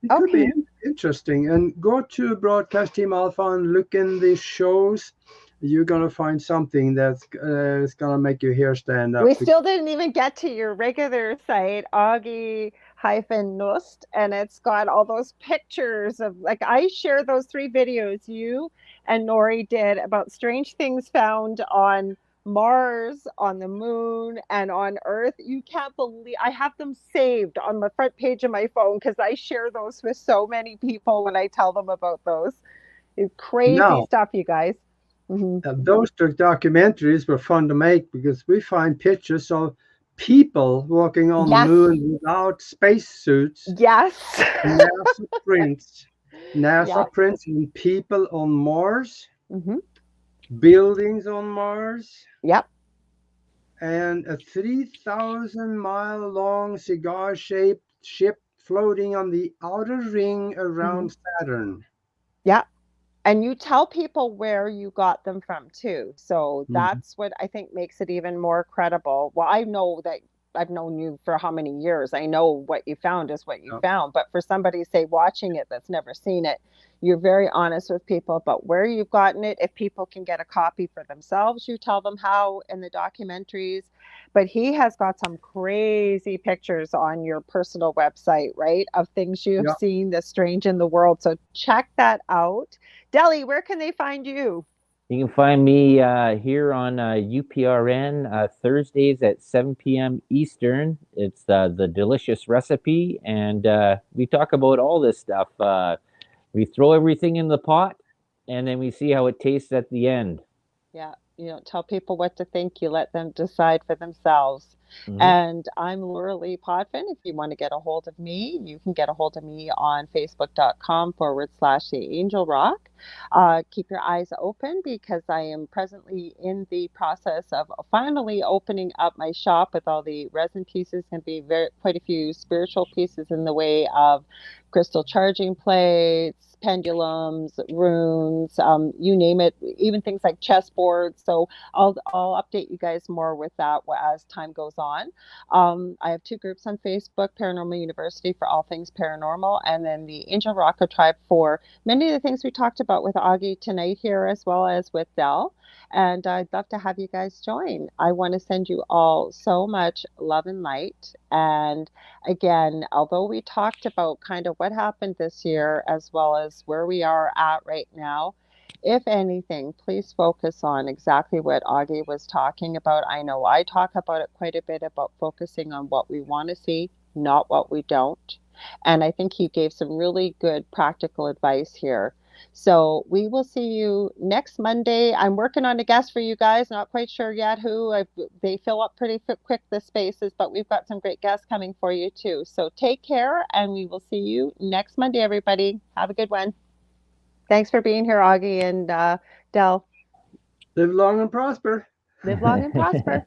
Speaker 3: It could be
Speaker 1: okay.
Speaker 3: interesting. And go to Broadcast Team Alpha and look in the shows. You're gonna find something that's is gonna make your hair stand up.
Speaker 1: We still didn't even get to your regular site, Aage-Nost, and it's got all those pictures of, like, I share those 3 videos you and Nori did about strange things found on Mars, on the moon, and on Earth. You can't believe I have them saved on the front page of my phone because I share those with so many people when I tell them about those. It's crazy
Speaker 3: Now,
Speaker 1: stuff, you guys. Hmm.
Speaker 3: those documentaries were fun to make because we find pictures of people walking on the
Speaker 1: Yes,
Speaker 3: moon without spacesuits,
Speaker 1: yes.
Speaker 3: NASA prints,
Speaker 1: Yeah.
Speaker 3: NASA prints and people on Mars,
Speaker 1: Hmm.
Speaker 3: buildings on Mars,
Speaker 1: Yep.
Speaker 3: and a 3,000-mile long cigar shaped ship floating on the outer ring
Speaker 1: Hmm.
Speaker 3: around Saturn.
Speaker 1: Yeah. And you tell people where you got them from too. So
Speaker 3: Mhm.
Speaker 1: that's what I think makes it even more credible. Well, I know that I've known you for how many years. I know what you found is what you
Speaker 3: Yeah.
Speaker 1: found. But for somebody, say, watching it that's never seen it, you're very honest with people about where you've gotten it. If people can get a copy for themselves, you tell them how in the documentaries. But he has got some crazy pictures on your personal website, right? Of things you have
Speaker 3: Yeah.
Speaker 1: seen that's strange in the world. So check that out. Deli, where can they find you?
Speaker 2: You can find me here on UPRN Thursdays at 7 p.m. Eastern. It's the delicious recipe, and we talk about all this stuff. We throw everything in the pot, and then we see how it tastes at the end.
Speaker 1: Yeah, you don't tell people what to think, you let them decide for themselves.
Speaker 2: Hmm.
Speaker 1: And I'm Lorilei Potvin. If you want to get a hold of me, you can get a hold of me on facebook.com/the Angel Rock. Keep your eyes open because I am presently in the process of finally opening up my shop with all the resin pieces and be quite a few spiritual pieces in the way of crystal charging plates, pendulums, runes, you name it, even things like chessboards. So I'll update you guys more with that as time goes on. I have 2 groups on Facebook: Paranormal University for all things paranormal, and then the Angel Rocker Tribe for many of the things we talked about with Augie tonight here, as well as with Dell. And I'd love to have you guys join. I want to send you all so much love and light. And again, although we talked about kind of what happened this year as well as where we are at right now, if anything, please focus on exactly what Augie was talking about. I know I talk about it quite a bit about focusing on what we want to see, not what we don't. And I think he gave some really good practical advice here. So we will see you next Monday. I'm working on a guest for you guys. Not quite sure yet who. They fill up pretty quick, the spaces, but we've got some great guests coming for you too. So take care, and we will see you next Monday, everybody. Have a good one. Thanks for being here, Augie and Dell.
Speaker 3: Live long and prosper.
Speaker 1: Live long and prosper.